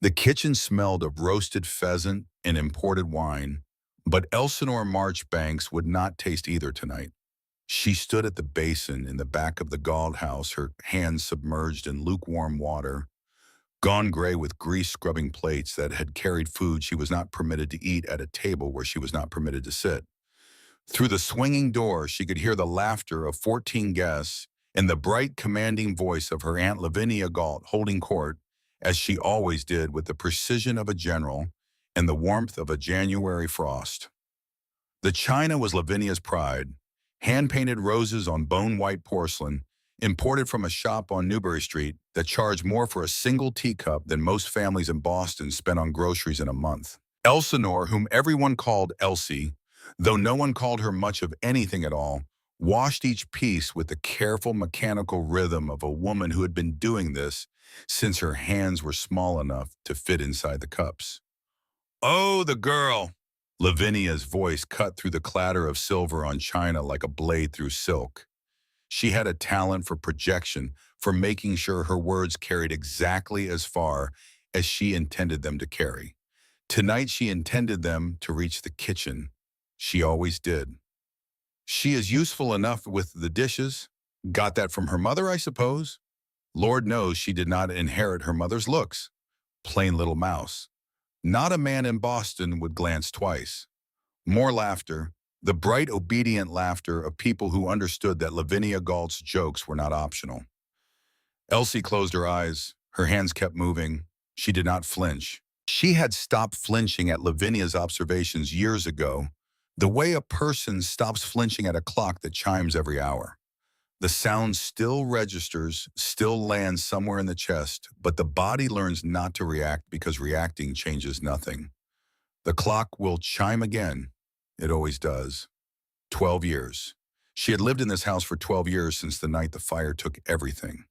The kitchen smelled of roasted pheasant and imported wine, but Elsinore Marchbanks would not taste either tonight. She stood at the basin in the back of the galled house, her hands submerged in lukewarm water, gone gray with grease scrubbing plates that had carried food she was not permitted to eat at a table where she was not permitted to sit. Through the swinging door, she could hear the laughter of 14 guests and the bright, commanding voice of her Aunt Lavinia Galt holding court, as she always did, with the precision of a general and the warmth of a January frost. The china was Lavinia's pride, hand-painted roses on bone-white porcelain, imported from a shop on Newbury Street that charged more for a single teacup than most families in Boston spent on groceries in a month. Elsinore, whom everyone called Elsie, though no one called her much of anything at all, washed each piece with the careful mechanical rhythm of a woman who had been doing this since her hands were small enough to fit inside the cups. "Oh, the girl!" Lavinia's voice cut through the clatter of silver on china like a blade through silk. She had a talent for projection, for making sure her words carried exactly as far as she intended them to carry. Tonight she intended them to reach the kitchen. She always did. She is useful enough with the dishes. Got that from her mother, I suppose? Lord knows she did not inherit her mother's looks. Plain little mouse. Not a man in Boston would glance twice. More laughter, the bright, obedient laughter of people who understood that Lavinia Galt's jokes were not optional. Elsie closed her eyes. Her hands kept moving. She did not flinch. She had stopped flinching at Lavinia's observations years ago, the way a person stops flinching at a clock that chimes every hour. The sound still registers, still lands somewhere in the chest, but the body learns not to react because reacting changes nothing. The clock will chime again. It always does. 12 years. She had lived in this house for 12 years since the night the fire took everything.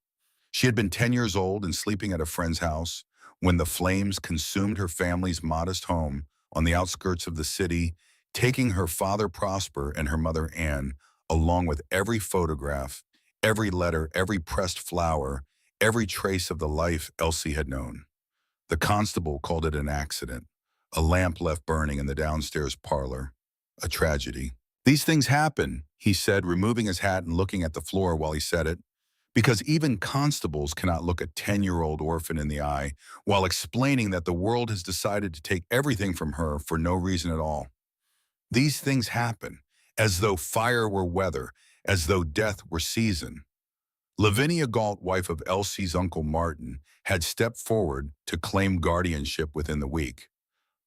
She had been 10 years old and sleeping at a friend's house when the flames consumed her family's modest home on the outskirts of the city, taking her father Prosper and her mother Anne, along with every photograph, every letter, every pressed flower, every trace of the life Elsie had known. The constable called it an accident, a lamp left burning in the downstairs parlor, a tragedy. "These things happen," he said, removing his hat and looking at the floor while he said it, because even constables cannot look a 10-year-old orphan in the eye while explaining that the world has decided to take everything from her for no reason at all. These things happen, as though fire were weather, as though death were season. Lavinia Galt, wife of Elsie's Uncle Martin, had stepped forward to claim guardianship within the week.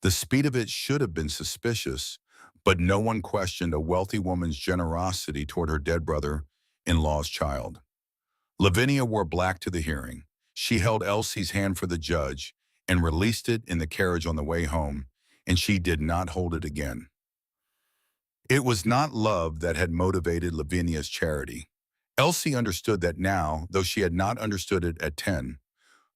The speed of it should have been suspicious, but no one questioned a wealthy woman's generosity toward her dead brother-in-law's child. Lavinia wore black to the hearing. She held Elsie's hand for the judge and released it in the carriage on the way home, and she did not hold it again. It was not love that had motivated Lavinia's charity. Elsie understood that now, though she had not understood it at 10.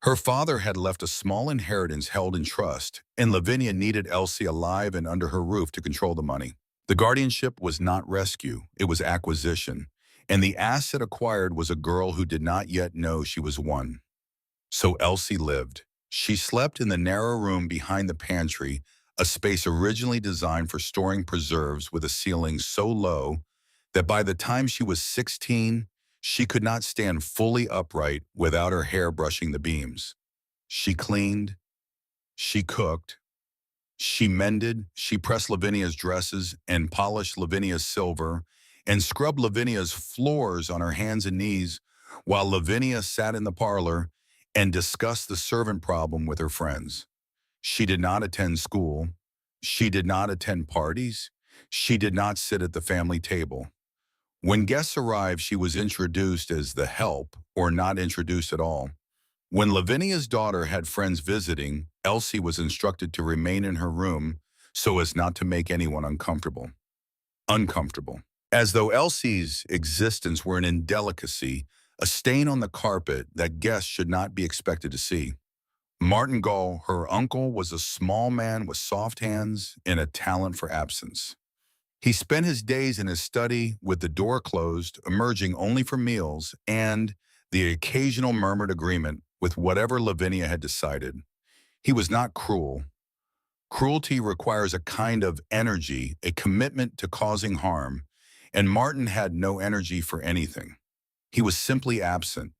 Her father had left a small inheritance held in trust, and Lavinia needed Elsie alive and under her roof to control the money. The guardianship was not rescue, it was acquisition, and the asset acquired was a girl who did not yet know she was one. So Elsie lived. She slept in the narrow room behind the pantry, a space originally designed for storing preserves with a ceiling so low that by the time she was 16, she could not stand fully upright without her hair brushing the beams. She cleaned, she cooked, she mended, she pressed Lavinia's dresses and polished Lavinia's silver and scrubbed Lavinia's floors on her hands and knees while Lavinia sat in the parlor and discussed the servant problem with her friends. She did not attend school. She did not attend parties. She did not sit at the family table. When guests arrived, she was introduced as the help or not introduced at all. When Lavinia's daughter had friends visiting, Elsie was instructed to remain in her room so as not to make anyone uncomfortable. Uncomfortable. As though Elsie's existence were an indelicacy, a stain on the carpet that guests should not be expected to see. Martin Gall, her uncle, was a small man with soft hands and a talent for absence. He spent his days in his study with the door closed, emerging only for meals and the occasional murmured agreement with whatever Lavinia had decided. He was not cruel. Cruelty requires a kind of energy, a commitment to causing harm, and Martin had no energy for anything. He was simply absent.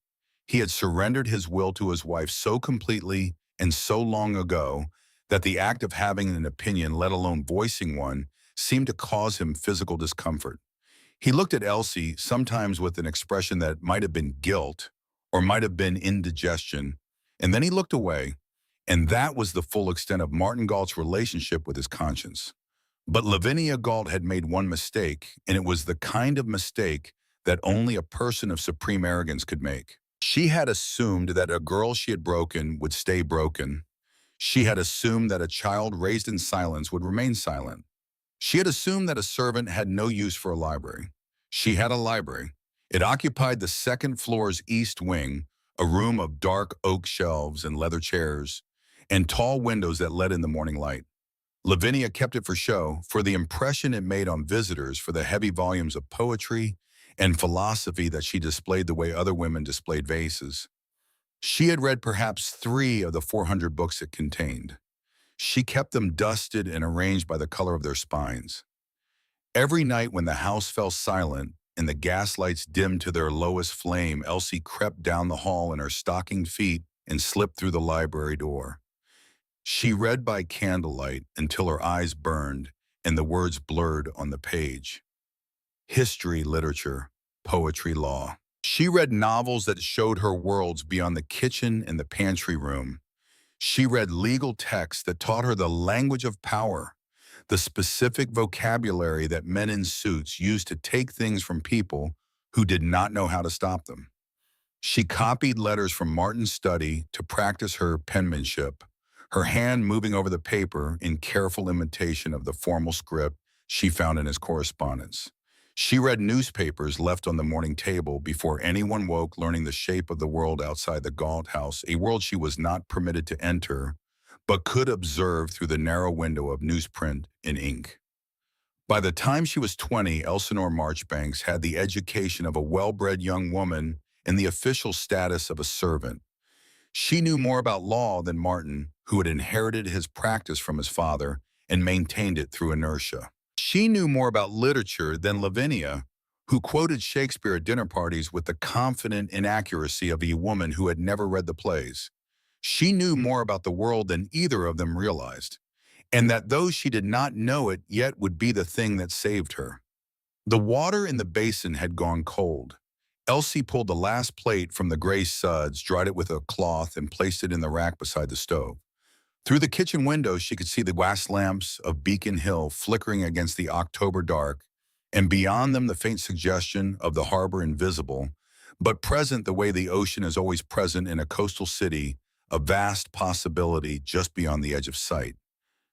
He had surrendered his will to his wife so completely and so long ago that the act of having an opinion, let alone voicing one, seemed to cause him physical discomfort. He looked at Elsie, sometimes with an expression that might have been guilt or might have been indigestion, and then he looked away, and that was the full extent of Martin Galt's relationship with his conscience. But Lavinia Galt had made one mistake, and it was the kind of mistake that only a person of supreme arrogance could make. She had assumed that a girl she had broken would stay broken. She had assumed that a child raised in silence would remain silent. She had assumed that a servant had no use for a library. She had a library. It occupied the second floor's east wing, a room of dark oak shelves and leather chairs, and tall windows that let in the morning light. Lavinia kept it for show, for the impression it made on visitors, for the heavy volumes of poetry and philosophy that she displayed the way other women displayed vases. She had read perhaps 3 of the 400 books it contained. She kept them dusted and arranged by the color of their spines. Every night when the house fell silent and the gas lights dimmed to their lowest flame, Elsie crept down the hall in her stockinged feet and slipped through the library door. She read by candlelight until her eyes burned and the words blurred on the page. History, literature, poetry, law. She read novels that showed her worlds beyond the kitchen and the pantry room. She read legal texts that taught her the language of power, the specific vocabulary that men in suits used to take things from people who did not know how to stop them. She copied letters from Martin's study to practice her penmanship, her hand moving over the paper in careful imitation of the formal script she found in his correspondence. She read newspapers left on the morning table before anyone woke, learning the shape of the world outside the Galt house, a world she was not permitted to enter, but could observe through the narrow window of newsprint in ink. By the time she was 20, Elsinore Marchbanks had the education of a well-bred young woman and the official status of a servant. She knew more about law than Martin, who had inherited his practice from his father and maintained it through inertia. She knew more about literature than Lavinia, who quoted Shakespeare at dinner parties with the confident inaccuracy of a woman who had never read the plays. She knew more about the world than either of them realized, and that though she did not know it yet would be the thing that saved her. The water in the basin had gone cold. Elsie pulled the last plate from the gray suds, dried it with a cloth, and placed it in the rack beside the stove. Through the kitchen window, she could see the gas lamps of Beacon Hill flickering against the October dark, and beyond them the faint suggestion of the harbor invisible, but present the way the ocean is always present in a coastal city, a vast possibility just beyond the edge of sight.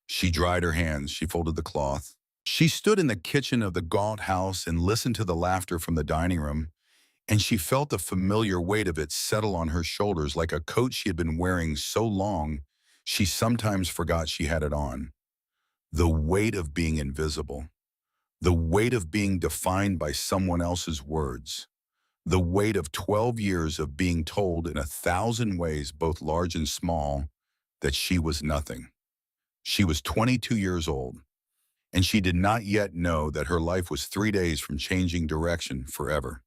She dried her hands, she folded the cloth. She stood in the kitchen of the Galt house and listened to the laughter from the dining room, and she felt the familiar weight of it settle on her shoulders like a coat she had been wearing so long she sometimes forgot she had it on. The weight of being invisible. The weight of being defined by someone else's words. The weight of 12 years of being told in 1,000 ways, both large and small, that she was nothing. She was 22 years old, and she did not yet know that her life was 3 days from changing direction forever.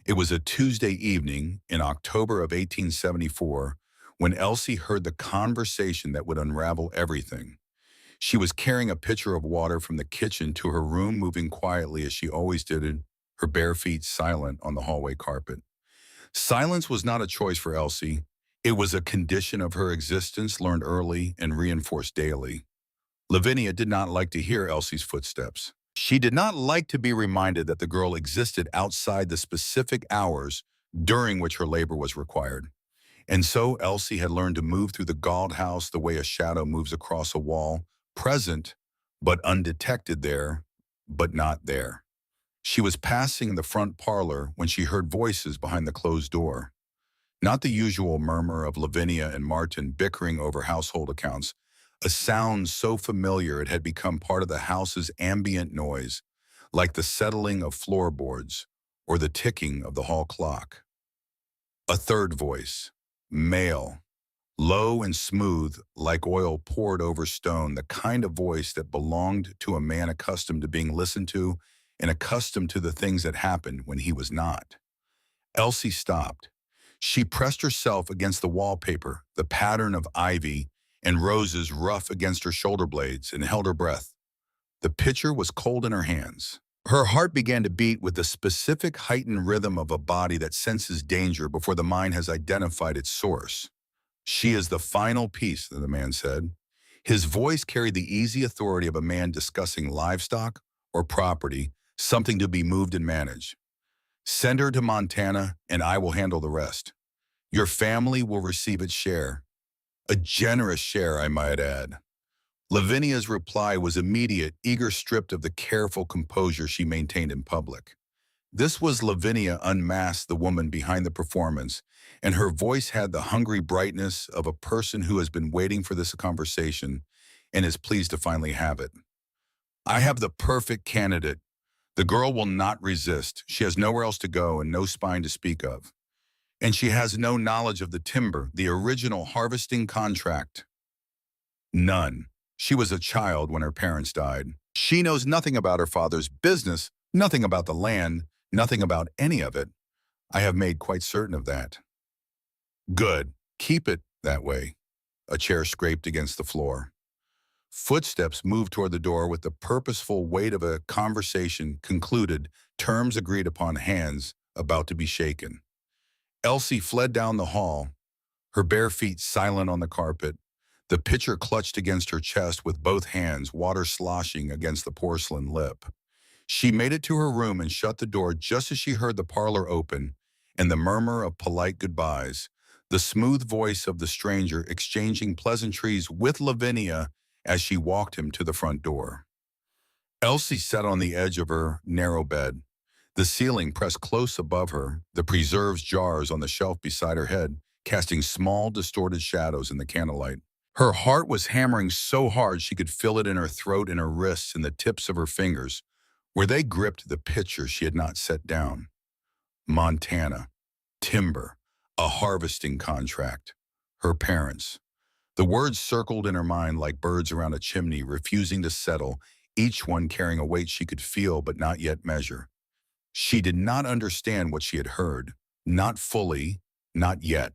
It was a Tuesday evening in October of 1874 when Elsie heard the conversation that would unravel everything. She was carrying a pitcher of water from the kitchen to her room, moving quietly as she always did, her bare feet silent on the hallway carpet. Silence was not a choice for Elsie. It was a condition of her existence, learned early and reinforced daily. Lavinia did not like to hear Elsie's footsteps. She did not like to be reminded that the girl existed outside the specific hours during which her labor was required. And so Elsie had learned to move through the Galt house the way a shadow moves across a wall, present but undetected there, but not there. She was passing the front parlor when she heard voices behind the closed door. Not the usual murmur of Lavinia and Martin bickering over household accounts, a sound so familiar it had become part of the house's ambient noise, like the settling of floorboards or the ticking of the hall clock. A third voice, male, Low and smooth, like oil poured over stone, the kind of voice that belonged to a man accustomed to being listened to and accustomed to the things that happened when he was not. Elsie stopped. She pressed herself against the wallpaper, the pattern of ivy and roses rough against her shoulder blades, and held her breath. The picture was cold in her hands. Her heart began to beat with the specific heightened rhythm of a body that senses danger before the mind has identified its source. She is the final piece, the man said. His voice carried the easy authority of a man discussing livestock or property, something to be moved and managed. Send her to Montana, and I will handle the rest. Your family will receive its share. A generous share, I might add. Lavinia's reply was immediate, eager, stripped of the careful composure she maintained in public. This was Lavinia unmasked, the woman behind the performance, and her voice had the hungry brightness of a person who has been waiting for this conversation and is pleased to finally have it. I have the perfect candidate. The girl will not resist. She has nowhere else to go and no spine to speak of. And she has no knowledge of the timber, the original harvesting contract. None. She was a child when her parents died. She knows nothing about her father's business, nothing about the land, nothing about any of it. I have made quite certain of that. Good. Keep it that way. A chair scraped against the floor. Footsteps moved toward the door with the purposeful weight of a conversation concluded, terms agreed upon, hands about to be shaken. Elsie fled down the hall, her bare feet silent on the carpet, the pitcher clutched against her chest with both hands, water sloshing against the porcelain lip. She made it to her room and shut the door just as she heard the parlor open and the murmur of polite goodbyes, the smooth voice of the stranger exchanging pleasantries with Lavinia as she walked him to the front door. Elsie sat on the edge of her narrow bed, the ceiling pressed close above her, the preserves jars on the shelf beside her head, casting small, distorted shadows in the candlelight. Her heart was hammering so hard she could feel it in her throat and her wrists and the tips of her fingers, where they gripped the pitcher she had not set down. Montana, timber, a harvesting contract, her parents. The words circled in her mind like birds around a chimney, refusing to settle, each one carrying a weight she could feel but not yet measure. She did not understand what she had heard, not fully, not yet.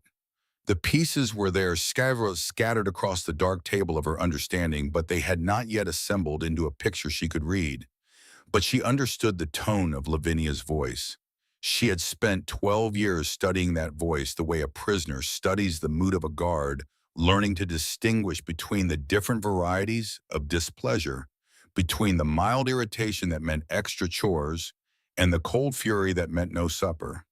The pieces were there, scattered across the dark table of her understanding, but they had not yet assembled into a picture she could read. But she understood the tone of Lavinia's voice. She had spent 12 years studying that voice the way a prisoner studies the mood of a guard, learning to distinguish between the different varieties of displeasure, between the mild irritation that meant extra chores and the cold fury that meant no supper.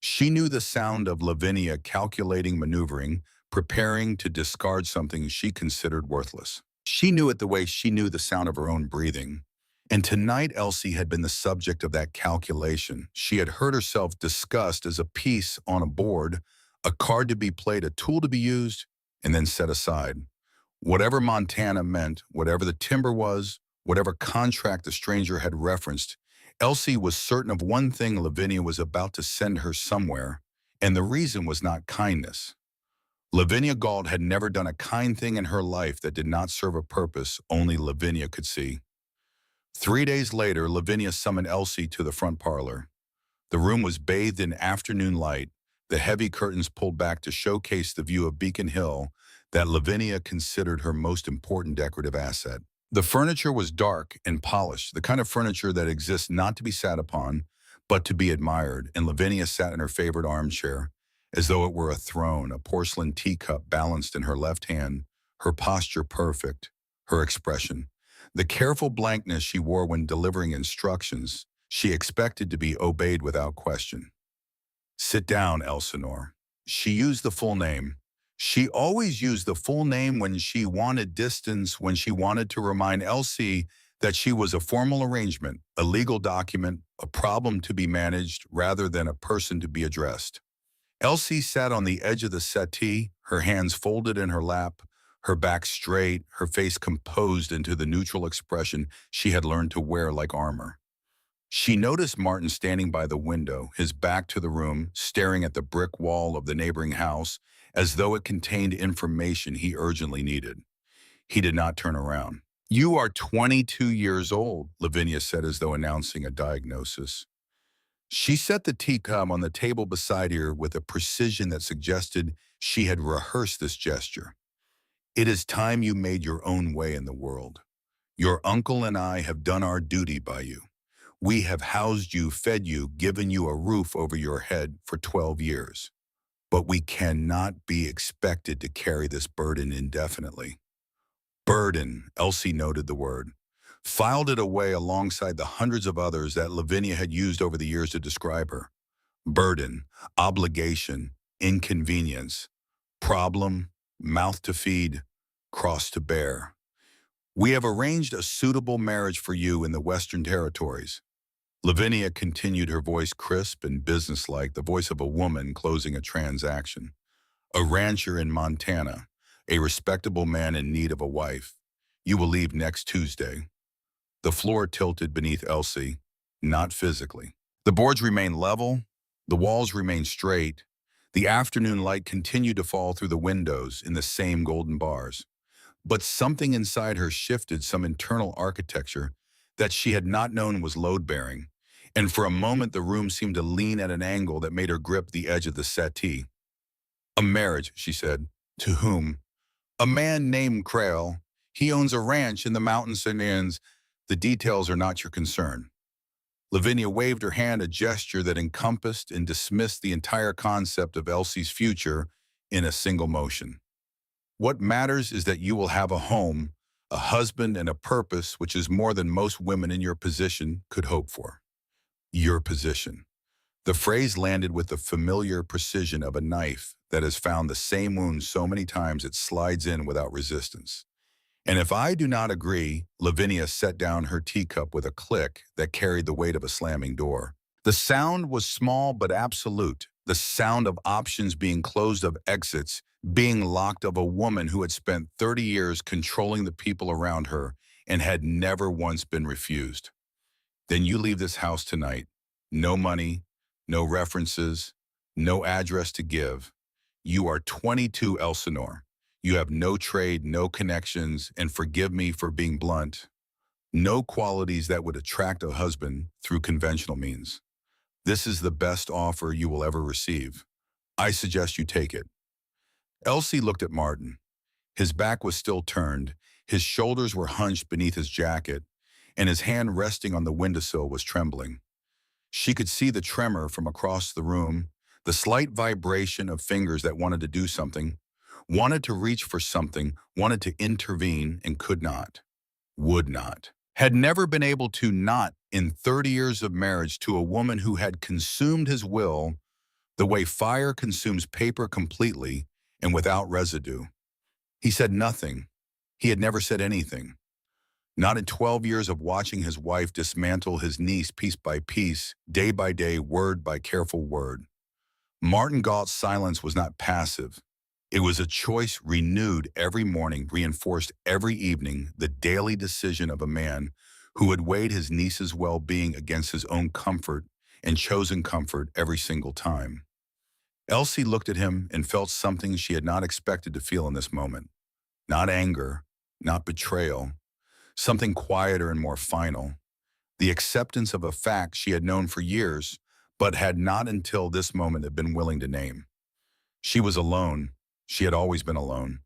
She knew the sound of Lavinia calculating, maneuvering, preparing to discard something she considered worthless. She knew it the way she knew the sound of her own breathing. And tonight Elsie had been the subject of that calculation. She had heard herself discussed as a piece on a board, a card to be played, a tool to be used, and then set aside. Whatever Montana meant, whatever the timber was, whatever contract the stranger had referenced, Elsie was certain of one thing: Lavinia was about to send her somewhere, and the reason was not kindness. Lavinia Gault had never done a kind thing in her life that did not serve a purpose only Lavinia could see. 3 days later, Lavinia summoned Elsie to the front parlor. The room was bathed in afternoon light, the heavy curtains pulled back to showcase the view of Beacon Hill that Lavinia considered her most important decorative asset. The furniture was dark and polished, the kind of furniture that exists not to be sat upon, but to be admired, and Lavinia sat in her favorite armchair, as though it were a throne, a porcelain teacup balanced in her left hand, her posture perfect, her expression. The careful blankness she wore when delivering instructions, she expected to be obeyed without question. Sit down, Elsinore. She used the full name. She always used the full name when she wanted distance, when she wanted to remind Elsie that she was a formal arrangement, a legal document, a problem to be managed rather than a person to be addressed. Elsie sat on the edge of the settee, her hands folded in her lap, her back straight, her face composed into the neutral expression she had learned to wear like armor. She noticed Martin standing by the window, his back to the room, staring at the brick wall of the neighboring house, as though it contained information he urgently needed. He did not turn around. "You are 22 years old," Lavinia said as though announcing a diagnosis. She set the teacup on the table beside her with a precision that suggested she had rehearsed this gesture. "It is time you made your own way in the world. Your uncle and I have done our duty by you. We have housed you, fed you, given you a roof over your head for 12 years. But we cannot be expected to carry this burden indefinitely." Burden, Elsie noted the word, filed it away alongside the hundreds of others that Lavinia had used over the years to describe her. Burden, obligation, inconvenience, problem, mouth to feed, cross to bear. "We have arranged a suitable marriage for you in the Western Territories." Lavinia continued, her voice crisp and businesslike, the voice of a woman closing a transaction. "A rancher in Montana, a respectable man in need of a wife. You will leave next Tuesday." The floor tilted beneath Elsie, not physically. The boards remained level, the walls remained straight. The afternoon light continued to fall through the windows in the same golden bars. But something inside her shifted, some internal architecture that she had not known was load-bearing, and for a moment the room seemed to lean at an angle that made her grip the edge of the settee. "A marriage," she said. "To whom?" "A man named Crail. He owns a ranch in the mountains and inns. The details are not your concern." Lavinia waved her hand, a gesture that encompassed and dismissed the entire concept of Elsie's future in a single motion. "What matters is that you will have a home, a husband, and a purpose, which is more than most women in your position could hope for." Your position. The phrase landed with the familiar precision of a knife that has found the same wound so many times it slides in without resistance. "And if I do not agree," Lavinia set down her teacup with a click that carried the weight of a slamming door. The sound was small but absolute, the sound of options being closed, of exits being locked, of a woman who had spent 30 years controlling the people around her and had never once been refused. "Then you leave this house tonight. No money, no references, no address to give. You are 22, Elsinore. You have no trade, no connections, and forgive me for being blunt, no qualities that would attract a husband through conventional means. This is the best offer you will ever receive. I suggest you take it." Elsie looked at Martin. His back was still turned, his shoulders were hunched beneath his jacket, and his hand resting on the windowsill was trembling. She could see the tremor from across the room, the slight vibration of fingers that wanted to do something, wanted to reach for something, wanted to intervene and could not, would not, had never been able to, not in 30 years of marriage to a woman who had consumed his will the way fire consumes paper completely and without residue. He said nothing. He had never said anything. Not in 12 years of watching his wife dismantle his niece piece by piece, day by day, word by careful word. Martin Galt's silence was not passive. It was a choice renewed every morning, reinforced every evening, the daily decision of a man who had weighed his niece's well-being against his own comfort and chosen comfort every single time. Elsie looked at him and felt something she had not expected to feel in this moment. Not anger, not betrayal, something quieter and more final. The acceptance of a fact she had known for years, but had not until this moment been willing to name. She was alone. She had always been alone.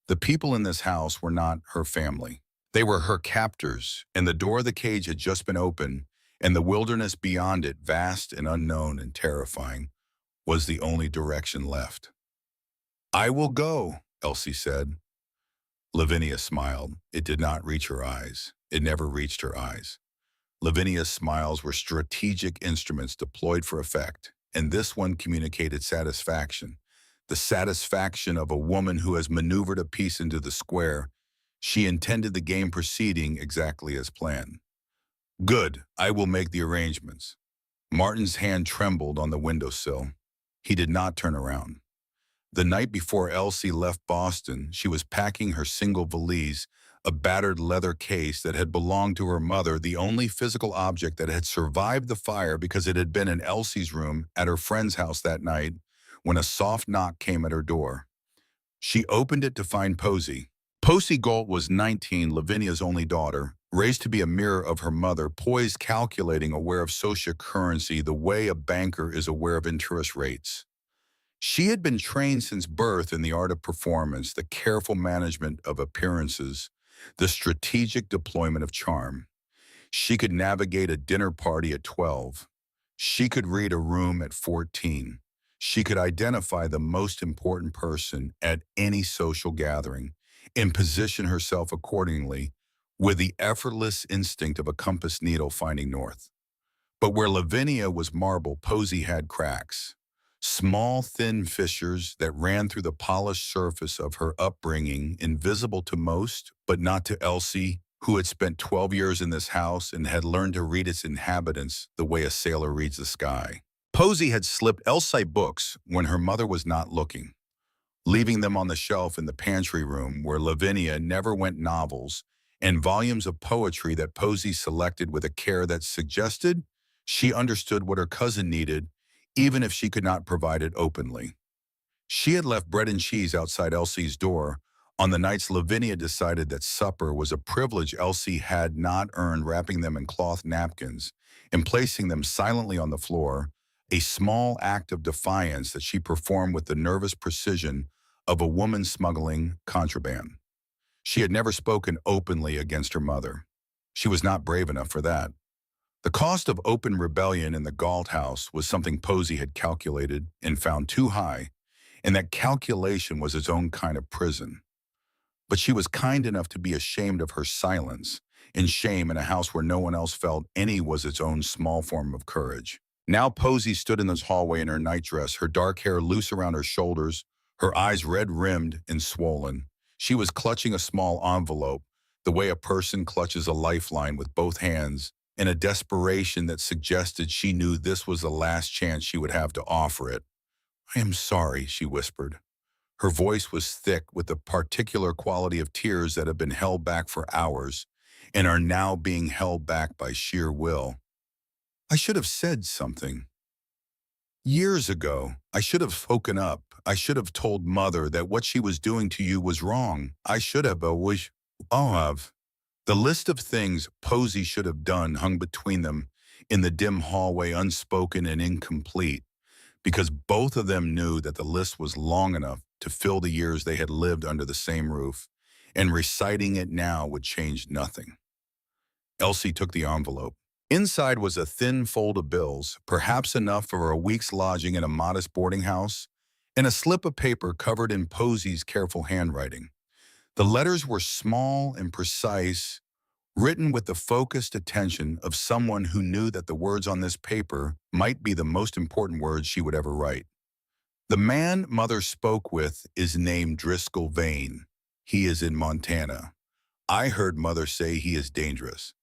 The people in this house were not her family. They were her captors, and the door of the cage had just been opened, and the wilderness beyond it, vast and unknown and terrifying, was the only direction left. "I will go," Elsie said. Lavinia smiled. It did not reach her eyes. It never reached her eyes. Lavinia's smiles were strategic instruments deployed for effect, and this one communicated satisfaction. The satisfaction of a woman who has maneuvered a piece into the square. She intended the game proceeding exactly as planned. "Good, I will make the arrangements." Martin's hand trembled on the windowsill. He did not turn around. The night before Elsie left Boston, she was packing her single valise, a battered leather case that had belonged to her mother, the only physical object that had survived the fire because it had been in Elsie's room at her friend's house that night, when a soft knock came at her door. She opened it to find Posey. Posey Galt was 19, Lavinia's only daughter, raised to be a mirror of her mother, poised, calculating, aware of social currency the way a banker is aware of interest rates. She had been trained since birth in the art of performance, the careful management of appearances, the strategic deployment of charm. She could navigate a dinner party at 12. She could read a room at 14. She could identify the most important person at any social gathering and position herself accordingly with the effortless instinct of a compass needle finding north. But where Lavinia was marble, Posey had cracks. Small, thin fissures that ran through the polished surface of her upbringing, invisible to most, but not to Elsie, who had spent 12 years in this house and had learned to read its inhabitants the way a sailor reads the sky. Posey had slipped Elsie books when her mother was not looking, leaving them on the shelf in the pantry room where Lavinia never went, novels and volumes of poetry that Posey selected with a care that suggested she understood what her cousin needed, even if she could not provide it openly. She had left bread and cheese outside Elsie's door on the nights Lavinia decided that supper was a privilege Elsie had not earned, wrapping them in cloth napkins and placing them silently on the floor, a small act of defiance that she performed with the nervous precision of a woman smuggling contraband. She had never spoken openly against her mother. She was not brave enough for that. The cost of open rebellion in the Galt house was something Posey had calculated and found too high, and that calculation was its own kind of prison. But she was kind enough to be ashamed of her silence, and shame in a house where no one else felt any was its own small form of courage. Now Posey stood in this hallway in her nightdress, her dark hair loose around her shoulders, her eyes red-rimmed and swollen. She was clutching a small envelope, the way a person clutches a lifeline with both hands, in a desperation that suggested she knew this was the last chance she would have to offer it. "I am sorry," she whispered. Her voice was thick with the particular quality of tears that have been held back for hours and are now being held back by sheer will. "I should have said something. Years ago, I should have spoken up. I should have told Mother that what she was doing to you was wrong. I should have always, have." The list of things Posey should have done hung between them in the dim hallway, unspoken and incomplete, because both of them knew that the list was long enough to fill the years they had lived under the same roof, and reciting it now would change nothing. Elsie took the envelope. Inside was a thin fold of bills, perhaps enough for a week's lodging in a modest boarding house, and a slip of paper covered in Posey's careful handwriting. The letters were small and precise, written with the focused attention of someone who knew that the words on this paper might be the most important words she would ever write. "The man Mother spoke with is named Driscoll Vane. He is in Montana. I heard Mother say he is dangerous.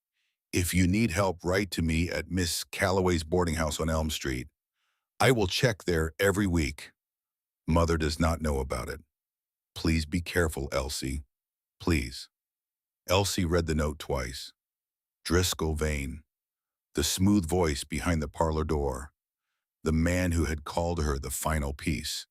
If you need help, write to me at Miss Calloway's boarding house on Elm Street. I will check there every week. Mother does not know about it. Please be careful, Elsie. Please." Elsie read the note twice. Driscoll Vane, the smooth voice behind the parlor door, the man who had called her the final piece,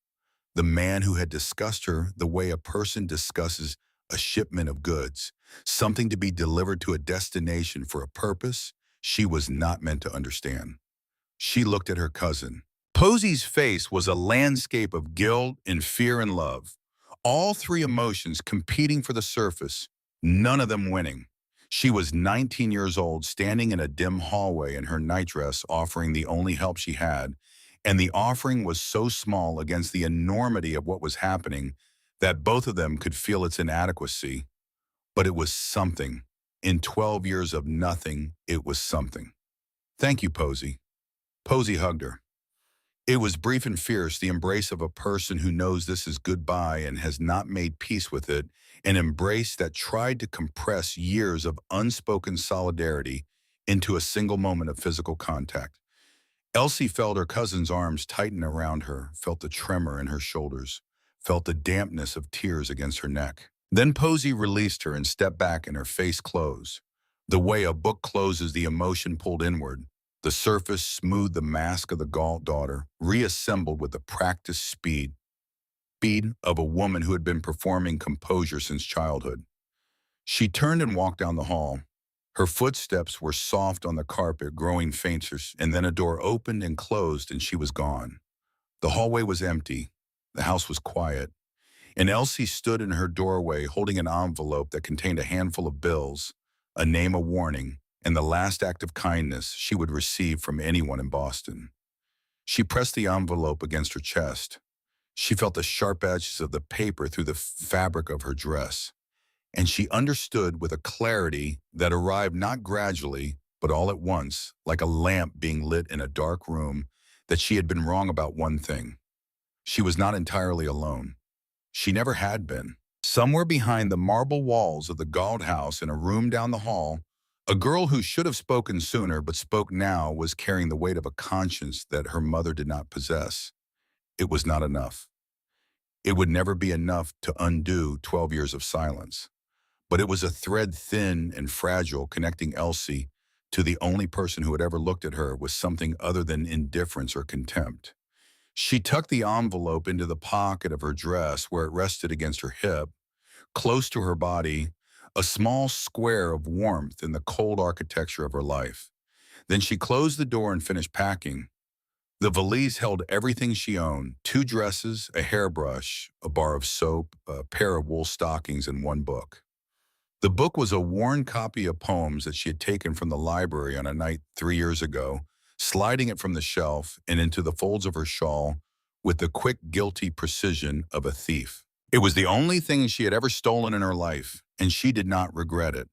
the man who had discussed her the way a person discusses a shipment of goods, something to be delivered to a destination for a purpose she was not meant to understand. She looked at her cousin. Posey's face was a landscape of guilt and fear and love, all three emotions competing for the surface, none of them winning. She was 19 years old, standing in a dim hallway in her nightdress, offering the only help she had, and the offering was so small against the enormity of what was happening that both of them could feel its inadequacy. But it was something. In 12 years of nothing, it was something. "Thank you, Posey." Posey hugged her. It was brief and fierce, the embrace of a person who knows this is goodbye and has not made peace with it, an embrace that tried to compress years of unspoken solidarity into a single moment of physical contact. Elsie felt her cousin's arms tighten around her, felt the tremor in her shoulders, felt the dampness of tears against her neck. Then Posey released her and stepped back, and her face closed. The way a book closes, the emotion pulled inward. The surface smoothed the mask of the Gaunt daughter, reassembled with the practiced speed of a woman who had been performing composure since childhood. She turned and walked down the hall. Her footsteps were soft on the carpet, growing fainter, and then a door opened and closed, and she was gone. The hallway was empty. The house was quiet. And Elsie stood in her doorway holding an envelope that contained a handful of bills, a name, a warning, and the last act of kindness she would receive from anyone in Boston. She pressed the envelope against her chest. She felt the sharp edges of the paper through the fabric of her dress, and she understood with a clarity that arrived not gradually, but all at once, like a lamp being lit in a dark room, that she had been wrong about one thing. She was not entirely alone. She never had been. Somewhere behind the marble walls of the Gauld house in a room down the hall, a girl who should have spoken sooner but spoke now was carrying the weight of a conscience that her mother did not possess. It was not enough. It would never be enough to undo 12 years of silence. But it was a thread thin and fragile connecting Elsie to the only person who had ever looked at her with something other than indifference or contempt. She tucked the envelope into the pocket of her dress where it rested against her hip, close to her body, a small square of warmth in the cold architecture of her life. Then she closed the door and finished packing. The valise held everything she owned: 2 dresses, a hairbrush, a bar of soap, a pair of wool stockings, and 1 book. The book was a worn copy of poems that she had taken from the library on a night 3 years ago, sliding it from the shelf and into the folds of her shawl with the quick, guilty precision of a thief. It was the only thing she had ever stolen in her life, and she did not regret it.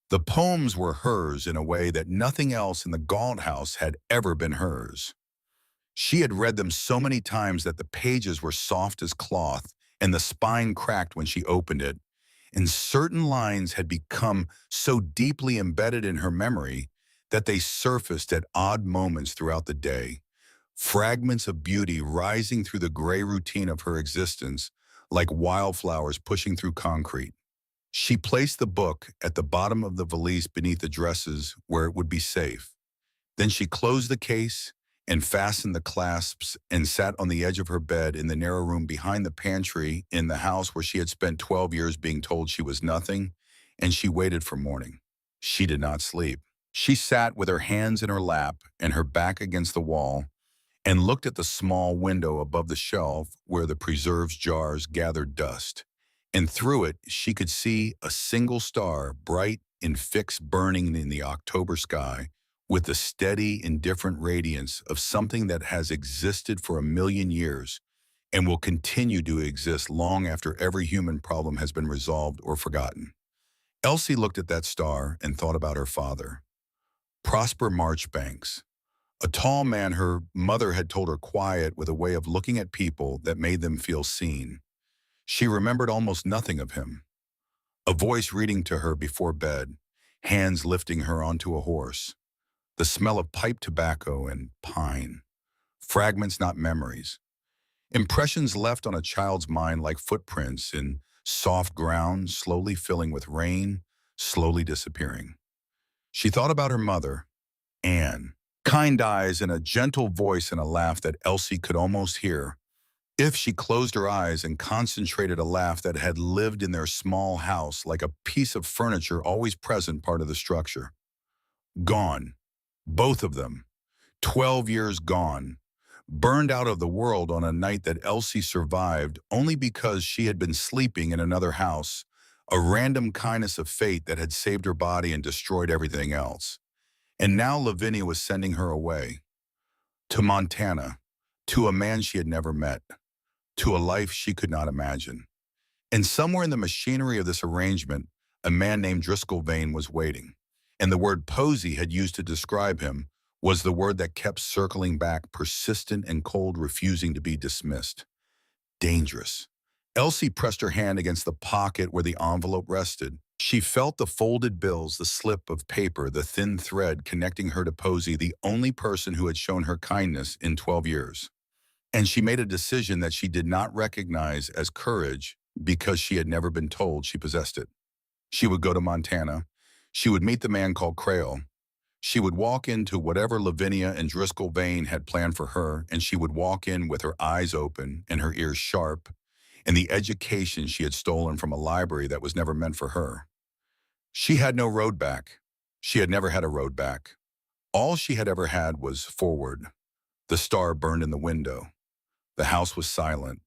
The poems were hers in a way that nothing else in the Gauld house had ever been hers. She had read them so many times that the pages were soft as cloth and the spine cracked when she opened it, and certain lines had become so deeply embedded in her memory that they surfaced at odd moments throughout the day, fragments of beauty rising through the gray routine of her existence like wildflowers pushing through concrete. She placed the book at the bottom of the valise beneath the dresses where it would be safe. Then she closed the case and fastened the clasps and sat on the edge of her bed in the narrow room behind the pantry in the house where she had spent 12 years being told she was nothing, and she waited for morning. She did not sleep. She sat with her hands in her lap and her back against the wall and looked at the small window above the shelf where the preserves jars gathered dust. And through it, she could see a single star, bright and fixed, burning in the October sky, with the steady, indifferent radiance of something that has existed for 1,000,000 years and will continue to exist long after every human problem has been resolved or forgotten. Elsie looked at that star and thought about her father, Prosper Marchbanks, a tall man her mother had told her quiet with a way of looking at people that made them feel seen. She remembered almost nothing of him. A voice reading to her before bed, hands lifting her onto a horse, the smell of pipe tobacco and pine, fragments, not memories, impressions left on a child's mind like footprints in soft ground, slowly filling with rain, slowly disappearing. She thought about her mother, Anne, kind eyes and a gentle voice and a laugh that Elsie could almost hear if she closed her eyes and concentrated, a laugh that had lived in their small house like a piece of furniture always present part of the structure. Gone. Both of them. 12 years gone. Burned out of the world on a night that Elsie survived only because she had been sleeping in another house, a random kindness of fate that had saved her body and destroyed everything else. And now Lavinia was sending her away. To Montana. To a man she had never met. To a life she could not imagine. And somewhere in the machinery of this arrangement, a man named Driscoll Vane was waiting. And the word Posey had used to describe him was the word that kept circling back, persistent and cold, refusing to be dismissed. Dangerous. Elsie pressed her hand against the pocket where the envelope rested. She felt the folded bills, the slip of paper, the thin thread connecting her to Posey, the only person who had shown her kindness in 12 years. And she made a decision that she did not recognize as courage because she had never been told she possessed it. She would go to Montana. She would meet the man called Crail. She would walk into whatever Lavinia and Driscoll Vane had planned for her, and she would walk in with her eyes open and her ears sharp, and the education she had stolen from a library that was never meant for her. She had no road back. She had never had a road back. All she had ever had was forward. The star burned in the window. The house was silent,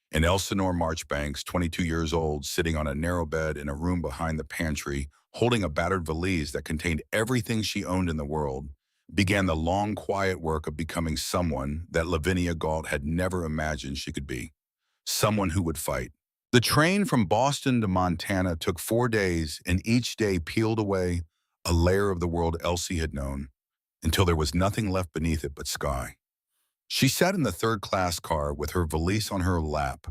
and Elsinore Marchbanks, 22 years old, sitting on a narrow bed in a room behind the pantry, holding a battered valise that contained everything she owned in the world, began the long, quiet work of becoming someone that Lavinia Galt had never imagined she could be. Someone who would fight. The train from Boston to Montana took 4 days, and each day peeled away a layer of the world Elsie had known, until there was nothing left beneath it but sky. She sat in the third-class car with her valise on her lap,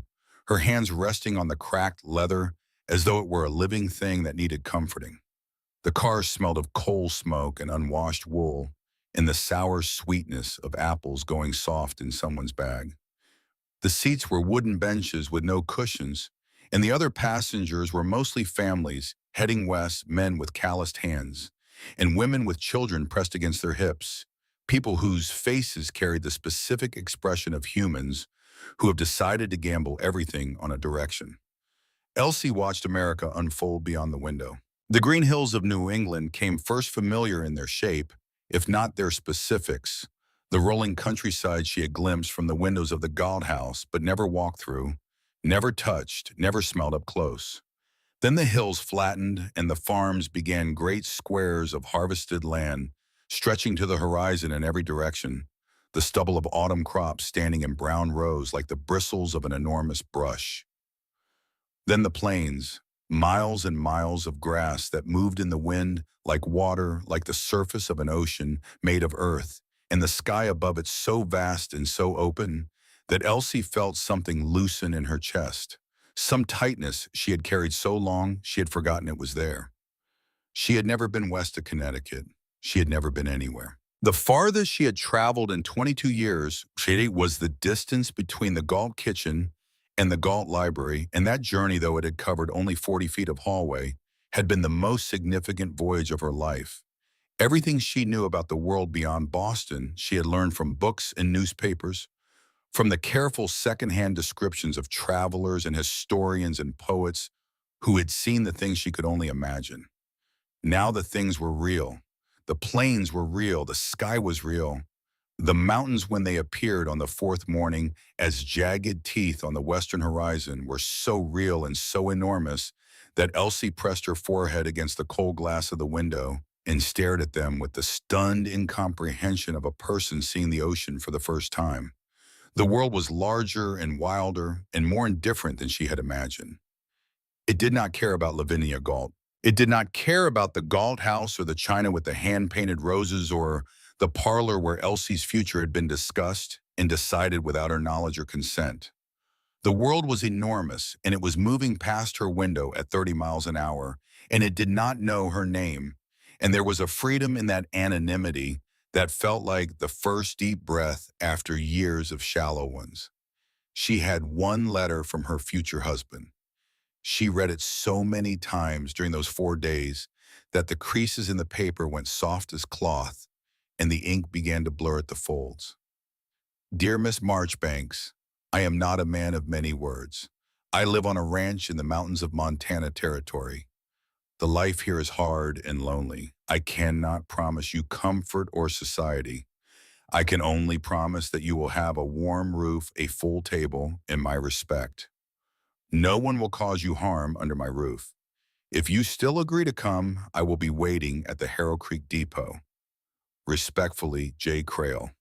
her hands resting on the cracked leather as though it were a living thing that needed comforting. The car smelled of coal smoke and unwashed wool, and the sour sweetness of apples going soft in someone's bag. The seats were wooden benches with no cushions, and the other passengers were mostly families, heading west, men with calloused hands, and women with children pressed against their hips, people whose faces carried the specific expression of humans who have decided to gamble everything on a direction. Elsie watched America unfold beyond the window. The green hills of New England came first familiar in their shape, if not their specifics. The rolling countryside she had glimpsed from the windows of the Galt house, but never walked through, never touched, never smelled up close. Then the hills flattened and the farms began great squares of harvested land, stretching to the horizon in every direction, the stubble of autumn crops standing in brown rows like the bristles of an enormous brush. Then the plains, miles and miles of grass that moved in the wind like water, like the surface of an ocean made of earth, and the sky above it so vast and so open that Elsie felt something loosen in her chest, some tightness she had carried so long she had forgotten it was there. She had never been west of Connecticut. She had never been anywhere. The farthest she had traveled in 22 years was the distance between the Galt kitchen and the Galt library, and that journey, though it had covered only 40 feet of hallway, had been the most significant voyage of her life. Everything she knew about the world beyond Boston she had learned from books and newspapers, from the careful secondhand descriptions of travelers and historians and poets who had seen the things she could only imagine. Now the things were real. The plains were real. The sky was real. The mountains, when they appeared on the fourth morning as jagged teeth on the western horizon, were so real and so enormous that Elsie pressed her forehead against the cold glass of the window and stared at them with the stunned incomprehension of a person seeing the ocean for the first time. The world was larger and wilder and more indifferent than she had imagined. It did not care about Lavinia Galt. It did not care about the Galt house or the china with the hand-painted roses or the parlor where Elsie's future had been discussed and decided without her knowledge or consent. The world was enormous, and it was moving past her window at 30 miles an hour, and it did not know her name. And there was a freedom in that anonymity that felt like the first deep breath after years of shallow ones. She had one letter from her future husband. She read it so many times during those 4 days that the creases in the paper went soft as cloth, and the ink began to blur at the folds. Dear Miss Marchbanks, I am not a man of many words. I live on a ranch in the mountains of Montana Territory. The life here is hard and lonely. I cannot promise you comfort or society. I can only promise that you will have a warm roof, a full table, and my respect. No one will cause you harm under my roof. If you still agree to come, I will be waiting at the Harrow Creek Depot. Respectfully, J. Crail.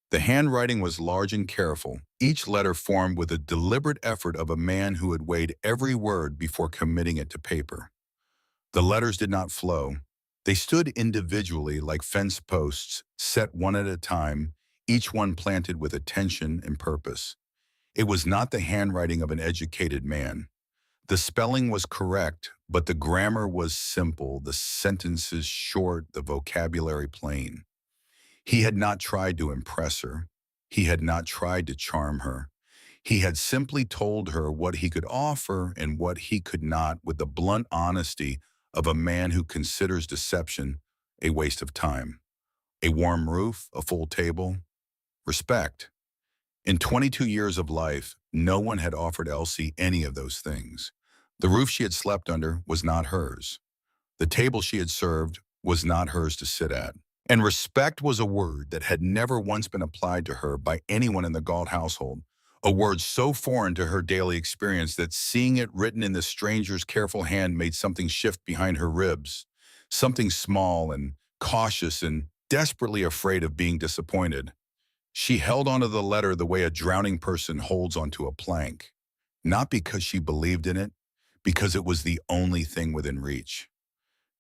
The handwriting was large and careful, each letter formed with a deliberate effort of a man who had weighed every word before committing it to paper. The letters did not flow. They stood individually like fence posts, set one at a time, each one planted with attention and purpose. It was not the handwriting of an educated man. The spelling was correct, but the grammar was simple, the sentences short, the vocabulary plain. He had not tried to impress her. He had not tried to charm her. He had simply told her what he could offer and what he could not with the blunt honesty of a man who considers deception a waste of time. A warm roof, a full table, respect. In 22 years of life, no one had offered Elsie any of those things. The roof she had slept under was not hers. The table she had served was not hers to sit at. And respect was a word that had never once been applied to her by anyone in the Galt household, a word so foreign to her daily experience that seeing it written in the stranger's careful hand made something shift behind her ribs, something small and cautious and desperately afraid of being disappointed. She held onto the letter the way a drowning person holds onto a plank, not because she believed in it, because it was the only thing within reach.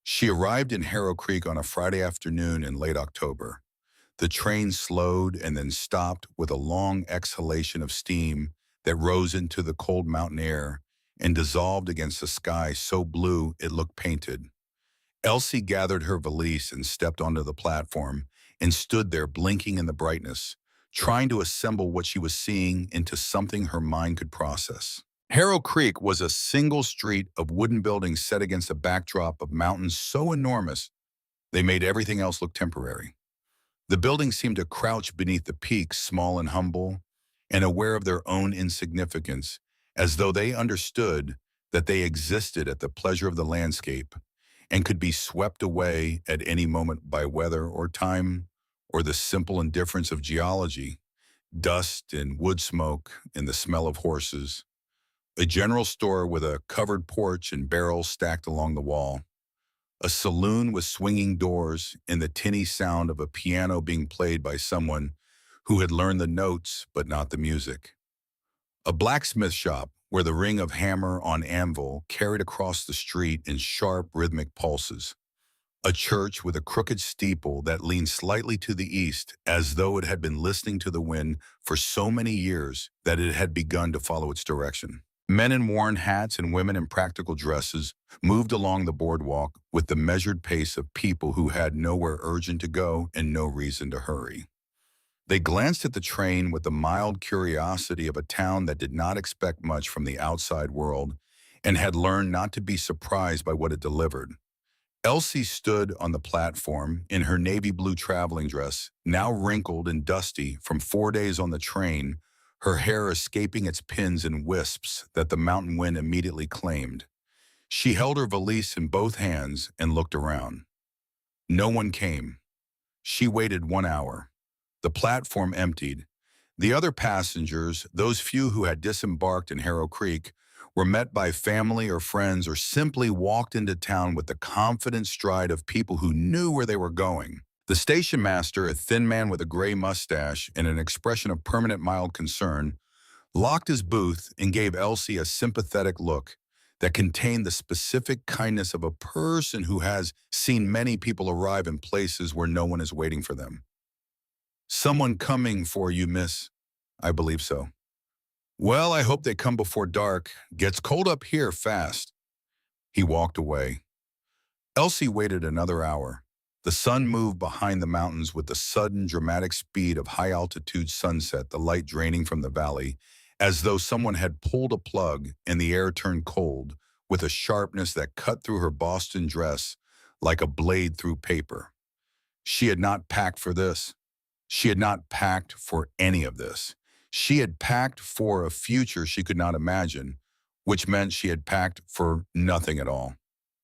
She arrived in Harrow Creek on a Friday afternoon in late October. The train slowed and then stopped with a long exhalation of steam that rose into the cold mountain air and dissolved against a sky so blue it looked painted. Elsie gathered her valise and stepped onto the platform and stood there blinking in the brightness, trying to assemble what she was seeing into something her mind could process. Harrow Creek was a single street of wooden buildings set against a backdrop of mountains so enormous they made everything else look temporary. The buildings seemed to crouch beneath the peaks, small and humble, and aware of their own insignificance, as though they understood that they existed at the pleasure of the landscape and could be swept away at any moment by weather or time or the simple indifference of geology, dust and wood smoke and the smell of horses. A general store with a covered porch and barrels stacked along the wall. A saloon with swinging doors and the tinny sound of a piano being played by someone who had learned the notes but not the music. A blacksmith shop where the ring of hammer on anvil carried across the street in sharp rhythmic pulses. A church with a crooked steeple that leaned slightly to the east as though it had been listening to the wind for so many years that it had begun to follow its direction. Men in worn hats and women in practical dresses moved along the boardwalk with the measured pace of people who had nowhere urgent to go and no reason to hurry. They glanced at the train with the mild curiosity of a town that did not expect much from the outside world and had learned not to be surprised by what it delivered. Elsie stood on the platform in her navy blue traveling dress, now wrinkled and dusty from 4 days on the train, her hair escaping its pins and wisps that the mountain wind immediately claimed. She held her valise in both hands and looked around. No one came. She waited 1 hour. The platform emptied. The other passengers, those few who had disembarked in Harrow Creek, were met by family or friends or simply walked into town with the confident stride of people who knew where they were going. The station master, a thin man with a gray mustache and an expression of permanent mild concern, locked his booth and gave Elsie a sympathetic look that contained the specific kindness of a person who has seen many people arrive in places where no one is waiting for them. "Someone coming for you, miss." "I believe so." "Well, I hope they come before dark. Gets cold up here fast." He walked away. Elsie waited another hour. The sun moved behind the mountains with the sudden dramatic speed of high-altitude sunset, the light draining from the valley, as though someone had pulled a plug and the air turned cold, with a sharpness that cut through her Boston dress like a blade through paper. She had not packed for this. She had not packed for any of this. She had packed for a future she could not imagine, which meant she had packed for nothing at all.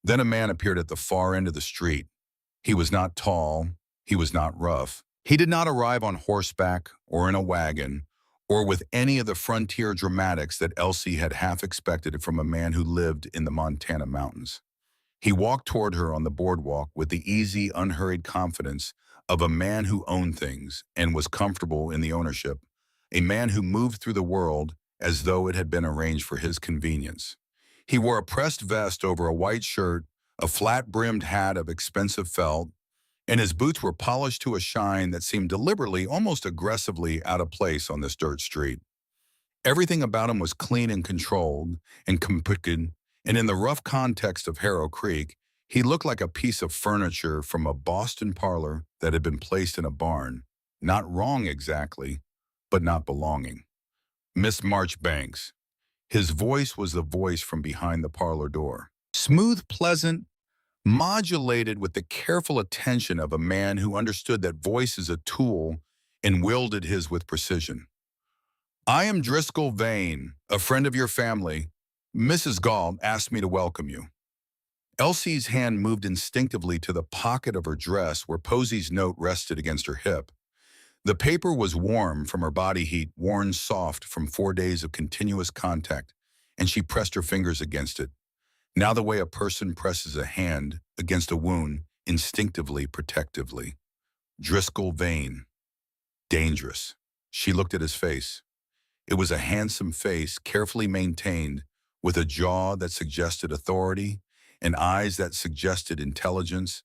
Then a man appeared at the far end of the street. He was not tall. He was not rough. He did not arrive on horseback or in a wagon or with any of the frontier dramatics that Elsie had half expected from a man who lived in the Montana mountains. He walked toward her on the boardwalk with the easy, unhurried confidence of a man who owned things and was comfortable in the ownership, a man who moved through the world as though it had been arranged for his convenience. He wore a pressed vest over a white shirt, a flat-brimmed hat of expensive felt, and his boots were polished to a shine that seemed deliberately, almost aggressively out of place on this dirt street. Everything about him was clean and controlled and compacted, and in the rough context of Harrow Creek, he looked like a piece of furniture from a Boston parlor that had been placed in a barn. Not wrong exactly, but not belonging. "Miss Marchbanks." His voice was the voice from behind the parlor door. Smooth, pleasant, modulated with the careful attention of a man who understood that voice is a tool and wielded his with precision. "I am Driscoll Vane, a friend of your family. Mrs. Gall asked me to welcome you." Elsie's hand moved instinctively to the pocket of her dress where Posey's note rested against her hip. The paper was warm from her body heat, worn soft from 4 days of continuous contact, and she pressed her fingers against it. Now the way a person presses a hand against a wound, instinctively, protectively. Driscoll Vane. Dangerous. She looked at his face. It was a handsome face, carefully maintained, with a jaw that suggested authority, and eyes that suggested intelligence,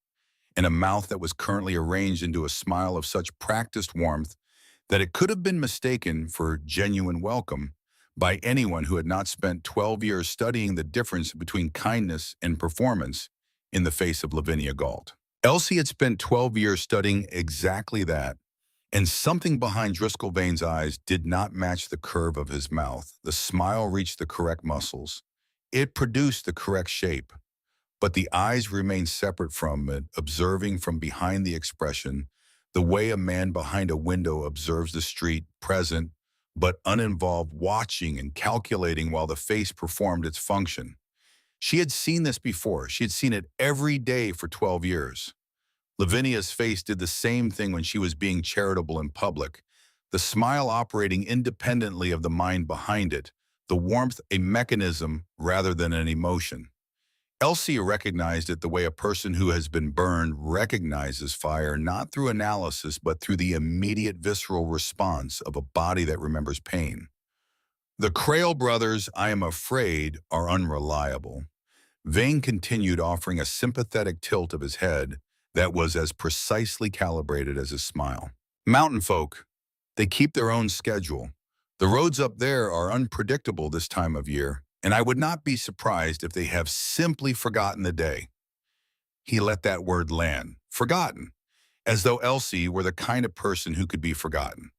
and a mouth that was currently arranged into a smile of such practiced warmth that it could have been mistaken for genuine welcome by anyone who had not spent 12 years studying the difference between kindness and performance in the face of Lavinia Galt. Elsie had spent 12 years studying exactly that, and something behind Driscoll Vane's eyes did not match the curve of his mouth. The smile reached the correct muscles. It produced the correct shape, but the eyes remained separate from it, observing from behind the expression, the way a man behind a window observes the street, present, but uninvolved, watching and calculating while the face performed its function. She had seen this before. She had seen it every day for 12 years. Lavinia's face did the same thing when she was being charitable in public, the smile operating independently of the mind behind it, the warmth a mechanism rather than an emotion. Elsie recognized it the way a person who has been burned recognizes fire, not through analysis, but through the immediate visceral response of a body that remembers pain. "The Crail brothers, I am afraid, are unreliable." Vane continued, offering a sympathetic tilt of his head that was as precisely calibrated as his smile. "Mountain folk, they keep their own schedule. The roads up there are unpredictable this time of year, and I would not be surprised if they have simply forgotten the day." He let that word land. Forgotten. As though Elsie were the kind of person who could be forgotten.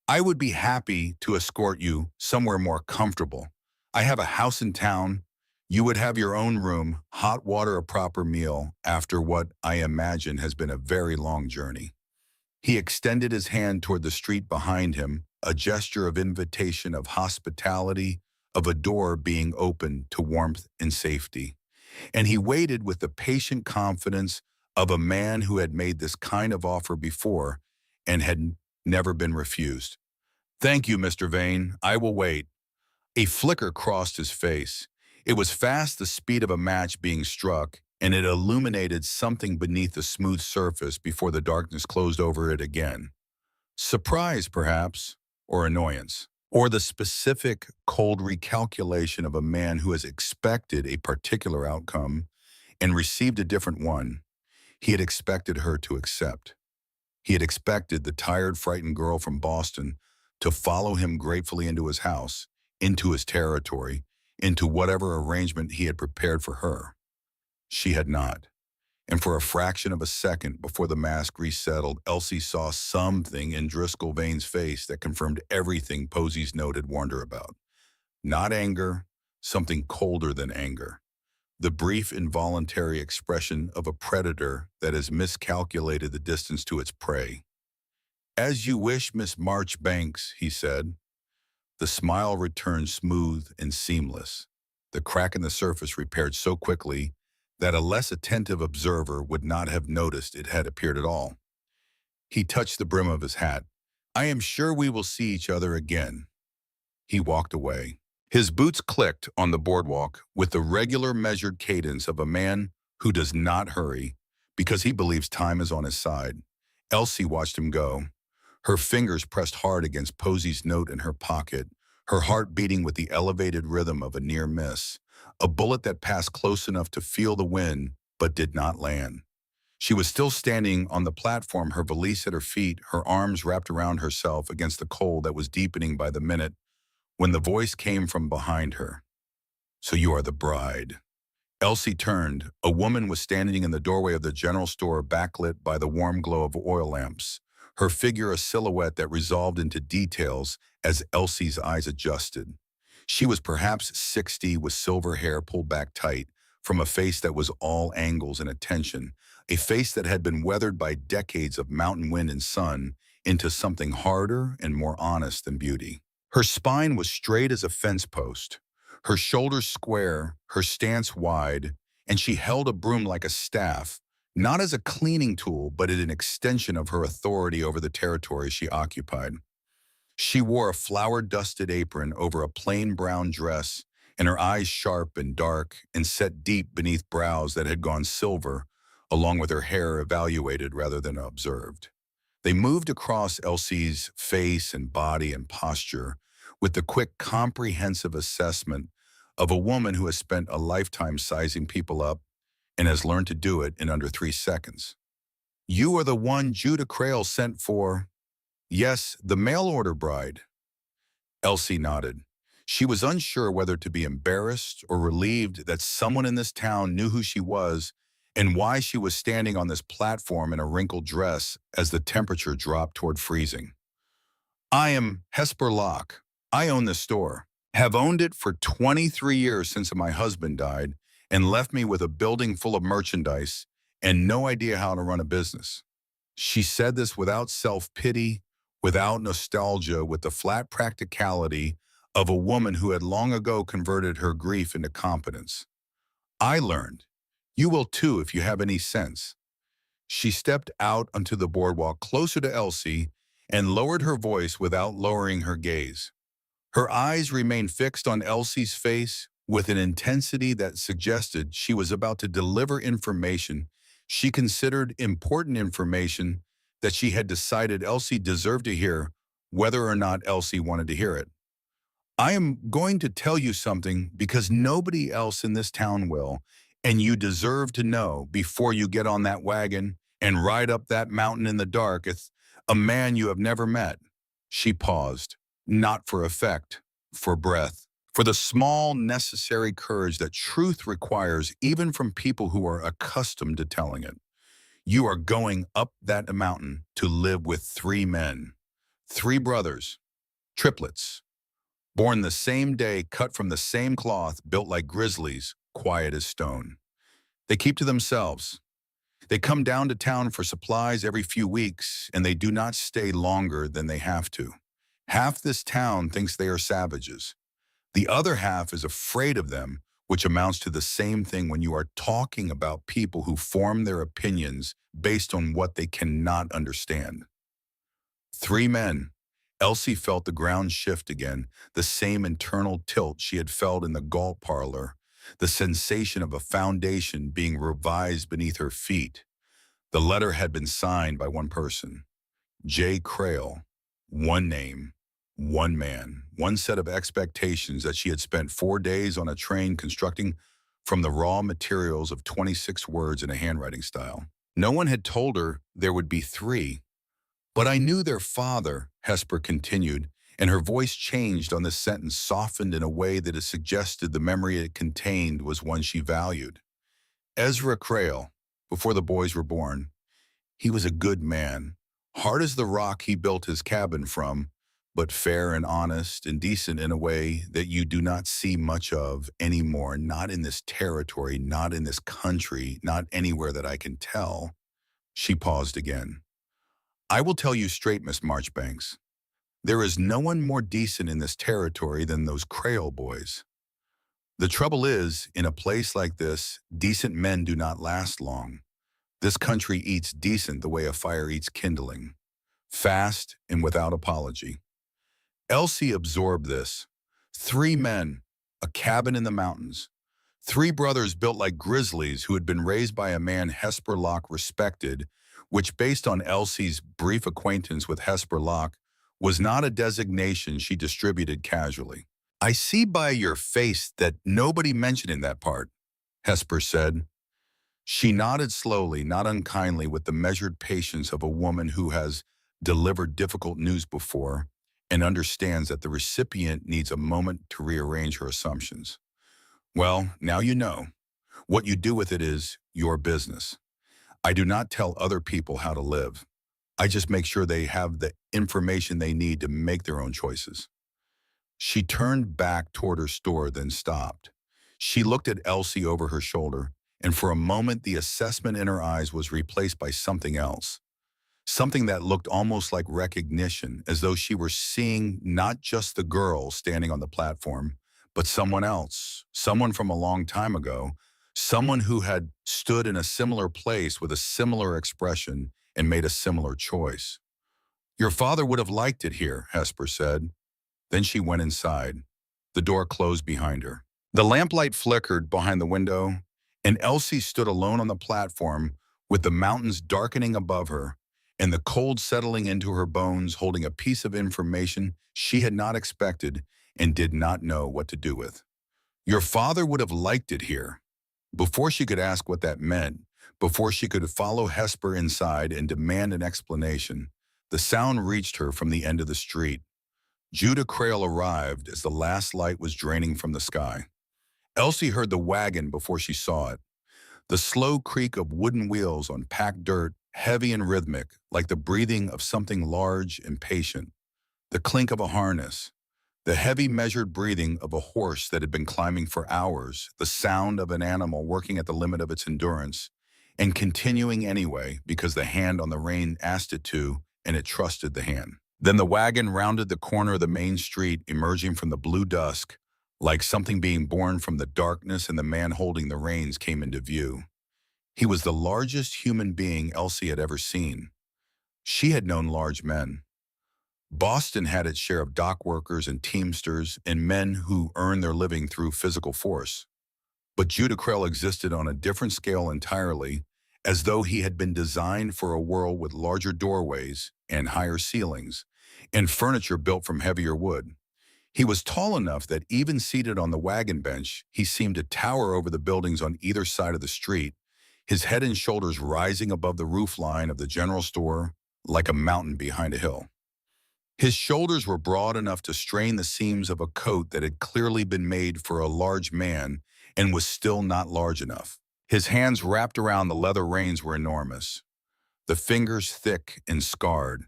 "I would be happy to escort you somewhere more comfortable. I have a house in town. You would have your own room, hot water, a proper meal, after what I imagine has been a very long journey." He extended his hand toward the street behind him, a gesture of invitation, of hospitality, of a door being opened to warmth and safety. And he waited with the patient confidence of a man who had made this kind of offer before and had never been refused. "Thank you, Mr. Vane. I will wait." A flicker crossed his face. It was fast the speed of a match being struck, and it illuminated something beneath the smooth surface before the darkness closed over it again. Surprise, perhaps, or annoyance, or the specific, cold recalculation of a man who has expected a particular outcome and received a different one. He had expected her to accept. He had expected the tired, frightened girl from Boston to follow him gratefully into his house, into his territory, into whatever arrangement he had prepared for her. She had not. And for a fraction of a second before the mask resettled, Elsie saw something in Driscoll Vane's face that confirmed everything Posey's note had warned her about. Not anger, something colder than anger. The brief, involuntary expression of a predator that has miscalculated the distance to its prey. "As you wish, Miss Marchbanks," he said. The smile returned smooth and seamless, the crack in the surface repaired so quickly that a less attentive observer would not have noticed it had appeared at all. He touched the brim of his hat. "I am sure we will see each other again." He walked away. His boots clicked on the boardwalk with the regular measured cadence of a man who does not hurry because he believes time is on his side. Elsie watched him go. Her fingers pressed hard against Posey's note in her pocket, her heart beating with the elevated rhythm of a near miss, a bullet that passed close enough to feel the wind but did not land. She was still standing on the platform, her valise at her feet, her arms wrapped around herself against the cold that was deepening by the minute, when the voice came from behind her. "So you are the bride." Elsie turned. A woman was standing in the doorway of the general store, backlit by the warm glow of oil lamps, her figure a silhouette that resolved into details as Elsie's eyes adjusted. She was perhaps 60, with silver hair pulled back tight, from a face that was all angles and attention, a face that had been weathered by decades of mountain wind and sun, into something harder and more honest than beauty. Her spine was straight as a fence post, her shoulders square, her stance wide, and she held a broom like a staff, not as a cleaning tool, but as an extension of her authority over the territory she occupied. She wore a flour-dusted apron over a plain brown dress, and her eyes sharp and dark and set deep beneath brows that had gone silver, along with her hair evaluated rather than observed. They moved across Elsie's face and body and posture with the quick, comprehensive assessment of a woman who has spent a lifetime sizing people up and has learned to do it in under 3 seconds. "You are the one Judah Crale sent for." "Yes, the mail-order bride." Elsie nodded. She was unsure whether to be embarrassed or relieved that someone in this town knew who she was and why she was standing on this platform in a wrinkled dress as the temperature dropped toward freezing. "I am Hesper Locke. I own this store. Have owned it for 23 years since my husband died and left me with a building full of merchandise and no idea how to run a business." She said this without self-pity, without nostalgia, with the flat practicality of a woman who had long ago converted her grief into competence. "I learned. You will too if you have any sense." She stepped out onto the boardwalk closer to Elsie and lowered her voice without lowering her gaze. Her eyes remained fixed on Elsie's face with an intensity that suggested she was about to deliver information she considered important, information that she had decided Elsie deserved to hear, whether or not Elsie wanted to hear it. "I am going to tell you something because nobody else in this town will, and you deserve to know before you get on that wagon and ride up that mountain in the dark with a man you have never met." She paused, not for effect, for breath, for the small, necessary courage that truth requires even from people who are accustomed to telling it. "You are going up that mountain to live with 3 men, 3 brothers, triplets, born the same day, cut from the same cloth, built like grizzlies, quiet as stone. They keep to themselves. They come down to town for supplies every few weeks, and they do not stay longer than they have to. Half this town thinks they are savages. The other half is afraid of them, which amounts to the same thing when you are talking about people who form their opinions based on what they cannot understand." 3 men. Elsie felt the ground shift again, the same internal tilt she had felt in the Galt parlor, the sensation of a foundation being revised beneath her feet. The letter had been signed by one person, J. Crale. One name, one man, one set of expectations that she had spent 4 days on a train constructing from the raw materials of 26 words in a handwriting style. No one had told her there would be 3. "But I knew their father," Hesper continued, and her voice changed on this sentence, softened in a way that it suggested the memory it contained was one she valued. "Ezra Crale, before the boys were born. He was a good man, hard as the rock he built his cabin from, but fair and honest and decent in a way that you do not see much of anymore, not in this territory, not in this country, not anywhere that I can tell." She paused again. "I will tell you straight, Miss Marchbanks. There is no one more decent in this territory than those Crale boys. The trouble is, in a place like this, decent men do not last long. This country eats decent the way a fire eats kindling, fast and without apology." Elsie absorbed this. 3 men, a cabin in the mountains. 3 brothers built like grizzlies who had been raised by a man Hesper Locke respected, which, based on Elsie's brief acquaintance with Hesper Locke, was not a designation she distributed casually. "I see by your face that nobody mentioned in that part," Hesper said. She nodded slowly, not unkindly, with the measured patience of a woman who has delivered difficult news before and understands that the recipient needs a moment to rearrange her assumptions. "Well, now you know. What you do with it is your business. I do not tell other people how to live. I just make sure they have the information they need to make their own choices." She turned back toward her store, then stopped. She looked at Elsie over her shoulder, and for a moment the assessment in her eyes was replaced by something else. Something that looked almost like recognition, as though she were seeing not just the girl standing on the platform, but someone else, someone from a long time ago, someone who had stood in a similar place with a similar expression and made a similar choice. Your father would have liked it here, Hesper said. Then she went inside. The door closed behind her. The lamplight flickered behind the window, and Elsie stood alone on the platform with the mountains darkening above her and the cold settling into her bones, holding a piece of information she had not expected and did not know what to do with. Your father would have liked it here. Before she could ask what that meant, before she could follow Hesper inside and demand an explanation, the sound reached her from the end of the street. Judah Crale arrived as the last light was draining from the sky. Elsie heard the wagon before she saw it. The slow creak of wooden wheels on packed dirt, heavy and rhythmic, like the breathing of something large and patient. The clink of a harness. The heavy measured breathing of a horse that had been climbing for hours. The sound of an animal working at the limit of its endurance. And continuing anyway because the hand on the rein asked it to, and it trusted the hand. Then the wagon rounded the corner of the main street, emerging from the blue dusk, like something being born from the darkness, and the man holding the reins came into view. He was the largest human being Elsie had ever seen. She had known large men. Boston had its share of dock workers and teamsters and men who earned their living through physical force. But Judah Krell existed on a different scale entirely, as though he had been designed for a world with larger doorways and higher ceilings, and furniture built from heavier wood. He was tall enough that even seated on the wagon bench, he seemed to tower over the buildings on either side of the street, his head and shoulders rising above the roofline of the general store like a mountain behind a hill. His shoulders were broad enough to strain the seams of a coat that had clearly been made for a large man and was still not large enough. His hands wrapped around the leather reins were enormous, the fingers thick and scarred,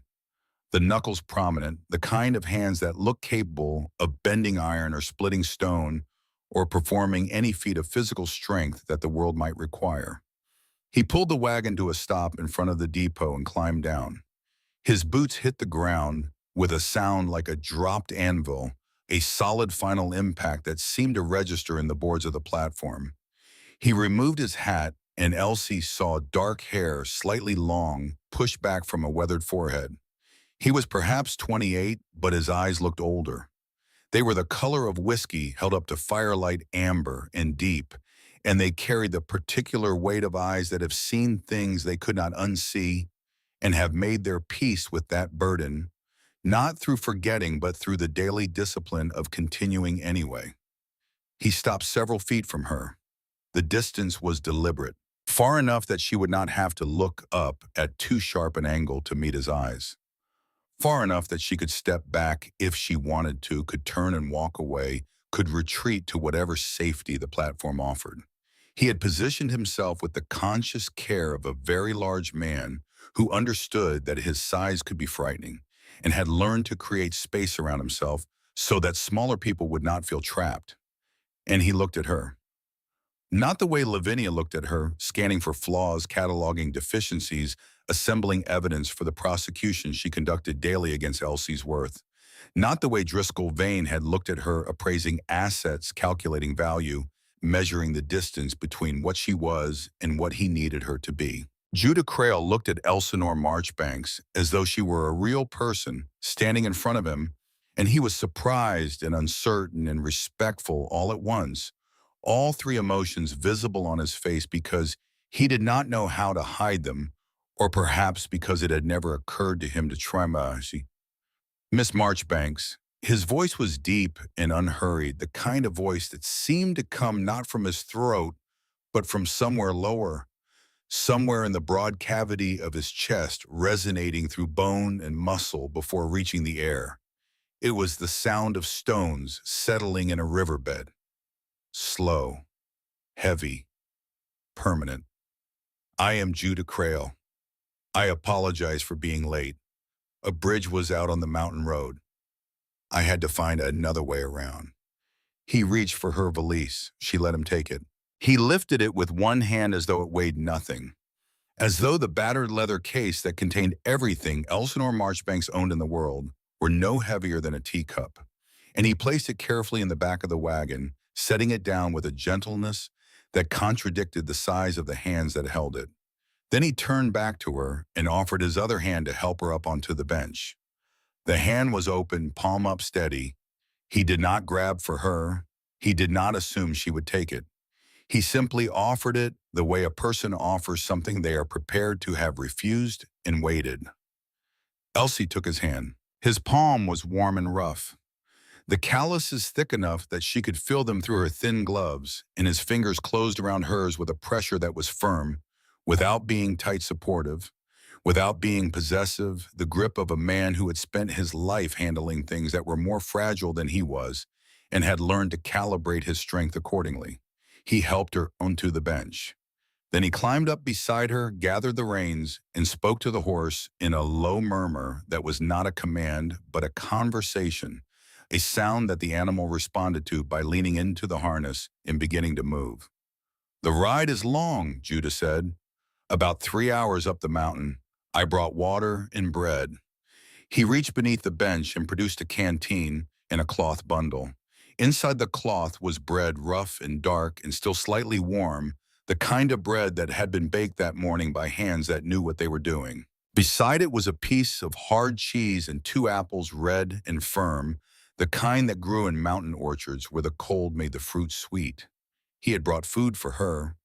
the knuckles prominent, the kind of hands that look capable of bending iron or splitting stone or performing any feat of physical strength that the world might require. He pulled the wagon to a stop in front of the depot and climbed down. His boots hit the ground with a sound like a dropped anvil, a solid final impact that seemed to register in the boards of the platform. He removed his hat, and Elsie saw dark hair, slightly long, pushed back from a weathered forehead. He was perhaps 28, but his eyes looked older. They were the color of whiskey held up to firelight, amber and deep, and they carried the particular weight of eyes that have seen things they could not unsee and have made their peace with that burden, not through forgetting but through the daily discipline of continuing anyway. He stopped several feet from her. The distance was deliberate, far enough that she would not have to look up at too sharp an angle to meet his eyes. Far enough that she could step back if she wanted to, could turn and walk away, could retreat to whatever safety the platform offered. He had positioned himself with the conscious care of a very large man who understood that his size could be frightening and had learned to create space around himself so that smaller people would not feel trapped. And he looked at her. Not the way Lavinia looked at her, scanning for flaws, cataloging deficiencies, assembling evidence for the prosecution she conducted daily against Elsie's worth. Not the way Driscoll Vane had looked at her, appraising assets, calculating value, measuring the distance between what she was and what he needed her to be. Judah Crale looked at Elsinore Marchbanks as though she were a real person standing in front of him, and he was surprised and uncertain and respectful all at once, all three emotions visible on his face because he did not know how to hide them, or perhaps because it had never occurred to him to try. Miss Marchbanks. His voice was deep and unhurried, the kind of voice that seemed to come not from his throat, but from somewhere lower, somewhere in the broad cavity of his chest, resonating through bone and muscle before reaching the air. It was the sound of stones settling in a riverbed. Slow, heavy, permanent. I am Judah Crale. I apologize for being late. A bridge was out on the mountain road. I had to find another way around. He reached for her valise. She let him take it. He lifted it with one hand as though it weighed nothing, as though the battered leather case that contained everything Elsinore Marchbanks owned in the world were no heavier than a teacup. And he placed it carefully in the back of the wagon, setting it down with a gentleness that contradicted the size of the hands that held it. Then he turned back to her and offered his other hand to help her up onto the bench. The hand was open, palm up steady. He did not grab for her. He did not assume she would take it. He simply offered it the way a person offers something they are prepared to have refused and waited. Elsie took his hand. His palm was warm and rough, the calluses thick enough that she could feel them through her thin gloves, and his fingers closed around hers with a pressure that was firm, without being tight supportive, without being possessive, the grip of a man who had spent his life handling things that were more fragile than he was and had learned to calibrate his strength accordingly. He helped her onto the bench. Then he climbed up beside her, gathered the reins, and spoke to the horse in a low murmur that was not a command but a conversation, a sound that the animal responded to by leaning into the harness and beginning to move. "The ride is long," Judah said. "About 3 hours up the mountain. I brought water and bread." He reached beneath the bench and produced a canteen and a cloth bundle. Inside the cloth was bread, rough and dark and still slightly warm, the kind of bread that had been baked that morning by hands that knew what they were doing. Beside it was a piece of hard cheese and 2 apples, red and firm, the kind that grew in mountain orchards where the cold made the fruit sweet. He had brought food for her.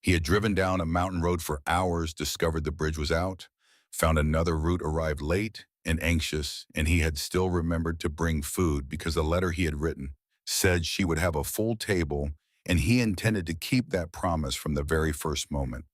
He had driven down a mountain road for hours, discovered the bridge was out, found another route, arrived late and anxious, and he had still remembered to bring food because the letter he had written said she would have a full table, and he intended to keep that promise from the very first moment.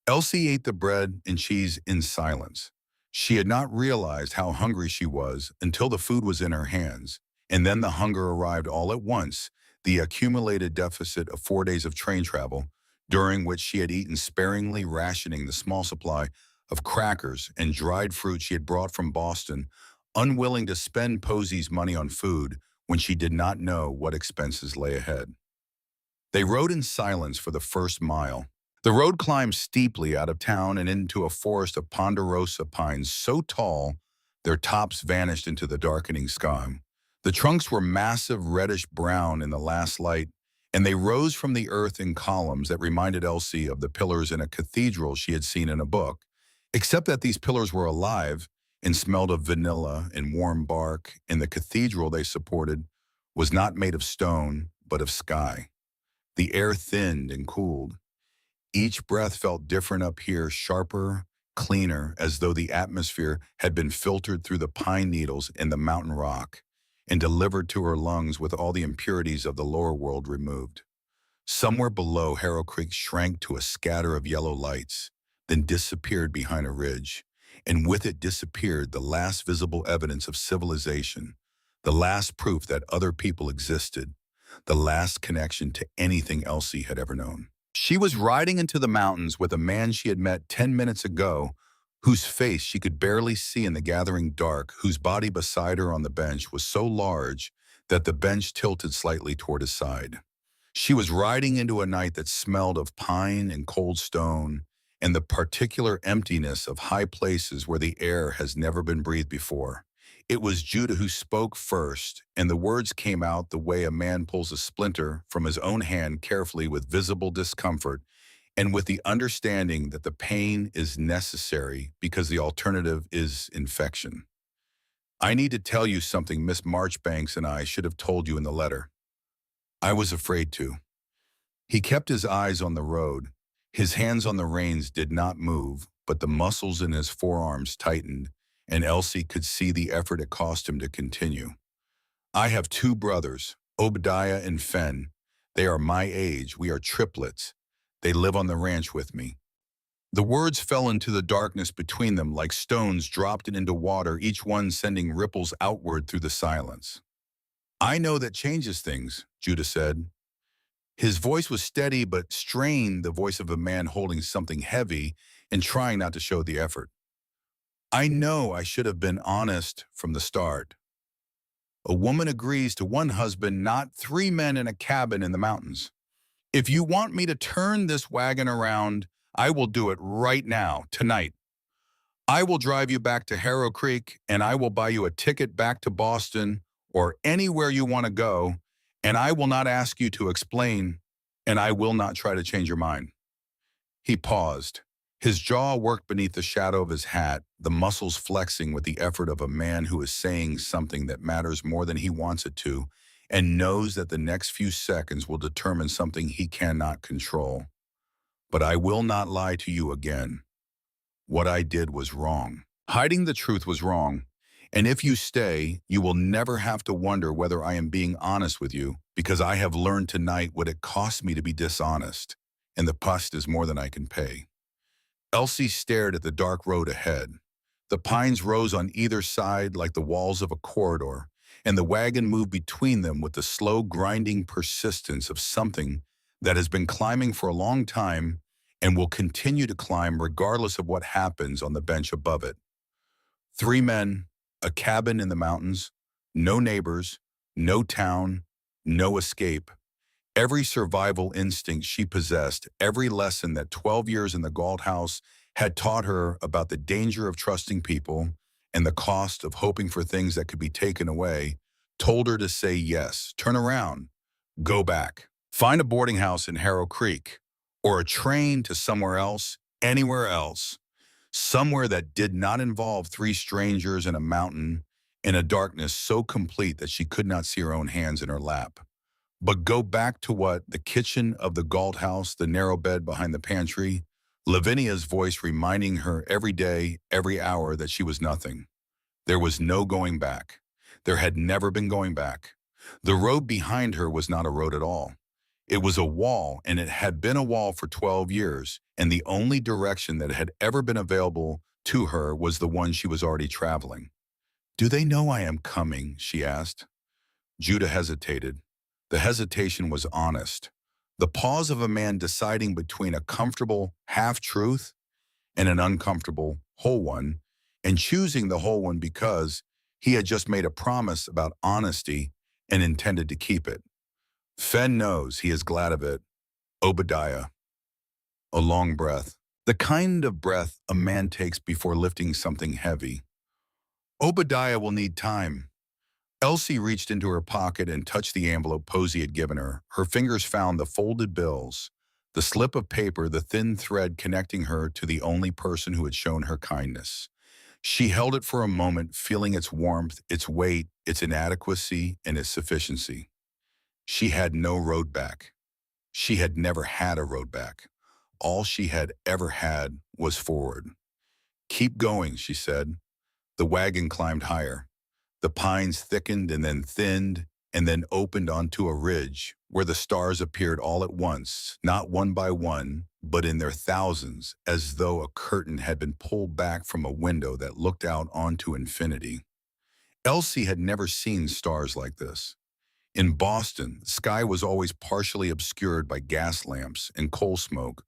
Elsie ate the bread and cheese in silence. She had not realized how hungry she was until the food was in her hands, and then the hunger arrived all at once, the accumulated deficit of 4 days of train travel, during which she had eaten sparingly, rationing the small supply of crackers and dried fruit she had brought from Boston, unwilling to spend Posey's money on food when she did not know what expenses lay ahead. They rode in silence for the first mile. The road climbed steeply out of town and into a forest of ponderosa pines so tall their tops vanished into the darkening sky. The trunks were massive reddish-brown in the last light, and they rose from the earth in columns that reminded Elsie of the pillars in a cathedral she had seen in a book, except that these pillars were alive and smelled of vanilla and warm bark, and the cathedral they supported was not made of stone, but of sky. The air thinned and cooled. Each breath felt different up here, sharper, cleaner, as though the atmosphere had been filtered through the pine needles and the mountain rock, and delivered to her lungs with all the impurities of the lower world removed. Somewhere below, Harrow Creek shrank to a scatter of yellow lights, then disappeared behind a ridge, and with it disappeared the last visible evidence of civilization, the last proof that other people existed, the last connection to anything Elsie had ever known. She was riding into the mountains with a man she had met 10 minutes ago, whose face she could barely see in the gathering dark, whose body beside her on the bench was so large that the bench tilted slightly toward his side. She was riding into a night that smelled of pine and cold stone, and the particular emptiness of high places where the air has never been breathed before. It was Judah who spoke first, and the words came out the way a man pulls a splinter from his own hand carefully with visible discomfort, and with the understanding that the pain is necessary because the alternative is infection. "I need to tell you something Miss Marchbanks and I should have told you in the letter. I was afraid to." He kept his eyes on the road. His hands on the reins did not move, but the muscles in his forearms tightened, and Elsie could see the effort it cost him to continue. "I have 2 brothers, Obadiah and Fen. They are my age. We are triplets. They live on the ranch with me." The words fell into the darkness between them like stones dropped into water, each one sending ripples outward through the silence. "I know that changes things," Judah said. His voice was steady but strained, the voice of a man holding something heavy and trying not to show the effort. "I know I should have been honest from the start." A woman agrees to one husband, not three men in a cabin in the mountains. If you want me to turn this wagon around, I will do it right now, tonight. I will drive you back to Harrow Creek, and I will buy you a ticket back to Boston or anywhere you want to go, and I will not ask you to explain, and I will not try to change your mind. He paused. His jaw worked beneath the shadow of his hat, the muscles flexing with the effort of a man who is saying something that matters more than he wants it to, and knows that the next few seconds will determine something he cannot control. But I will not lie to you again. What I did was wrong. Hiding the truth was wrong. And if you stay, you will never have to wonder whether I am being honest with you, because I have learned tonight what it cost me to be dishonest, and the cost is more than I can pay. Elsie stared at the dark road ahead. The pines rose on either side like the walls of a corridor, and the wagon moved between them with the slow, grinding persistence of something that has been climbing for a long time and will continue to climb regardless of what happens on the bench above it. Three men, a cabin in the mountains, no neighbors, no town, no escape. Every survival instinct she possessed, every lesson that 12 years in the Galt house had taught her about the danger of trusting people and the cost of hoping for things that could be taken away, told her to say yes, turn around, go back, find a boarding house in Harrow Creek, or a train to somewhere else, anywhere else, somewhere that did not involve three strangers in a mountain in a darkness so complete that she could not see her own hands in her lap. But go back to what? The kitchen of the Galt house, the narrow bed behind the pantry, Lavinia's voice reminding her every day, every hour that she was nothing. There was no going back. There had never been going back. The road behind her was not a road at all. It was a wall, and it had been a wall for 12 years, and the only direction that had ever been available to her was the one she was already traveling. "Do they know I am coming?" she asked. Judah hesitated. The hesitation was honest. The pause of a man deciding between a comfortable half-truth and an uncomfortable whole one, and choosing the whole one because he had just made a promise about honesty and intended to keep it. Fen knows, he is glad of it. Obadiah. A long breath. The kind of breath a man takes before lifting something heavy. Obadiah will need time. Elsie reached into her pocket and touched the envelope Posey had given her. Her fingers found the folded bills, the slip of paper, the thin thread connecting her to the only person who had shown her kindness. She held it for a moment, feeling its warmth, its weight, its inadequacy, and its sufficiency. She had no road back. She had never had a road back. All she had ever had was forward. "Keep going," she said. The wagon climbed higher. The pines thickened and then thinned and then opened onto a ridge where the stars appeared all at once, not one by one, but in their thousands, as though a curtain had been pulled back from a window that looked out onto infinity. Elsie had never seen stars like this. In Boston, the sky was always partially obscured by gas lamps and coal smoke,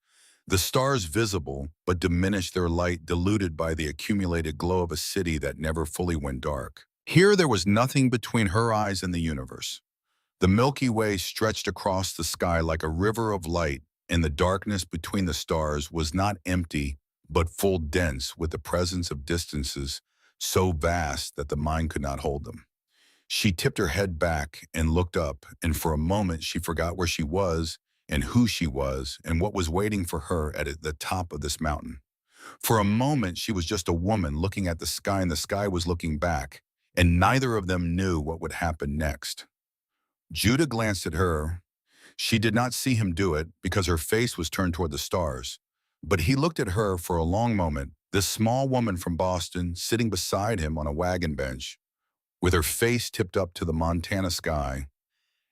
the stars visible but diminished their light, diluted by the accumulated glow of a city that never fully went dark. Here there was nothing between her eyes and the universe. The Milky Way stretched across the sky like a river of light, and the darkness between the stars was not empty but full, dense with the presence of distances so vast that the mind could not hold them. She tipped her head back and looked up, and for a moment she forgot where she was and who she was and what was waiting for her at the top of this mountain. For a moment she was just a woman looking at the sky, and the sky was looking back, and neither of them knew what would happen next. Judah glanced at her. She did not see him do it because her face was turned toward the stars, but he looked at her for a long moment, this small woman from Boston sitting beside him on a wagon bench, with her face tipped up to the Montana sky,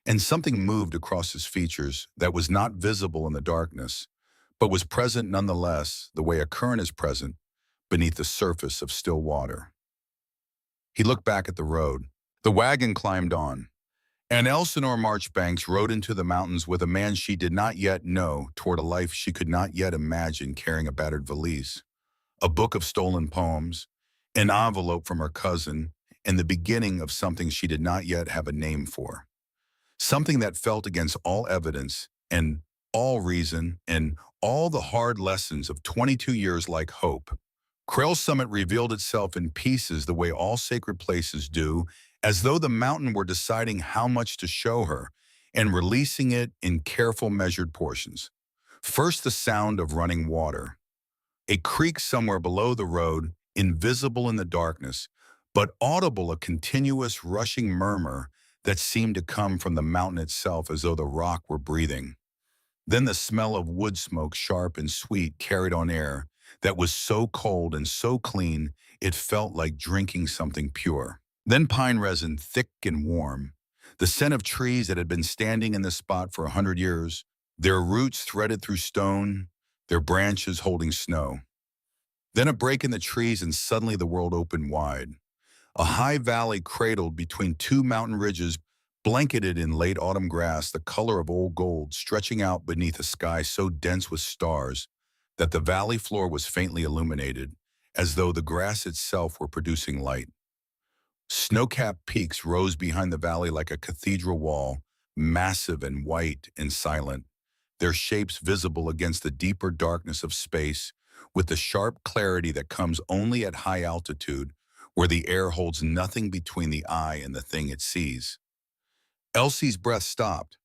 and something moved across his features that was not visible in the darkness, but was present nonetheless, the way a current is present beneath the surface of still water. He looked back at the road. The wagon climbed on, and Elsinore Marchbanks rode into the mountains with a man she did not yet know, toward a life she could not yet imagine, carrying a battered valise, a book of stolen poems, an envelope from her cousin, and the beginning of something she did not yet have a name for. Something that felt against all evidence and all reason and all the hard lessons of 22 years like hope. Krell Summit revealed itself in pieces the way all sacred places do, as though the mountain were deciding how much to show her and releasing it in careful measured portions. First, the sound of running water. A creek somewhere below the road, invisible in the darkness, but audible, a continuous rushing murmur that seemed to come from the mountain itself as though the rock were breathing. Then the smell of wood smoke, sharp and sweet, carried on air that was so cold and so clean it felt like drinking something pure. Then pine resin, thick and warm, the scent of trees that had been standing in this spot for 100 years, their roots threaded through stone, their branches holding snow. Then a break in the trees and suddenly the world opened wide. A high valley cradled between two mountain ridges, blanketed in late autumn grass, the color of old gold, stretching out beneath a sky so dense with stars that the valley floor was faintly illuminated, as though the grass itself were producing light. Snow-capped peaks rose behind the valley like a cathedral wall, massive and white and silent, their shapes visible against the deeper darkness of space, with the sharp clarity that comes only at high altitude, where the air holds nothing between the eye and the thing it sees. Elsie's breath stopped,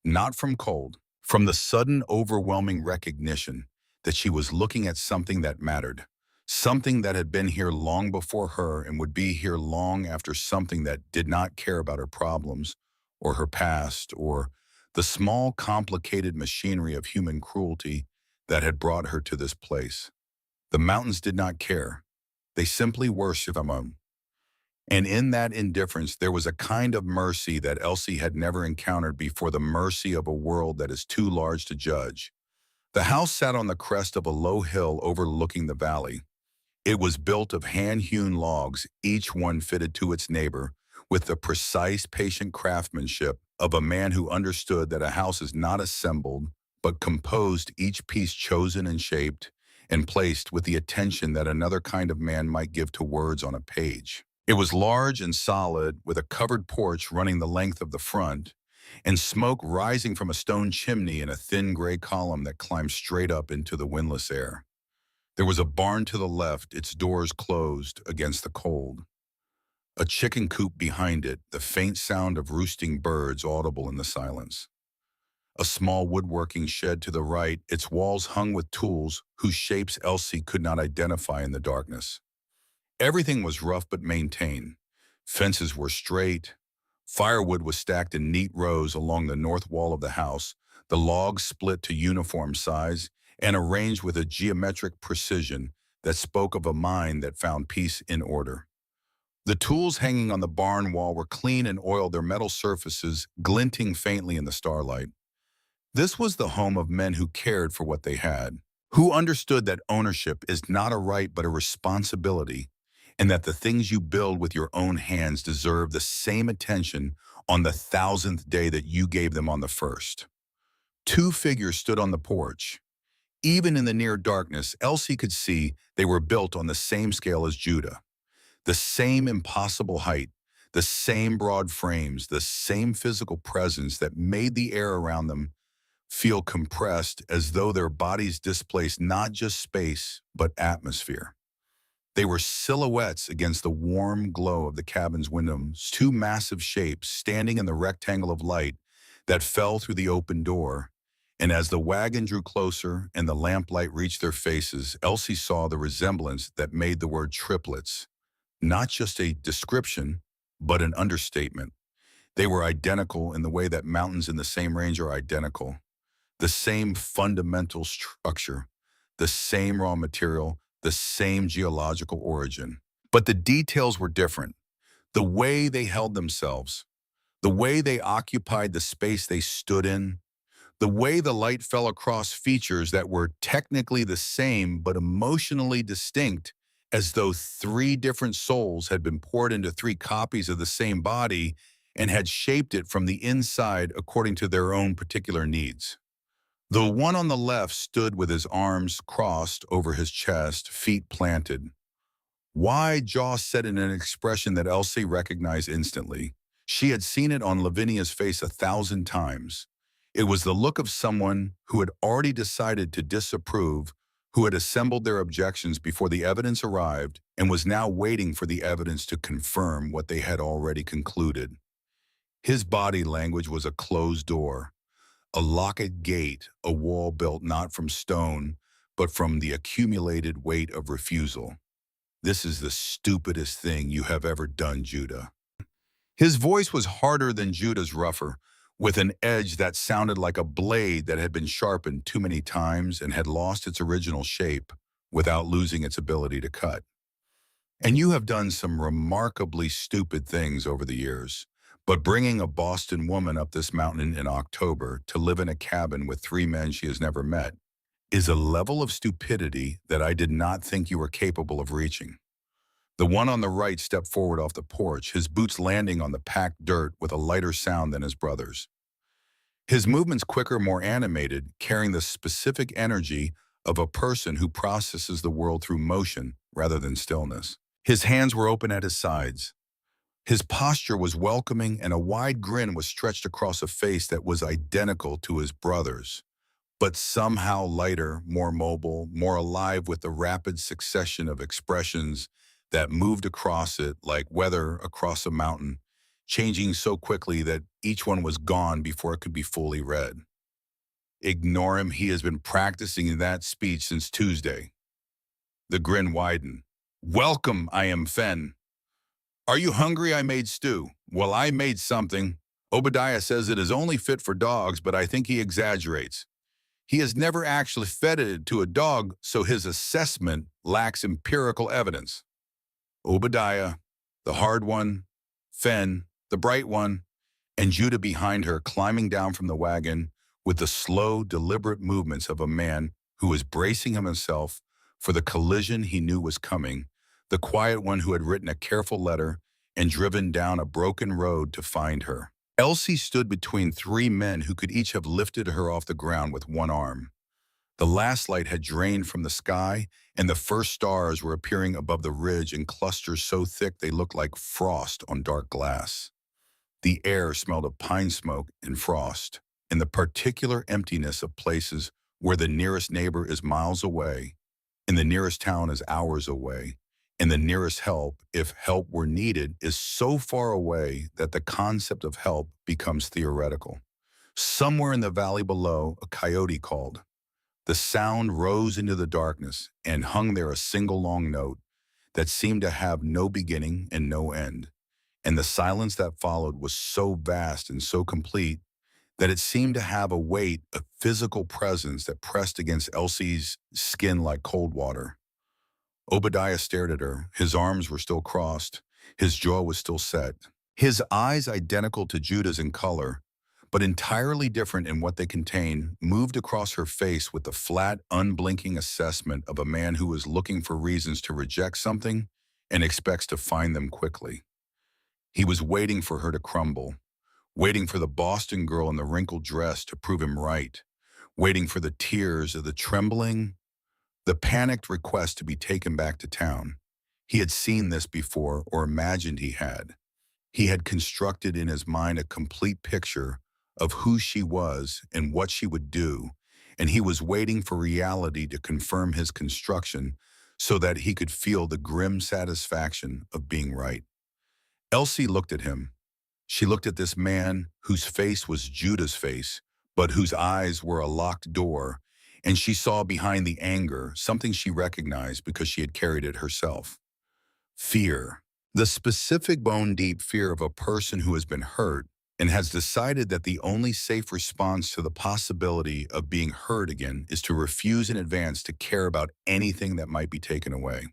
not from cold, from the sudden overwhelming recognition that she was looking at something that mattered, something that had been here long before her and would be here long after, something that did not care about her problems or her past or the small, complicated machinery of human cruelty that had brought her to this place. The mountains did not care. They simply worshiped him. And in that indifference, there was a kind of mercy that Elsie had never encountered before, the mercy of a world that is too large to judge. The house sat on the crest of a low hill overlooking the valley. It was built of hand-hewn logs, each one fitted to its neighbor, with the precise, patient craftsmanship of a man who understood that a house is not assembled, but composed, each piece chosen and shaped and placed with the attention that another kind of man might give to words on a page. It was large and solid, with a covered porch running the length of the front, and smoke rising from a stone chimney in a thin gray column that climbed straight up into the windless air. There was a barn to the left, its doors closed against the cold. A chicken coop behind it, the faint sound of roosting birds audible in the silence. A small woodworking shed to the right, its walls hung with tools whose shapes Elsie could not identify in the darkness. Everything was rough but maintained. Fences were straight. Firewood was stacked in neat rows along the north wall of the house, the logs split to uniform size and arranged with a geometric precision that spoke of a mind that found peace in order. The tools hanging on the barn wall were clean and oiled, their metal surfaces glinting faintly in the starlight. This was the home of men who cared for what they had, who understood that ownership is not a right but a responsibility, and that the things you build with your own hands deserve the same attention on the 1,000th day that you gave them on the first. Two figures stood on the porch. Even in the near darkness, Elsie could see they were built on the same scale as Judah. The same impossible height, the same broad frames, the same physical presence that made the air around them feel compressed, as though their bodies displaced not just space, but atmosphere. They were silhouettes against the warm glow of the cabin's windows, two massive shapes standing in the rectangle of light that fell through the open door. And as the wagon drew closer and the lamplight reached their faces, Elsie saw the resemblance that made the word triplets not just a description, but an understatement. They were identical in the way that mountains in the same range are identical. The same fundamental structure, the same raw material, the same geological origin. But the details were different. The way they held themselves, the way they occupied the space they stood in, the way the light fell across features that were technically the same but emotionally distinct, as though three different souls had been poured into three copies of the same body and had shaped it from the inside according to their own particular needs. The one on the left stood with his arms crossed over his chest, feet planted. wide jaw set in an expression that Elsie recognized instantly. She had seen it on Lavinia's face 1,000 times. It was the look of someone who had already decided to disapprove, who had assembled their objections before the evidence arrived and was now waiting for the evidence to confirm what they had already concluded. His body language was a closed door, a locked gate, a wall built not from stone, but from the accumulated weight of refusal. This is the stupidest thing you have ever done, Judah. His voice was harder than Judah's rougher, with an edge that sounded like a blade that had been sharpened too many times and had lost its original shape without losing its ability to cut. And you have done some remarkably stupid things over the years. But bringing a Boston woman up this mountain in October to live in a cabin with 3 men she has never met is a level of stupidity that I did not think you were capable of reaching. The one on the right stepped forward off the porch, his boots landing on the packed dirt with a lighter sound than his brother's. His movements quicker, more animated, carrying the specific energy of a person who processes the world through motion rather than stillness. His hands were open at his sides. His posture was welcoming, and a wide grin was stretched across a face that was identical to his brother's, but somehow lighter, more mobile, more alive with the rapid succession of expressions that moved across it like weather across a mountain, changing so quickly that each one was gone before it could be fully read. Ignore him, he has been practicing that speech since Tuesday. The grin widened. Welcome, I am Fen. Are you hungry? I made stew. Well, I made something. Obadiah says it is only fit for dogs, but I think he exaggerates. He has never actually fed it to a dog, so his assessment lacks empirical evidence. Obadiah, the hard one, Fen, the bright one, and Judah behind her climbing down from the wagon with the slow, deliberate movements of a man who was bracing himself for the collision he knew was coming, the quiet one who had written a careful letter and driven down a broken road to find her. Elsie stood between 3 men who could each have lifted her off the ground with one arm. The last light had drained from the sky, and the first stars were appearing above the ridge in clusters so thick they looked like frost on dark glass. The air smelled of pine smoke and frost, and the particular emptiness of places where the nearest neighbor is miles away, and the nearest town is hours away, and the nearest help, if help were needed, is so far away that the concept of help becomes theoretical. Somewhere in the valley below, a coyote called. The sound rose into the darkness and hung there, a single long note that seemed to have no beginning and no end. And the silence that followed was so vast and so complete that it seemed to have a weight, a physical presence that pressed against Elsie's skin like cold water. Obadiah stared at her. His arms were still crossed. His jaw was still set. His eyes, identical to Judah's in color, but entirely different in what they contained, moved across her face with the flat, unblinking assessment of a man who is looking for reasons to reject something and expects to find them quickly. He was waiting for her to crumble, waiting for the Boston girl in the wrinkled dress to prove him right, waiting for the tears of the trembling, the panicked request to be taken back to town. He had seen this before, or imagined he had. He had constructed in his mind a complete picture of who she was and what she would do, and he was waiting for reality to confirm his construction so that he could feel the grim satisfaction of being right. Elsie looked at him. She looked at this man whose face was Judah's face, but whose eyes were a locked door, and she saw behind the anger something she recognized because she had carried it herself. Fear. The specific bone-deep fear of a person who has been hurt and has decided that the only safe response to the possibility of being hurt again is to refuse in advance to care about anything that might be taken away.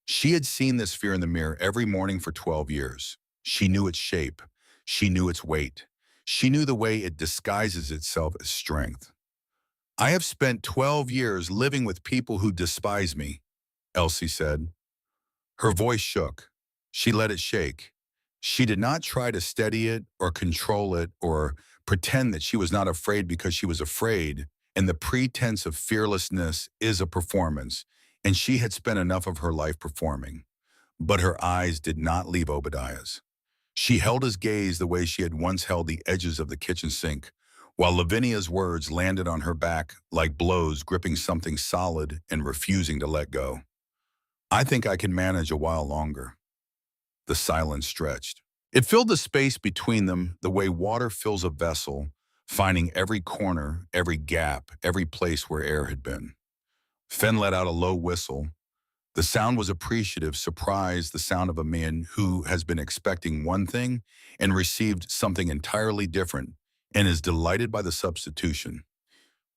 She had seen this fear in the mirror every morning for 12 years. She knew its shape. She knew its weight. She knew the way it disguises itself as strength. I have spent 12 years living with people who despise me, Elsie said. Her voice shook. She let it shake. She did not try to steady it or control it or pretend that she was not afraid because she was afraid, and the pretense of fearlessness is a performance, and she had spent enough of her life performing. But her eyes did not leave Obadiah's. She held his gaze the way she had once held the edges of the kitchen sink, while Lavinia's words landed on her back like blows gripping something solid and refusing to let go. I think I can manage a while longer. The silence stretched. It filled the space between them the way water fills a vessel, finding every corner, every gap, every place where air had been. Fen let out a low whistle. The sound was appreciative, surprised, the sound of a man who has been expecting one thing and received something entirely different and is delighted by the substitution.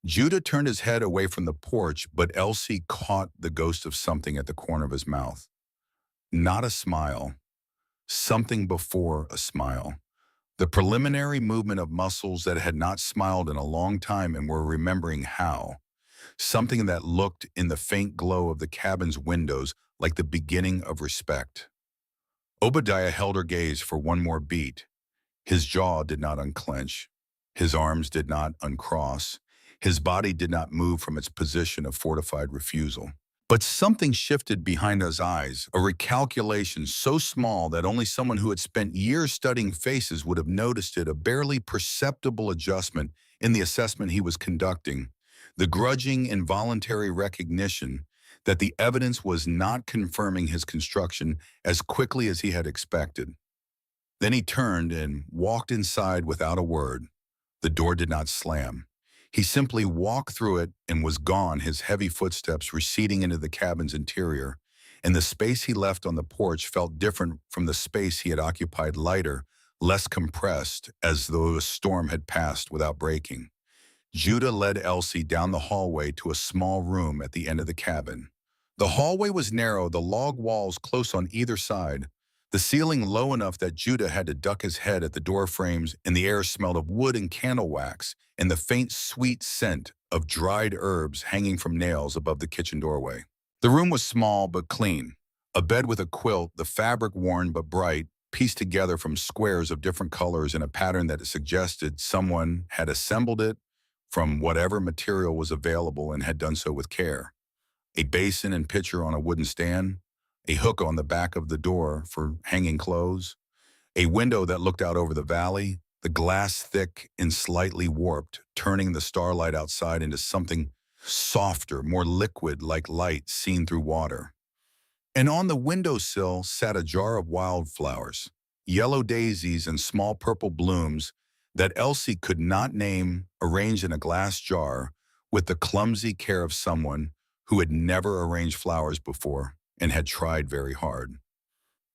Judah turned his head away from the porch, but Elsie caught the ghost of something at the corner of his mouth. Not a smile, something before a smile. The preliminary movement of muscles that had not smiled in a long time and were remembering how. Something that looked in the faint glow of the cabin's windows like the beginning of respect. Obadiah held her gaze for one more beat. His jaw did not unclench. His arms did not uncross. His body did not move from its position of fortified refusal. But something shifted behind his eyes, a recalculation so small that only someone who had spent years studying faces would have noticed it, a barely perceptible adjustment in the assessment he was conducting, the grudging, involuntary recognition that the evidence was not confirming his construction as quickly as he had expected. Then he turned and walked inside without a word. The door did not slam. He simply walked through it and was gone, his heavy footsteps receding into the cabin's interior, and the space he left on the porch felt different from the space he had occupied, lighter, less compressed, as though a storm had passed without breaking. Judah led Elsie down the hallway to a small room at the end of the cabin. The hallway was narrow, the log walls close on either side, the ceiling low enough that Judah had to duck his head at the door frames, and the air smelled of wood and candle wax, and the faint sweet scent of dried herbs hanging from nails above the kitchen doorway. The room was small but clean. A bed with a quilt, the fabric worn but bright, pieced together from squares of different colors in a pattern that suggested someone had assembled it from whatever material was available and had done so with care. A basin and pitcher on a wooden stand, a hook on the back of the door for hanging clothes, a window that looked out over the valley, the glass thick and slightly warped, turning the starlight outside into something softer, more liquid like light seen through water. And on the windowsill sat a jar of wildflowers, yellow daisies and small purple blooms that Elsie could not name, arranged in a glass jar with the clumsy care of someone who had never arranged flowers before and had tried very hard.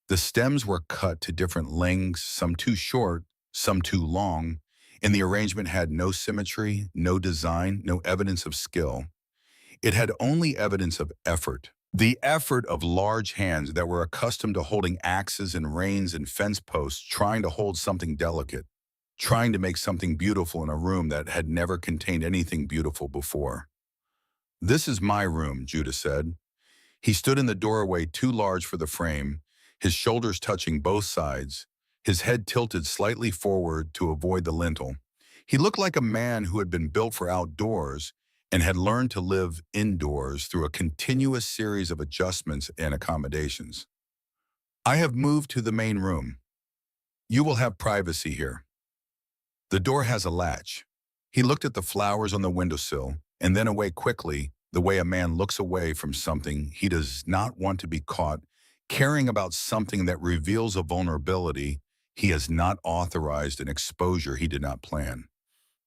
The stems were cut to different lengths, some too short, some too long, and the arrangement had no symmetry, no design, no evidence of skill. It had only evidence of effort, the effort of large hands that were accustomed to holding axes and reins and fence posts, trying to hold something delicate, trying to make something beautiful in a room that had never contained anything beautiful before. "This is my room," Judah said. He stood in the doorway too large for the frame, his shoulders touching both sides, his head tilted slightly forward to avoid the lintel. He looked like a man who had been built for outdoors and had learned to live indoors through a continuous series of adjustments and accommodations. "I have moved to the main room. You will have privacy here. The door has a latch." He looked at the flowers on the windowsill and then away quickly, the way a man looks away from something he does not want to be caught, caring about something that reveals a vulnerability he has not authorized, an exposure he did not plan.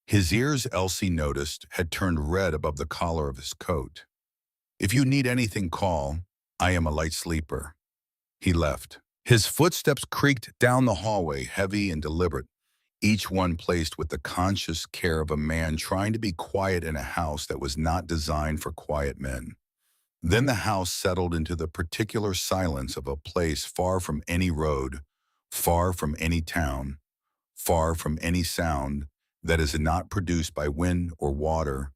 His ears, Elsie noticed, had turned red above the collar of his coat. "If you need anything, call. I am a light sleeper." He left. His footsteps creaked down the hallway, heavy and deliberate, each one placed with the conscious care of a man trying to be quiet in a house that was not designed for quiet men. Then the house settled into the particular silence of a place far from any road, far from any town, far from any sound that is not produced by wind or water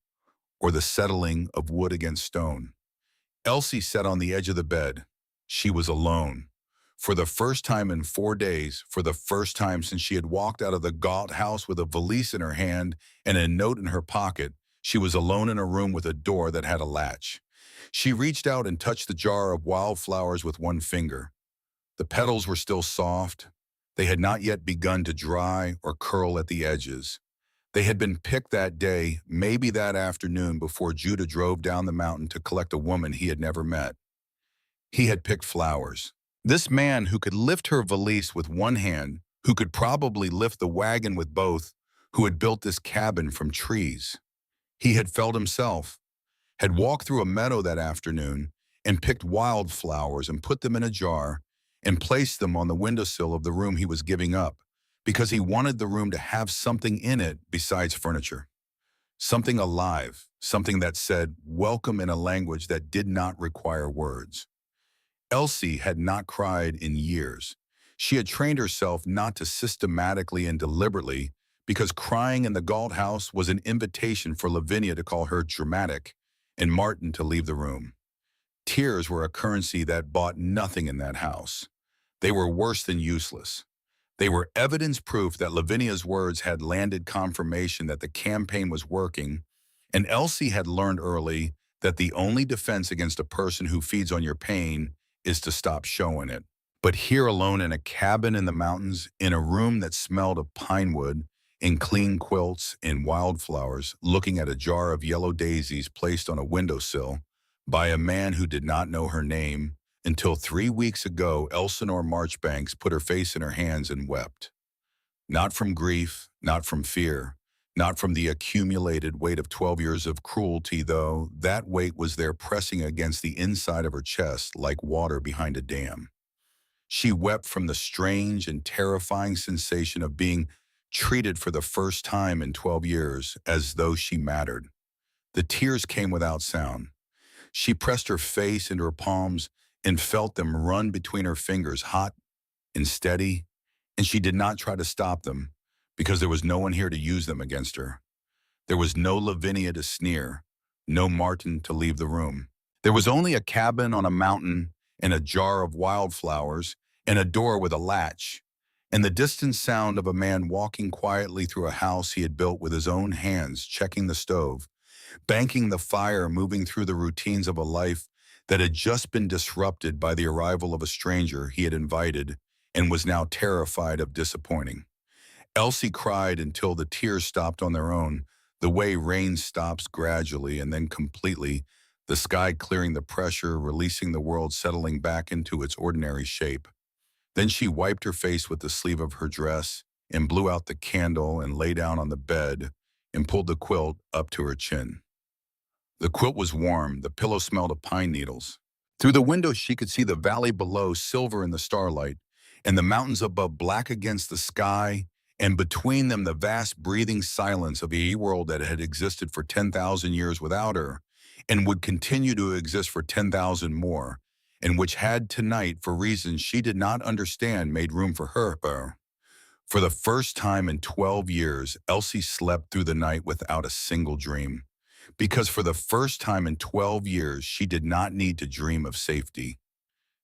or the settling of wood against stone. Elsie sat on the edge of the bed. She was alone. For the first time in 4 days, for the first time since she had walked out of the Galt house with a valise in her hand and a note in her pocket, she was alone in a room with a door that had a latch. She reached out and touched the jar of wildflowers with one finger. The petals were still soft. They had not yet begun to dry or curl at the edges. They had been picked that day, maybe that afternoon, before Judah drove down the mountain to collect a woman he had never met. He had picked flowers. This man who could lift her valise with one hand, who could probably lift the wagon with both, who had built this cabin from trees. He had felled himself, had walked through a meadow that afternoon and picked wildflowers and put them in a jar and placed them on the windowsill of the room he was giving up because he wanted the room to have something in it besides furniture. Something alive, something that said welcome in a language that did not require words. Elsie had not cried in years. She had trained herself not to systematically and deliberately because crying in the Galt house was an invitation for Lavinia to call her dramatic and Martin to leave the room. Tears were a currency that bought nothing in that house. They were worse than useless. They were evidence proof that Lavinia's words had landed confirmation that the campaign was working, and Elsie had learned early that the only defense against a person who feeds on your pain is to stop showing it. But here alone in a cabin in the mountains, in a room that smelled of pine wood, in clean quilts and wildflowers, looking at a jar of yellow daisies placed on a windowsill by a man who did not know her name, until 3 weeks ago Elsinore Marchbanks put her face in her hands and wept. Not from grief, not from fear, not from the accumulated weight of 12 years of cruelty, though that weight was there pressing against the inside of her chest like water behind a dam. She wept from the strange and terrifying sensation of being treated for the first time in 12 years as though she mattered. The tears came without sound. She pressed her face into her palms and felt them run between her fingers, hot and steady, and she did not try to stop them because there was no one here to use them against her. There was no Lavinia to sneer, no Martin to leave the room. There was only a cabin on a mountain and a jar of wildflowers and a door with a latch, and the distant sound of a man walking quietly through a house he had built with his own hands, checking the stove, banking the fire, moving through the routines of a life that had just been disrupted by the arrival of a stranger he had invited and was now terrified of disappointing. Elsie cried until the tears stopped on their own, the way rain stops gradually and then completely, the sky clearing the pressure, releasing the world, settling back into its ordinary shape. Then she wiped her face with the sleeve of her dress and blew out the candle and lay down on the bed and pulled the quilt up to her chin. The quilt was warm, the pillow smelled of pine needles. Through the window she could see the valley below silver in the starlight, and the mountains above black against the sky, and between them the vast breathing silence of a world that had existed for 10,000 years without her, and would continue to exist for 10,000 more, and which had tonight, for reasons she did not understand, made room for her. For the first time in 12 years, Elsie slept through the night without a single dream. Because for the first time in 12 years, she did not need to dream of safety.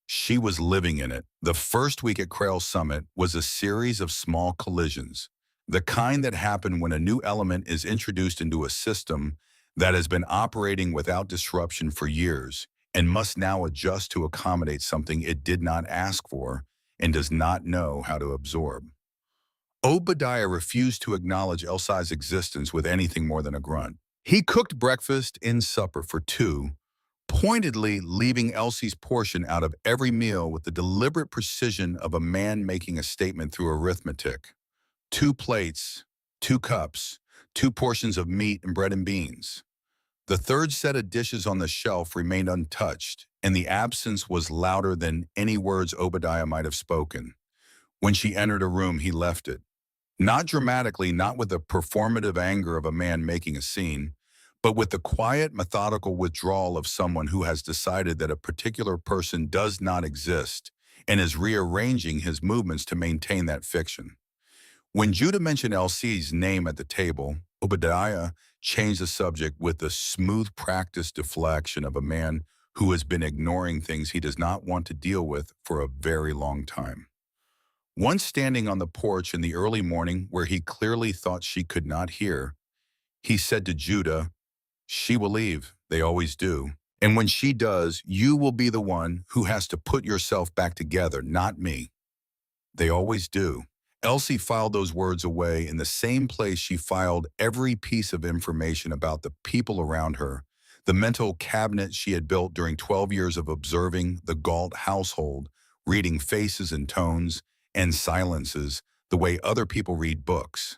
She was living in it. The first week at Crail Summit was a series of small collisions, the kind that happen when a new element is introduced into a system that has been operating without disruption for years and must now adjust to accommodate something it did not ask for and does not know how to absorb. Obadiah refused to acknowledge Elsie's existence with anything more than a grunt. He cooked breakfast and supper for two, pointedly leaving Elsie's portion out of every meal with the deliberate precision of a man making a statement through arithmetic. 2 plates, 2 cups, 2 portions of meat and bread and beans. The third set of dishes on the shelf remained untouched, and the absence was louder than any words Obadiah might have spoken. When she entered a room, he left it. Not dramatically, not with the performative anger of a man making a scene, but with the quiet, methodical withdrawal of someone who has decided that a particular person does not exist and is rearranging his movements to maintain that fiction. When Judah mentioned Elsie's name at the table, Obadiah changed the subject with the smooth practiced deflection of a man who has been ignoring things he does not want to deal with for a very long time. Once standing on the porch in the early morning where he clearly thought she could not hear, he said to Judah, "She will leave, they always do, And when she does, you will be the one who has to put yourself back together, not me. They always do. Elsie filed those words away in the same place she filed every piece of information about the people around her, the mental cabinet she had built during 12 years of observing the Galt household, reading faces and tones and silences the way other people read books.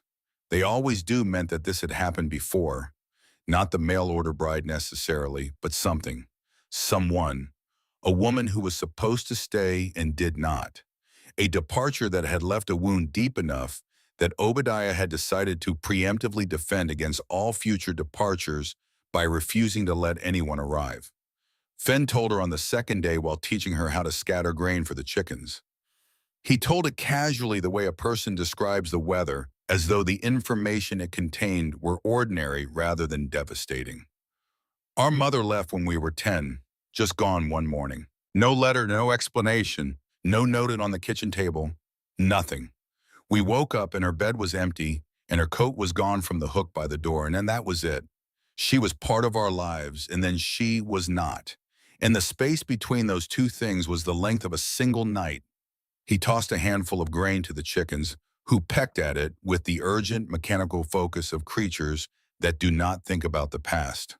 They always do meant that this had happened before, not the mail-order bride necessarily, but something, someone, a woman who was supposed to stay and did not. A departure that had left a wound deep enough that Obadiah had decided to preemptively defend against all future departures by refusing to let anyone arrive. Fen told her on the second day while teaching her how to scatter grain for the chickens. He told it casually the way a person describes the weather, as though the information it contained were ordinary rather than devastating. Our mother left when we were 10, just gone one morning. No letter, no explanation, no note on the kitchen table, nothing. We woke up and her bed was empty and her coat was gone from the hook by the door, and then that was it. She was part of our lives, and then she was not. And the space between those two things was the length of a single night. He tossed a handful of grain to the chickens, who pecked at it with the urgent mechanical focus of creatures that do not think about the past.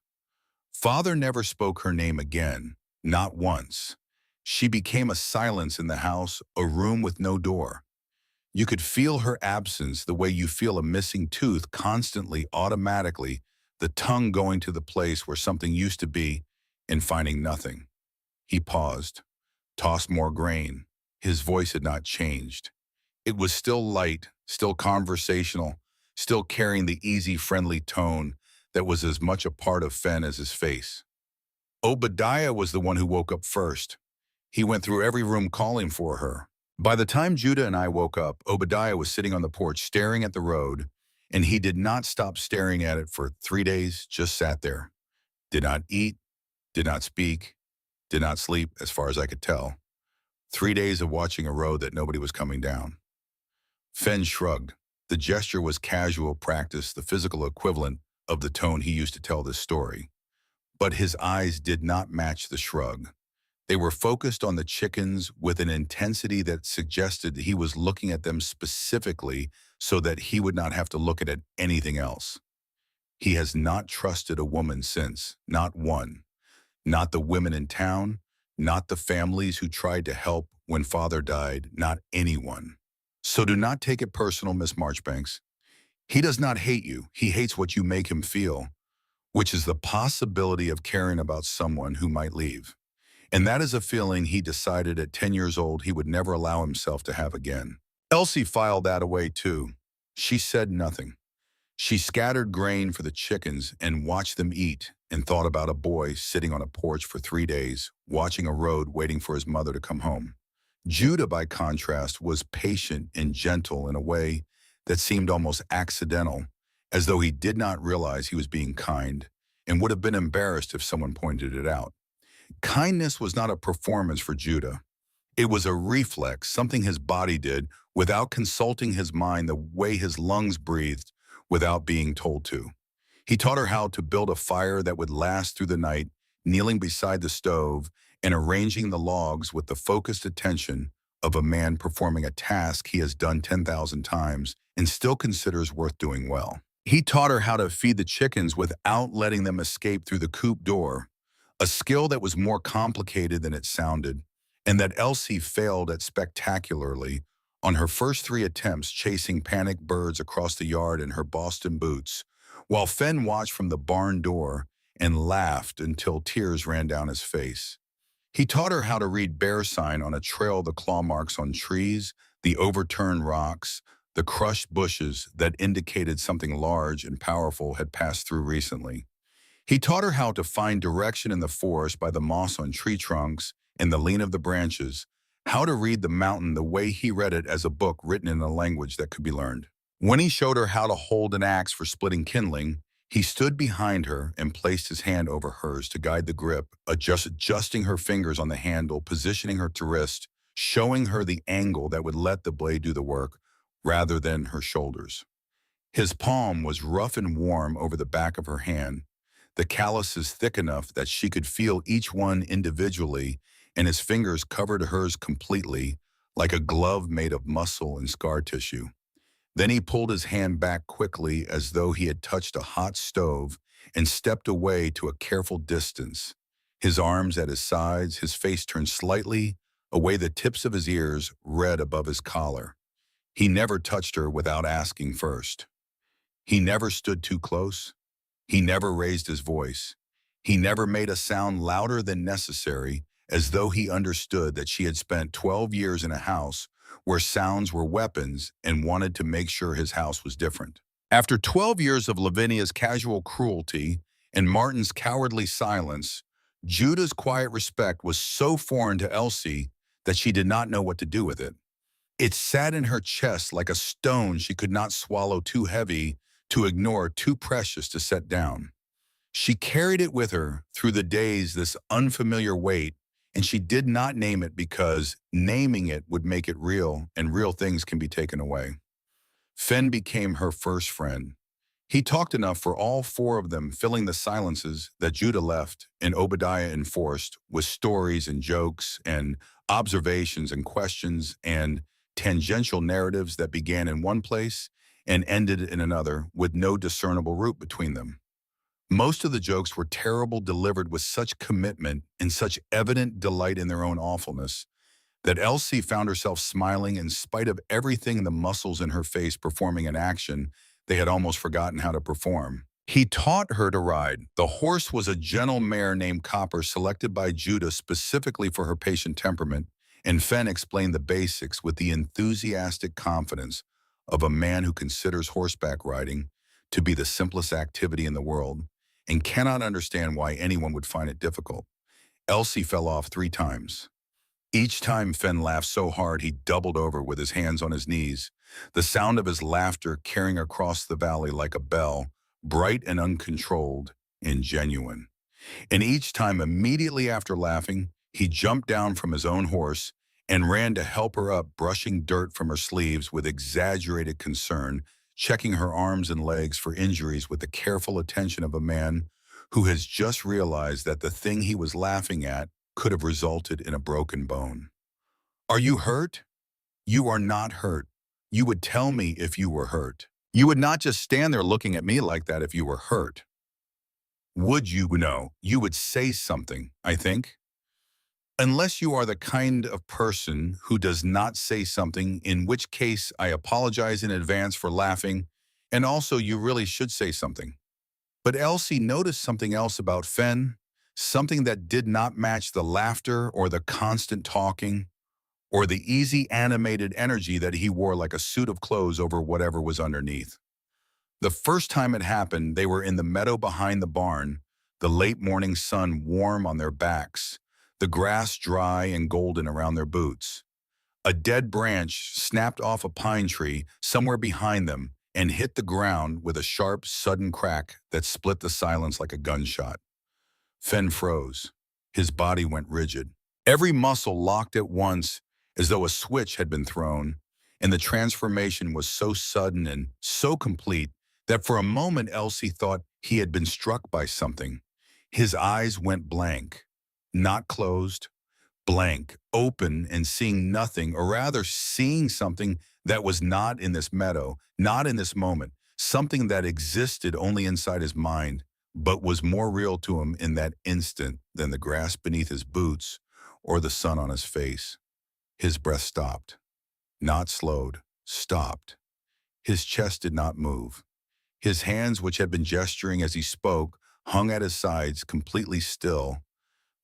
Father never spoke her name again, not once. She became a silence in the house, a room with no door. You could feel her absence the way you feel a missing tooth constantly, automatically, the tongue going to the place where something used to be and finding nothing. He paused, tossed more grain. His voice had not changed. It was still light, still conversational, still carrying the easy, friendly tone that was as much a part of Fen as his face. Obadiah was the one who woke up first. He went through every room calling for her. By the time Judah and I woke up, Obadiah was sitting on the porch staring at the road, and he did not stop staring at it for 3 days, just sat there. Did not eat, did not speak, did not sleep, as far as I could tell. 3 days of watching a road that nobody was coming down. Fen shrugged. The gesture was casual practice, the physical equivalent of the tone he used to tell this story. But his eyes did not match the shrug. They were focused on the chickens with an intensity that suggested he was looking at them specifically so that he would not have to look at anything else. He has not trusted a woman since, not one. Not the women in town, not the families who tried to help when father died, not anyone. So do not take it personal, Miss Marchbanks. He does not hate you. He hates what you make him feel, which is the possibility of caring about someone who might leave. And that is a feeling he decided at 10 years old he would never allow himself to have again. Elsie filed that away too. She said nothing. She scattered grain for the chickens and watched them eat and thought about a boy sitting on a porch for 3 days, watching a road waiting for his mother to come home. Judah, by contrast, was patient and gentle in a way that seemed almost accidental, as though he did not realize he was being kind and would have been embarrassed if someone pointed it out. Kindness was not a performance for Judah. It was a reflex, something his body did without consulting his mind, the way his lungs breathed without being told to. He taught her how to build a fire that would last through the night, kneeling beside the stove and arranging the logs with the focused attention of a man performing a task he has done 10,000 times and still considers worth doing well. He taught her how to feed the chickens without letting them escape through the coop door, a skill that was more complicated than it sounded, and that Elsie failed at spectacularly on her first 3 attempts chasing panicked birds across the yard in her Boston boots, while Fen watched from the barn door and laughed until tears ran down his face. He taught her how to read bear sign on a trail, the claw marks on trees, the overturned rocks, the crushed bushes that indicated something large and powerful had passed through recently. He taught her how to find direction in the forest by the moss on tree trunks and the lean of the branches, how to read the mountain the way he read it as a book written in a language that could be learned. When he showed her how to hold an axe for splitting kindling, he stood behind her and placed his hand over hers to guide the grip, adjusting her fingers on the handle, positioning her to wrist, showing her the angle that would let the blade do the work rather than her shoulders. His palm was rough and warm over the back of her hand, the calluses thick enough that she could feel each one individually, and his fingers covered hers completely, like a glove made of muscle and scar tissue. Then he pulled his hand back quickly as though he had touched a hot stove and stepped away to a careful distance. His arms at his sides, his face turned slightly away, the tips of his ears red above his collar. He never touched her without asking first. He never stood too close. He never raised his voice. He never made a sound louder than necessary, as though he understood that she had spent 12 years in a house where sounds were weapons and wanted to make sure his house was different. After 12 years of Lavinia's casual cruelty and Martin's cowardly silence, Judah's quiet respect was so foreign to Elsie that she did not know what to do with it. It sat in her chest like a stone she could not swallow, too heavy to ignore, too precious to set down. She carried it with her through the days, this unfamiliar weight, and she did not name it because naming it would make it real, and real things can be taken away. Fen became her first friend. He talked enough for all four of them, filling the silences that Judah left and Obadiah enforced with stories and jokes and observations and questions and tangential narratives that began in one place and ended in another with no discernible route between them. Most of the jokes were terrible, delivered with such commitment and such evident delight in their own awfulness that Elsie found herself smiling in spite of everything, the muscles in her face performing an action they had almost forgotten how to perform. He taught her to ride. The horse was a gentle mare named Copper, selected by Judah specifically for her patient temperament, and Fen explained the basics with the enthusiastic confidence of a man who considers horseback riding to be the simplest activity in the world and cannot understand why anyone would find it difficult. Elsie fell off 3 times. Each time Fen laughed so hard he doubled over with his hands on his knees, the sound of his laughter carrying across the valley like a bell, bright and uncontrolled and genuine. And each time immediately after laughing, he jumped down from his own horse and ran to help her up, brushing dirt from her sleeves with exaggerated concern, checking her arms and legs for injuries with the careful attention of a man who has just realized that the thing he was laughing at could have resulted in a broken bone. "Are you hurt?" "You are not hurt. You would tell me if you were hurt. You would not just stand there looking at me like that if you were hurt. Would you? No, you would say something, I think. Unless you are the kind of person who does not say something, in which case I apologize in advance for laughing, and also you really should say something." But Elsie noticed something else about Fen, something that did not match the laughter or the constant talking or the easy animated energy that he wore like a suit of clothes over whatever was underneath. The first time it happened, they were in the meadow behind the barn, the late morning sun warm on their backs, the grass dry and golden around their boots. A dead branch snapped off a pine tree somewhere behind them and hit the ground with a sharp, sudden crack that split the silence like a gunshot. Fen froze. His body went rigid. Every muscle locked at once as though a switch had been thrown, and the transformation was so sudden and so complete that for a moment Elsie thought he had been struck by something. His eyes went blank, not closed, blank, open and seeing nothing, or rather seeing something that was not in this meadow, not in this moment, something that existed only inside his mind, but was more real to him in that instant than the grass beneath his boots or the sun on his face. His breath stopped, not slowed, stopped. His chest did not move. His hands, which had been gesturing as he spoke, hung at his sides, completely still.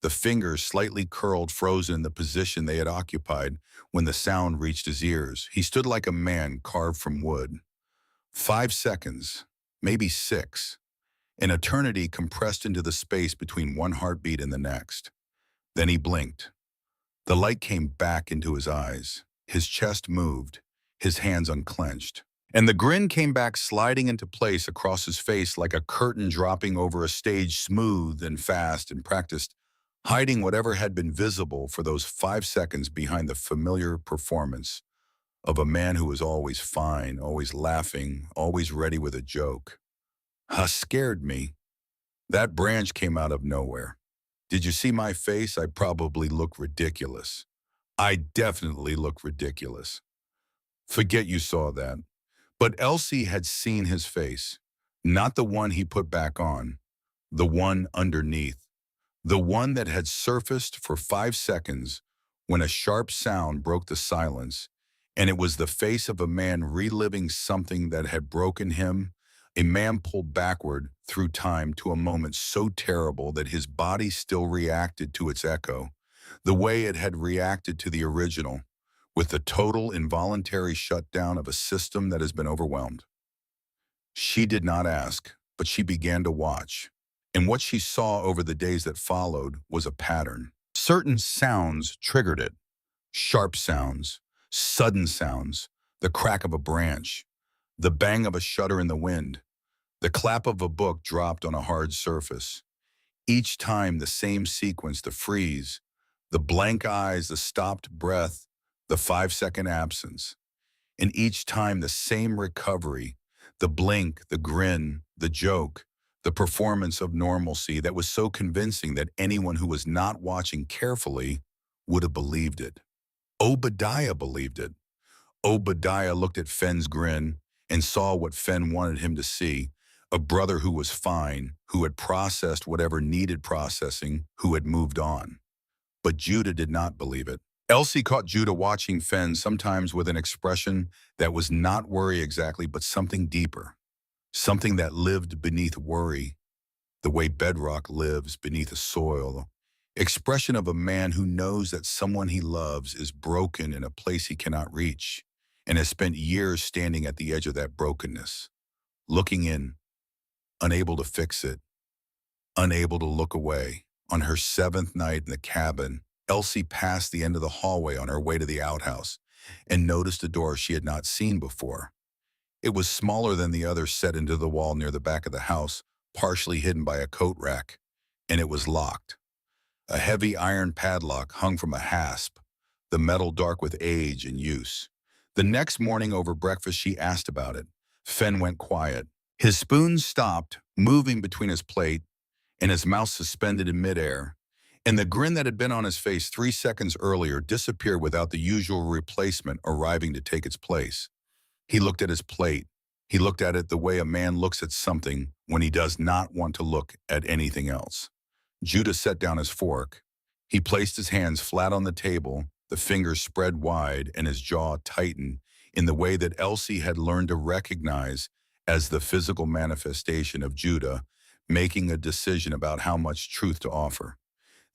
The fingers slightly curled, frozen in the position they had occupied when the sound reached his ears. He stood like a man carved from wood. 5 seconds, maybe 6. An eternity compressed into the space between one heartbeat and the next. Then he blinked. The light came back into his eyes. His chest moved, his hands unclenched. And the grin came back, sliding into place across his face like a curtain dropping over a stage, smooth and fast and practiced, hiding whatever had been visible for those 5 seconds behind the familiar performance of a man who was always fine, always laughing, always ready with a joke. "Scared me." That branch came out of nowhere. Did you see my face? I probably look ridiculous. I definitely look ridiculous. Forget you saw that. But Elsie had seen his face, not the one he put back on, the one underneath, the one that had surfaced for 5 seconds when a sharp sound broke the silence, and it was the face of a man reliving something that had broken him, a man pulled backward through time to a moment so terrible that his body still reacted to its echo, the way it had reacted to the original, with the total involuntary shutdown of a system that has been overwhelmed. She did not ask, but she began to watch. And what she saw over the days that followed was a pattern. Certain sounds triggered it. Sharp sounds, sudden sounds, the crack of a branch, the bang of a shutter in the wind, the clap of a book dropped on a hard surface. Each time the same sequence, the freeze, the blank eyes, the stopped breath, the 5-second absence. And each time the same recovery, the blink, the grin, the joke, the performance of normalcy that was so convincing that anyone who was not watching carefully would have believed it. Obadiah believed it. Obadiah looked at Fenn's grin and saw what Fenn wanted him to see, a brother who was fine, who had processed whatever needed processing, who had moved on. But Judah did not believe it. Elsie caught Judah watching Fenn, sometimes with an expression that was not worry exactly, but something deeper, something that lived beneath worry, the way bedrock lives beneath a soil, expression of a man who knows that someone he loves is broken in a place he cannot reach, and has spent years standing at the edge of that brokenness, looking in, unable to fix it, unable to look away. On her 7th night in the cabin, Elsie passed the end of the hallway on her way to the outhouse and noticed a door she had not seen before. It was smaller than the others set into the wall near the back of the house, partially hidden by a coat rack, and it was locked. A heavy iron padlock hung from a hasp, the metal dark with age and use. The next morning over breakfast she asked about it. Fenn went quiet. His spoon stopped, moving between his plate and his mouth suspended in midair, and the grin that had been on his face 3 seconds earlier disappeared without the usual replacement arriving to take its place. He looked at his plate. He looked at it the way a man looks at something when he does not want to look at anything else. Judah set down his fork. He placed his hands flat on the table, the fingers spread wide and his jaw tightened in the way that Elsie had learned to recognize as the physical manifestation of Judah making a decision about how much truth to offer.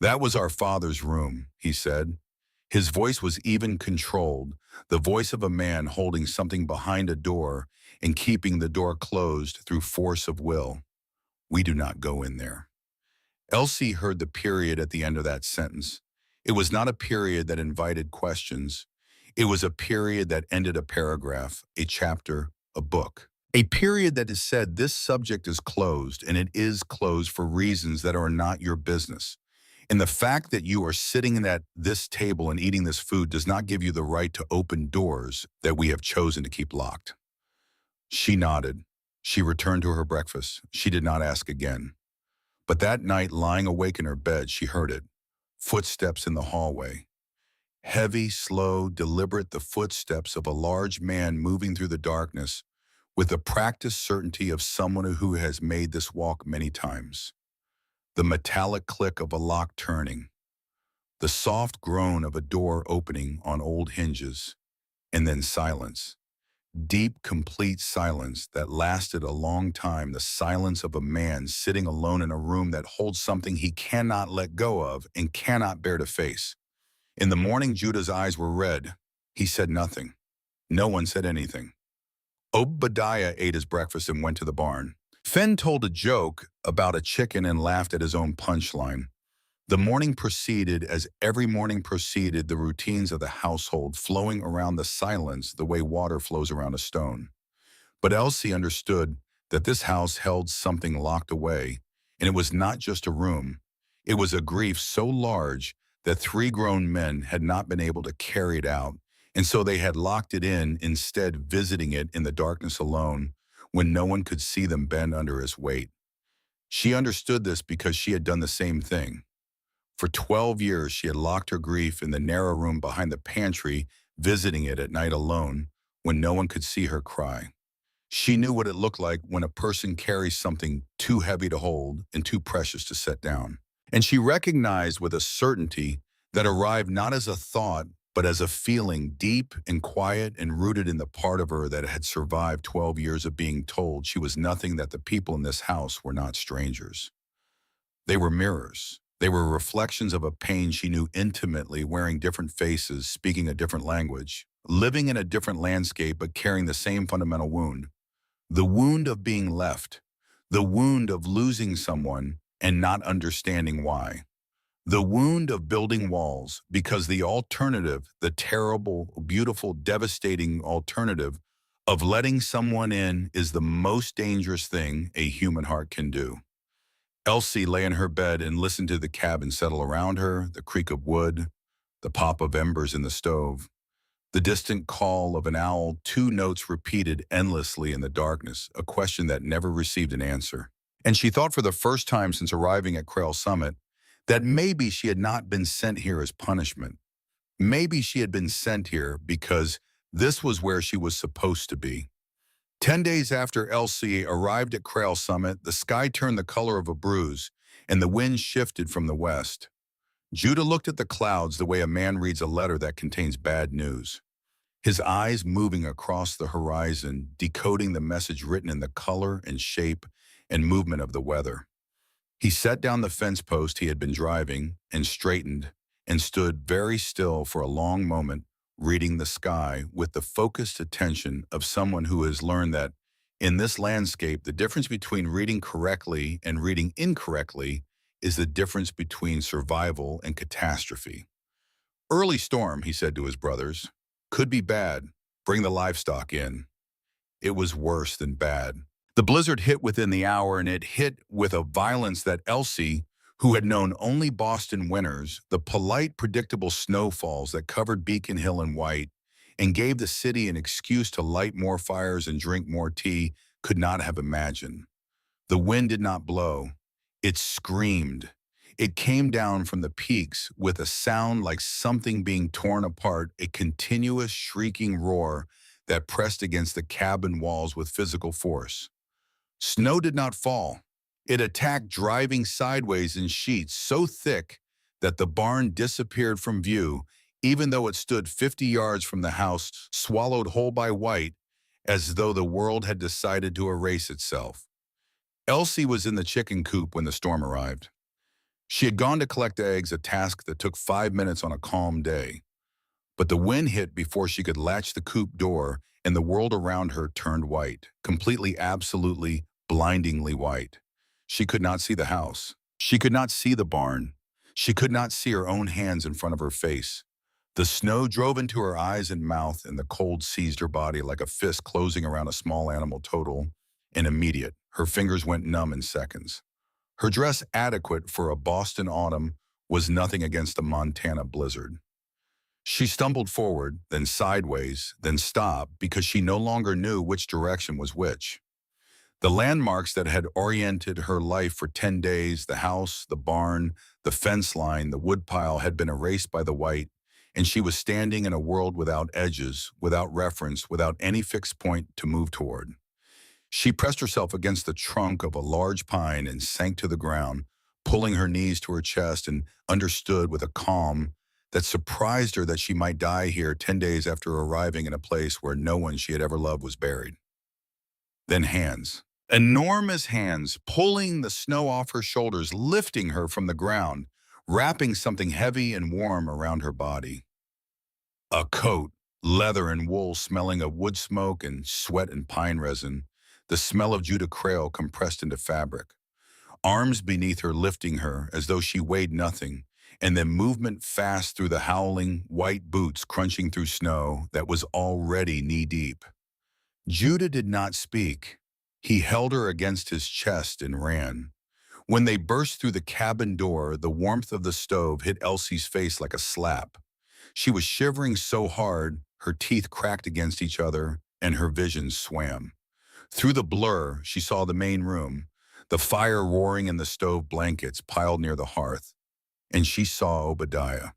"That was our father's room," he said. His voice was even controlled, the voice of a man holding something behind a door and keeping the door closed through force of will. "We do not go in there." Elsie heard the period at the end of that sentence. It was not a period that invited questions. It was a period that ended a paragraph, a chapter, a book. A period that has said this subject is closed, and it is closed for reasons that are not your business. And the fact that you are sitting at this table and eating this food does not give you the right to open doors that we have chosen to keep locked. She nodded. She returned to her breakfast. She did not ask again. But that night, lying awake in her bed, she heard it. Footsteps in the hallway. Heavy, slow, deliberate, the footsteps of a large man moving through the darkness with the practiced certainty of someone who has made this walk many times. The metallic click of a lock turning. The soft groan of a door opening on old hinges. And then silence. Deep, complete silence that lasted a long time, the silence of a man sitting alone in a room that holds something he cannot let go of and cannot bear to face. In the morning, Judah's eyes were red. He said nothing. No one said anything. Obadiah ate his breakfast and went to the barn. Fenn told a joke about a chicken and laughed at his own punchline. The morning proceeded as every morning proceeded, the routines of the household flowing around the silence the way water flows around a stone. But Elsie understood that this house held something locked away, and it was not just a room. It was a grief so large that 3 grown men had not been able to carry it out, and so they had locked it in, instead visiting it in the darkness alone when no one could see them bend under its weight. She understood this because she had done the same thing. For 12 years, she had locked her grief in the narrow room behind the pantry, visiting it at night alone when no one could see her cry. She knew what it looked like when a person carries something too heavy to hold and too precious to set down. And she recognized with a certainty that arrived not as a thought, but as a feeling deep and quiet and rooted in the part of her that had survived 12 years of being told she was nothing, that the people in this house were not strangers. They were mirrors. They were reflections of a pain she knew intimately, wearing different faces, speaking a different language, living in a different landscape, but carrying the same fundamental wound. The wound of being left, the wound of losing someone and not understanding why, the wound of building walls because the alternative, the terrible, beautiful, devastating alternative of letting someone in is the most dangerous thing a human heart can do. Elsie lay in her bed and listened to the cabin settle around her, the creak of wood, the pop of embers in the stove. The distant call of an owl, two notes repeated endlessly in the darkness, a question that never received an answer. And she thought for the first time since arriving at Crail Summit that maybe she had not been sent here as punishment. Maybe she had been sent here because this was where she was supposed to be. 10 days after Elsie arrived at Crail Summit, the sky turned the color of a bruise, and the wind shifted from the west. Judah looked at the clouds the way a man reads a letter that contains bad news, his eyes moving across the horizon, decoding the message written in the color and shape and movement of the weather. He set down the fence post he had been driving and straightened and stood very still for a long moment, reading the sky with the focused attention of someone who has learned that in this landscape, the difference between reading correctly and reading incorrectly is the difference between survival and catastrophe. Early storm, he said to his brothers. Could be bad. Bring the livestock in. It was worse than bad. The blizzard hit within the hour, and it hit with a violence that Elsie, who had known only Boston winters, the polite, predictable snowfalls that covered Beacon Hill in white and gave the city an excuse to light more fires and drink more tea, could not have imagined. The wind did not blow. It screamed. It came down from the peaks with a sound like something being torn apart, a continuous shrieking roar that pressed against the cabin walls with physical force. Snow did not fall. It attacked, driving sideways in sheets so thick that the barn disappeared from view, even though it stood 50 yards from the house, swallowed whole by white, as though the world had decided to erase itself. Elsie was in the chicken coop when the storm arrived. She had gone to collect eggs, a task that took 5 minutes on a calm day. But the wind hit before she could latch the coop door, and the world around her turned white, completely, absolutely, blindingly white. She could not see the house. She could not see the barn. She could not see her own hands in front of her face. The snow drove into her eyes and mouth, and the cold seized her body like a fist closing around a small animal, total and immediate. Her fingers went numb in seconds. Her dress, adequate for a Boston autumn, was nothing against a Montana blizzard. She stumbled forward, then sideways, then stopped because she no longer knew which direction was which. The landmarks that had oriented her life for 10 days, the house, the barn, the fence line, the woodpile, had been erased by the white, and she was standing in a world without edges, without reference, without any fixed point to move toward. She pressed herself against the trunk of a large pine and sank to the ground, pulling her knees to her chest, and understood with a calm that surprised her that she might die here 10 days after arriving in a place where no one she had ever loved was buried. Then hands. Enormous hands, pulling the snow off her shoulders, lifting her from the ground, wrapping something heavy and warm around her body. A coat, leather and wool smelling of wood smoke and sweat and pine resin, the smell of Judah Crail compressed into fabric. Arms beneath her lifting her as though she weighed nothing, and then movement fast through the howling, white boots crunching through snow that was already knee-deep. Judah did not speak. He held her against his chest and ran. When they burst through the cabin door, the warmth of the stove hit Elsie's face like a slap. She was shivering so hard, her teeth cracked against each other, and her vision swam. Through the blur, she saw the main room, the fire roaring in the stove blankets piled near the hearth, and she saw Obadiah.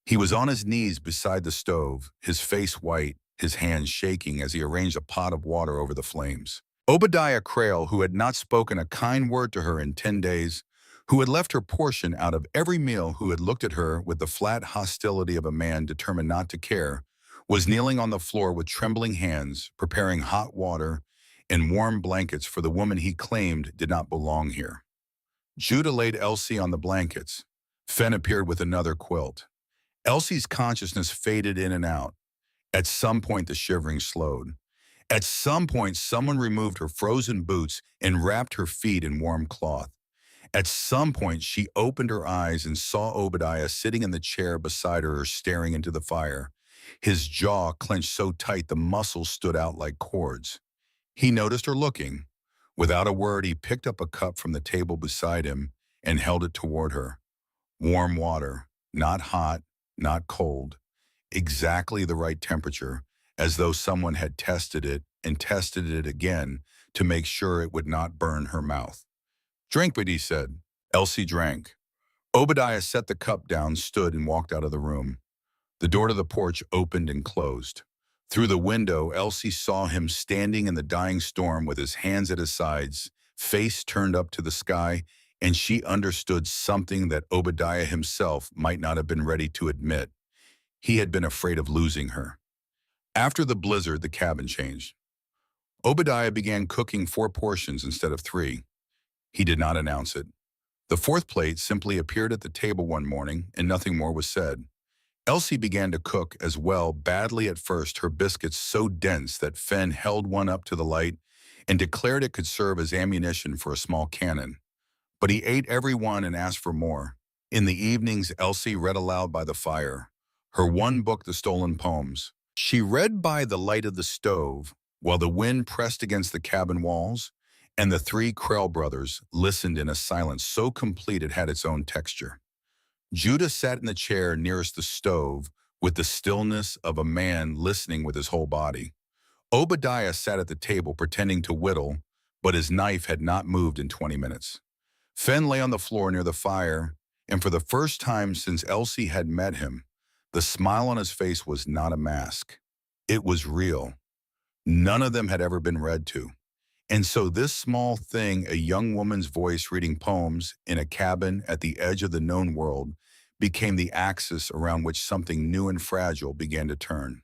He was on his knees beside the stove, his face white, his hands shaking as he arranged a pot of water over the flames. Obadiah Crale, who had not spoken a kind word to her in 10 days, who had left her portion out of every meal, who had looked at her with the flat hostility of a man determined not to care, was kneeling on the floor with trembling hands, preparing hot water and warm blankets for the woman he claimed did not belong here. Judah laid Elsie on the blankets. Fen appeared with another quilt. Elsie's consciousness faded in and out. At some point, the shivering slowed. At some point, someone removed her frozen boots and wrapped her feet in warm cloth. At some point, she opened her eyes and saw Obadiah sitting in the chair beside her, staring into the fire. His jaw clenched so tight the muscles stood out like cords. He noticed her looking. Without a word, he picked up a cup from the table beside him and held it toward her. Warm water, not hot, not cold, exactly the right temperature, as though someone had tested it and tested it again to make sure it would not burn her mouth. "Drink it," he said. Elsie drank. Obadiah set the cup down, stood, and walked out of the room. The door to the porch opened and closed. Through the window, Elsie saw him standing in the dying storm with his hands at his sides, face turned up to the sky, and she understood something that Obadiah himself might not have been ready to admit. He had been afraid of losing her. After the blizzard, the cabin changed. Obadiah began cooking 4 portions instead of 3. He did not announce it. The 4th plate simply appeared at the table one morning, and nothing more was said. Elsie began to cook as well, badly at first, her biscuits so dense that Fen held one up to the light and declared it could serve as ammunition for a small cannon. But he ate every one and asked for more. In the evenings, Elsie read aloud by the fire, her one book, The Stolen Poems. She read by the light of the stove, while the wind pressed against the cabin walls, and the 3 Krell brothers listened in a silence so complete it had its own texture. Judah sat in the chair nearest the stove with the stillness of a man listening with his whole body. Obadiah sat at the table pretending to whittle, but his knife had not moved in 20 minutes. Fen lay on the floor near the fire, and for the first time since Elsie had met him, the smile on his face was not a mask. It was real. None of them had ever been read to. And so this small thing, a young woman's voice reading poems in a cabin at the edge of the known world, became the axis around which something new and fragile began to turn.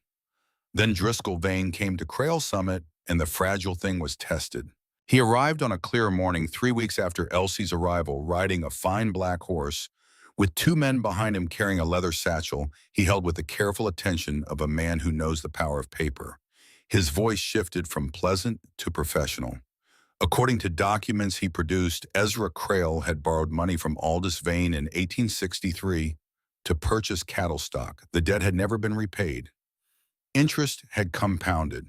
Then Driscoll Vane came to Crail Summit, and the fragile thing was tested. He arrived on a clear morning 3 weeks after Elsie's arrival, riding a fine black horse, with 2 men behind him carrying a leather satchel he held with the careful attention of a man who knows the power of paper. His voice shifted from pleasant to professional. According to documents he produced, Ezra Crail had borrowed money from Aldous Vane in 1863 to purchase cattle stock. The debt had never been repaid. Interest had compounded.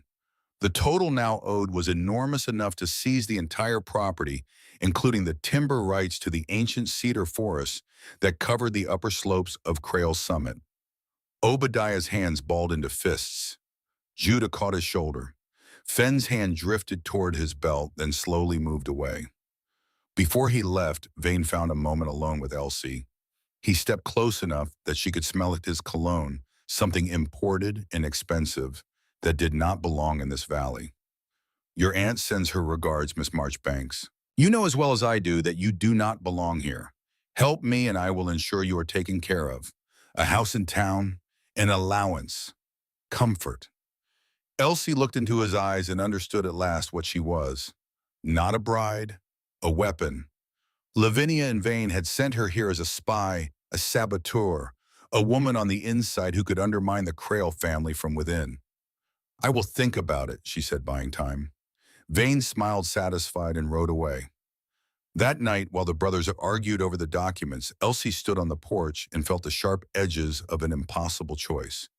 The total now owed was enormous enough to seize the entire property, including the timber rights to the ancient cedar forests that covered the upper slopes of Crail Summit. Obadiah's hands balled into fists. Judah caught his shoulder. Fen's hand drifted toward his belt, then slowly moved away. Before he left, Vane found a moment alone with Elsie. He stepped close enough that she could smell his cologne, something imported and expensive that did not belong in this valley. "Your aunt sends her regards, Miss Marchbanks. You know as well as I do that you do not belong here. Help me and I will ensure you are taken care of. A house in town, an allowance, comfort." Elsie looked into his eyes and understood at last what she was. Not a bride, a weapon. Lavinia and Vane had sent her here as a spy, a saboteur, a woman on the inside who could undermine the Crail family from within. "I will think about it," she said, buying time. Vane smiled satisfied and rode away. That night, while the brothers argued over the documents, Elsie stood on the porch and felt the sharp edges of an impossible choice.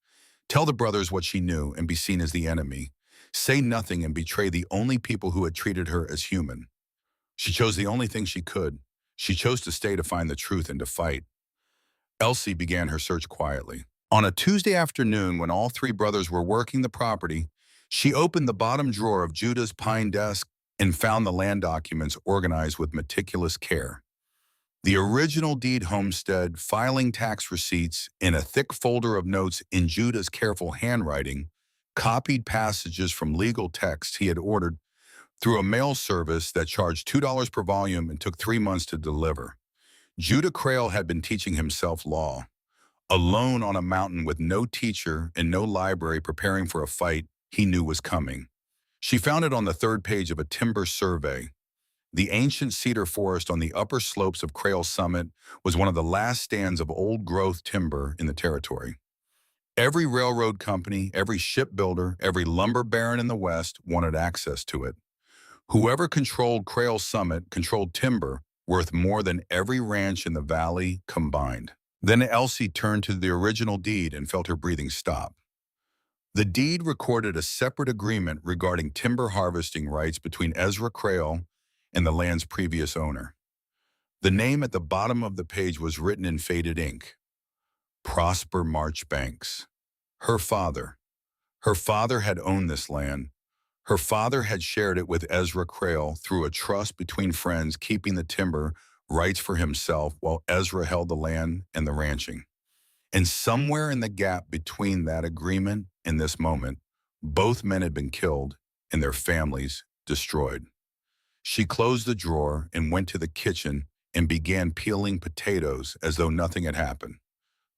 Tell the brothers what she knew and be seen as the enemy. Say nothing and betray the only people who had treated her as human. She chose the only thing she could. She chose to stay to find the truth and to fight. Elsie began her search quietly. On a Tuesday afternoon, when all 3 brothers were working the property, she opened the bottom drawer of Judah's pine desk and found the land documents organized with meticulous care. The original deed homestead, filing tax receipts in a thick folder of notes in Judah's careful handwriting, copied passages from legal texts he had ordered through a mail service that charged $2 per volume and took 3 months to deliver. Judah Crail had been teaching himself law, alone on a mountain with no teacher and no library, preparing for a fight he knew was coming. She found it on the third page of a timber survey. The ancient cedar forest on the upper slopes of Crail Summit was one of the last stands of old-growth timber in the territory. Every railroad company, every shipbuilder, every lumber baron in the West wanted access to it. Whoever controlled Crail Summit controlled timber worth more than every ranch in the valley combined. Then Elsie turned to the original deed and felt her breathing stop. The deed recorded a separate agreement regarding timber harvesting rights between Ezra Crail and the land's previous owner. The name at the bottom of the page was written in faded ink: Prosper Marchbanks. Her father. Her father had owned this land. Her father had shared it with Ezra Crail through a trust between friends, keeping the timber rights for himself while Ezra held the land and the ranching. And somewhere in the gap between that agreement and this moment, both men had been killed and their families destroyed. She closed the drawer and went to the kitchen and began peeling potatoes as though nothing had happened.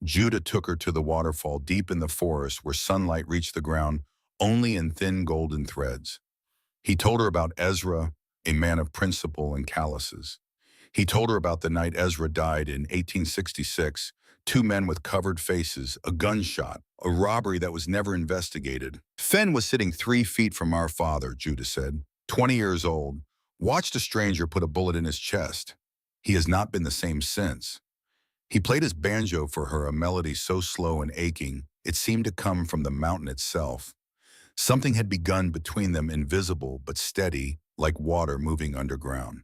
Judah took her to the waterfall deep in the forest where sunlight reached the ground only in thin golden threads. He told her about Ezra, a man of principle and calluses. He told her about the night Ezra died in 1866, 2 men with covered faces, a gunshot, a robbery that was never investigated. Fen was sitting 3 feet from our father, Judah said, 20 years old, watched a stranger put a bullet in his chest. He has not been the same since. He played his banjo for her, a melody so slow and aching, it seemed to come from the mountain itself. Something had begun between them, invisible but steady, like water moving underground.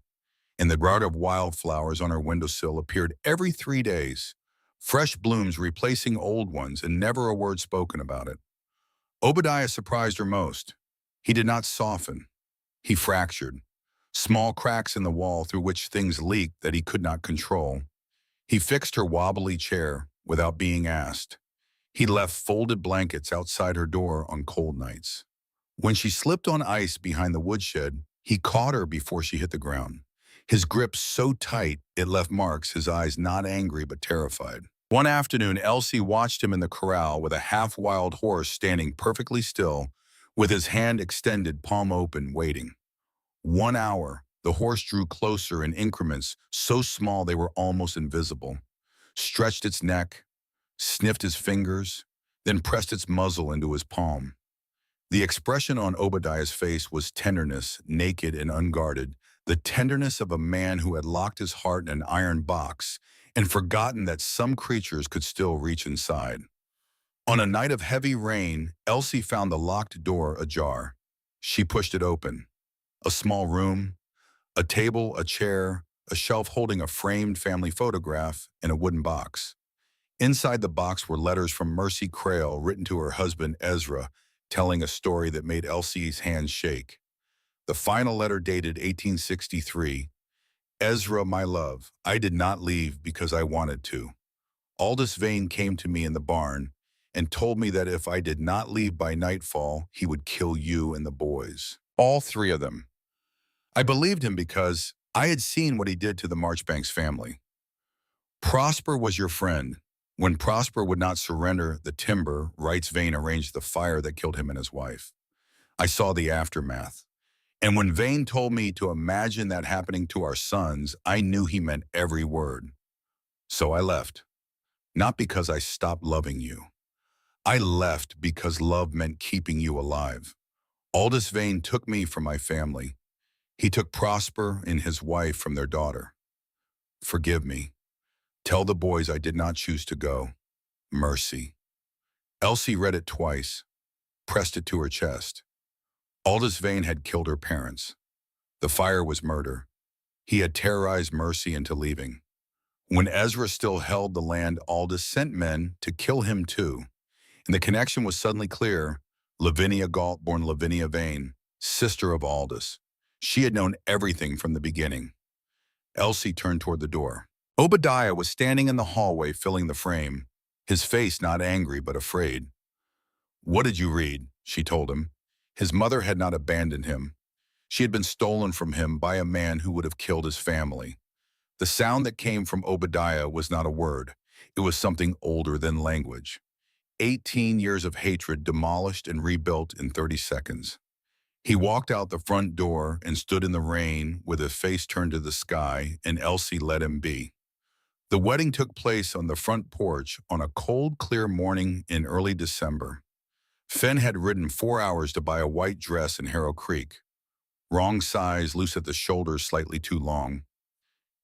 And the drought of wildflowers on her windowsill appeared every 3 days, fresh blooms replacing old ones, and never a word spoken about it. Obadiah surprised her most. He did not soften. He fractured. Small cracks in the wall through which things leaked that he could not control. He fixed her wobbly chair without being asked. He left folded blankets outside her door on cold nights. When she slipped on ice behind the woodshed, he caught her before she hit the ground. His grip so tight it left marks, his eyes not angry but terrified. One afternoon, Elsie watched him in the corral with a half-wild horse standing perfectly still, with his hand extended, palm open, waiting. 1 hour, the horse drew closer in increments so small they were almost invisible, stretched its neck, sniffed his fingers, then pressed its muzzle into his palm. The expression on Obadiah's face was tenderness, naked and unguarded, the tenderness of a man who had locked his heart in an iron box and forgotten that some creatures could still reach inside. On a night of heavy rain, Elsie found the locked door ajar. She pushed it open. A small room, a table, a chair, a shelf holding a framed family photograph, and a wooden box. Inside the box were letters from Mercy Crail written to her husband Ezra, telling a story that made Elsie's hands shake. The final letter dated 1863. Ezra, my love, I did not leave because I wanted to. Aldous Vane came to me in the barn and told me that if I did not leave by nightfall, he would kill you and the boys. All 3 of them. I believed him because I had seen what he did to the Marchbanks family. Prosper was your friend. When Prosper would not surrender the timber, Wright's Vane arranged the fire that killed him and his wife. I saw the aftermath. And when Vane told me to imagine that happening to our sons, I knew he meant every word. So I left. Not because I stopped loving you. I left because love meant keeping you alive. Aldous Vane took me from my family. He took Prosper and his wife from their daughter. Forgive me. Tell the boys I did not choose to go. Mercy. Elsie read it twice, pressed it to her chest. Aldous Vane had killed her parents. The fire was murder. He had terrorized Mercy into leaving. When Ezra still held the land, Aldous sent men to kill him too. And the connection was suddenly clear. Lavinia Galt, born Lavinia Vane, sister of Aldous. She had known everything from the beginning. Elsie turned toward the door. Obadiah was standing in the hallway filling the frame, his face not angry but afraid. "What did you read?" she told him. His mother had not abandoned him. She had been stolen from him by a man who would have killed his family. The sound that came from Obadiah was not a word. It was something older than language. 18 years of hatred demolished and rebuilt in 30 seconds. He walked out the front door and stood in the rain with his face turned to the sky, and Elsie let him be. The wedding took place on the front porch on a cold, clear morning in early December. Fenn had ridden 4 hours to buy a white dress in Harrow Creek. Wrong size, loose at the shoulders, slightly too long.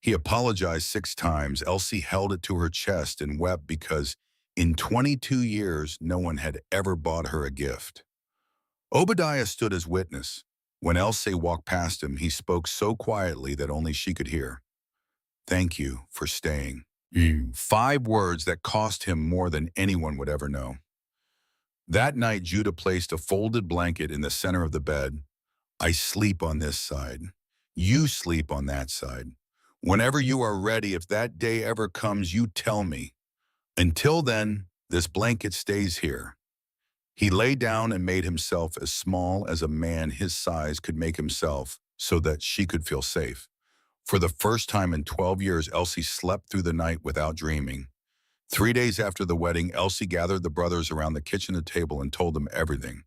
He apologized 6 times. Elsie held it to her chest and wept because in 22 years, no one had ever bought her a gift. Obadiah stood as witness. When Elsie walked past him, he spoke so quietly that only she could hear. "Thank you for staying." 5 words that cost him more than anyone would ever know. That night, Judah placed a folded blanket in the center of the bed. "I sleep on this side. You sleep on that side. Whenever you are ready, if that day ever comes, you tell me. Until then, this blanket stays here." He lay down and made himself as small as a man his size could make himself so that she could feel safe. For the first time in 12 years, Elsie slept through the night without dreaming. 3 days after the wedding, Elsie gathered the brothers around the kitchen table and told them everything.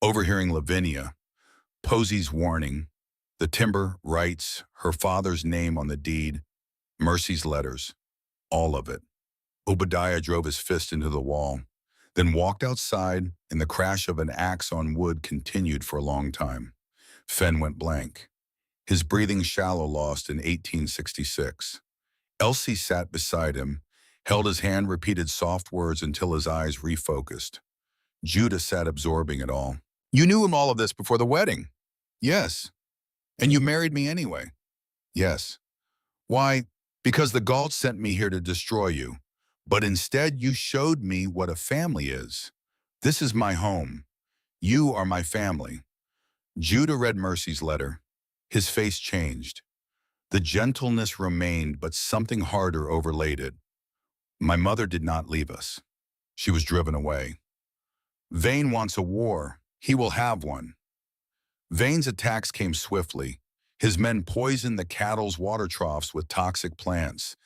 Overhearing Lavinia, Posey's warning, the timber rights, her father's name on the deed, Mercy's letters, all of it. Obadiah drove his fist into the wall, then walked outside, and the crash of an axe on wood continued for a long time. Fenn went blank. His breathing shallow lost in 1866. Elsie sat beside him, held his hand, repeated soft words until his eyes refocused. Judah sat absorbing it all. "You knew him all of this before the wedding?" "Yes." "And you married me anyway?" "Yes." "Why?" "Because the Gaults sent me here to destroy you. But instead you showed me what a family is. This is my home. You are my family." Judah read Mercy's letter. His face changed. The gentleness remained, but something harder overlaid it. "My mother did not leave us. She was driven away. Vane wants a war. He will have one." Vane's attacks came swiftly. His men poisoned the cattle's water troughs with toxic plants.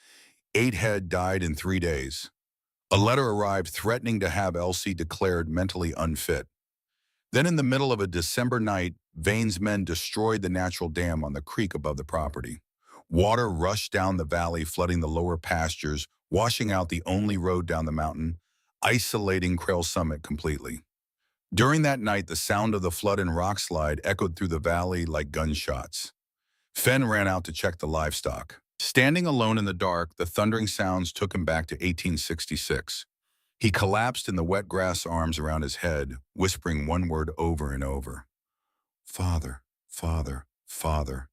8 head died in 3 days. A letter arrived threatening to have Elsie declared mentally unfit. Then in the middle of a December night, Vane's men destroyed the natural dam on the creek above the property. Water rushed down the valley, flooding the lower pastures, washing out the only road down the mountain, isolating Crail Summit completely. During that night, the sound of the flood and rock slide echoed through the valley like gunshots. Fenn ran out to check the livestock. Standing alone in the dark, the thundering sounds took him back to 1866. He collapsed in the wet grass arms around his head, whispering one word over and over. "Father, Father, Father."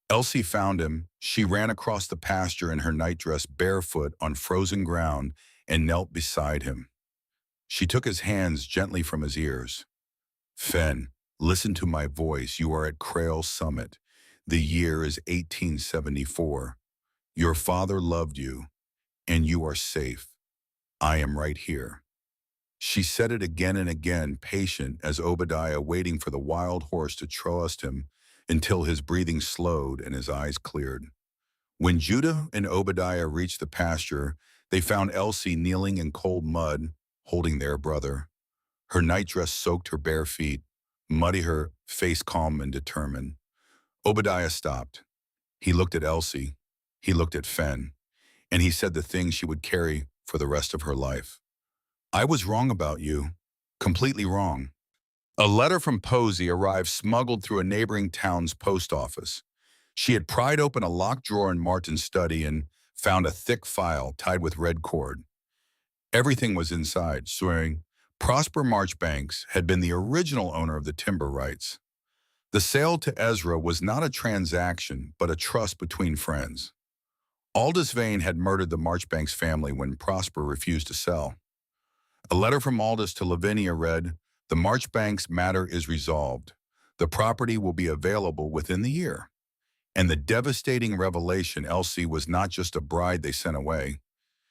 Elsie found him. She ran across the pasture in her nightdress, barefoot on frozen ground, and knelt beside him. She took his hands gently from his ears. "Fenn, listen to my voice. You are at Crail Summit. The year is 1874. Your father loved you, and you are safe. I am right here." She said it again and again, patient as Obadiah, waiting for the wild horse to trust him until his breathing slowed and his eyes cleared. When Judah and Obadiah reached the pasture, they found Elsie kneeling in cold mud, holding their brother. Her nightdress soaked her bare feet, muddy, her face calm and determined. Obadiah stopped. He looked at Elsie. He looked at Fenn. And he said the thing she would carry for the rest of her life. "I was wrong about you. Completely wrong." A letter from Posey arrived smuggled through a neighboring town's post office. She had pried open a locked drawer in Martin's study and found a thick file tied with red cord. Everything was inside, swearing Prosper Marchbanks had been the original owner of the timber rights. The sale to Ezra was not a transaction, but a trust between friends. Aldous Vane had murdered the Marchbanks family when Prosper refused to sell. A letter from Aldous to Lavinia read, "The Marchbanks matter is resolved. The property will be available within the year. And the devastating revelation, Elsie was not just a bride they sent away.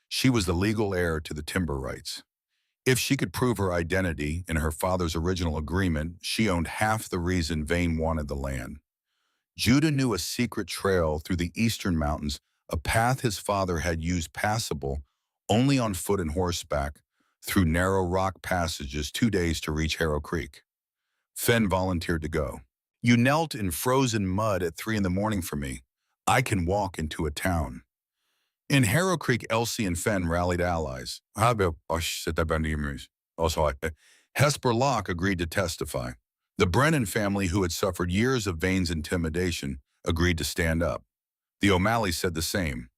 She was the legal heir to the timber rights. If she could prove her identity in her father's original agreement, she owned half the reason Vane wanted the land. Judah knew a secret trail through the eastern mountains, a path his father had used passable only on foot and horseback, through narrow rock passages 2 days to reach Harrow Creek. Fen volunteered to go. You knelt in frozen mud at 3 in the morning for me. I can walk into a town. In Harrow Creek, Elsie and Fen rallied allies. Also, Hesper Locke agreed to testify. The Brennan family, who had suffered years of Vane's intimidation, agreed to stand up. The O'Malleys said the same.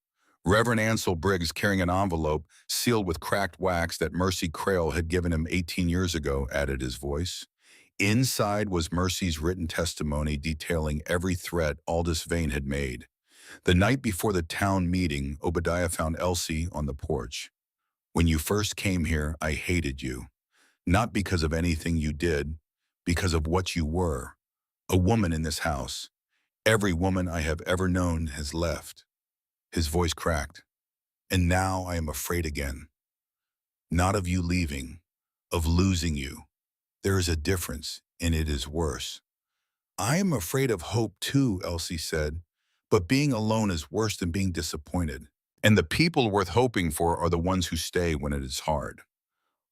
Reverend Ansel Briggs, carrying an envelope sealed with cracked wax that Mercy Crail had given him 18 years ago, added his voice. Inside was Mercy's written testimony detailing every threat Aldous Vane had made. The night before the town meeting, Obadiah found Elsie on the porch. When you first came here, I hated you. Not because of anything you did, because of what you were. A woman in this house. Every woman I have ever known has left. His voice cracked. And now I am afraid again. Not of you leaving, of losing you. There is a difference, and it is worse. I am afraid of hope too, Elsie said, but being alone is worse than being disappointed. And the people worth hoping for are the ones who stay when it is hard.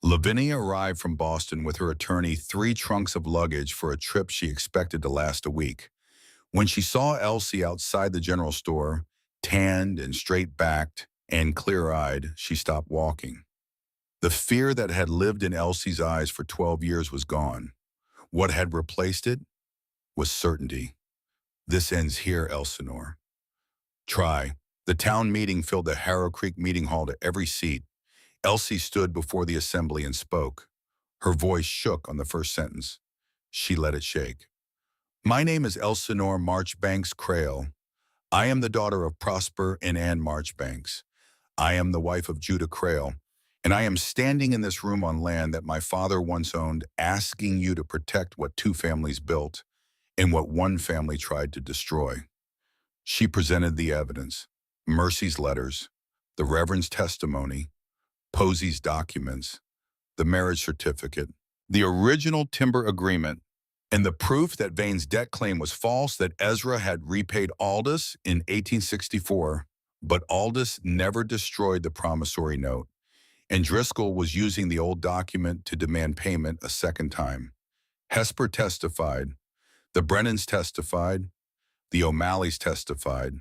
Lavinia arrived from Boston with her attorney 3 trunks of luggage for a trip she expected to last a week. When she saw Elsie outside the general store, tanned and straight-backed and clear-eyed, she stopped walking. The fear that had lived in Elsie's eyes for 12 years was gone. What had replaced it was certainty. This ends here, Elsinore. Try. The town meeting filled the Harrow Creek meeting hall to every seat. Elsie stood before the assembly and spoke. Her voice shook on the first sentence. She let it shake. My name is Elsinore Marchbanks Crail. I am the daughter of Prosper and Anne Marchbanks. I am the wife of Judah Crail, and I am standing in this room on land that my father once owned, asking you to protect what 2 families built and what 1 family tried to destroy. She presented the evidence, Mercy's letters, the Reverend's testimony, Posey's documents, the marriage certificate, the original timber agreement, and the proof that Vane's debt claim was false, that Ezra had repaid Aldous in 1864, but Aldous never destroyed the promissory note, and Driscoll was using the old document to demand payment a second time. Hesper testified. The Brennans testified. The O'Malleys testified.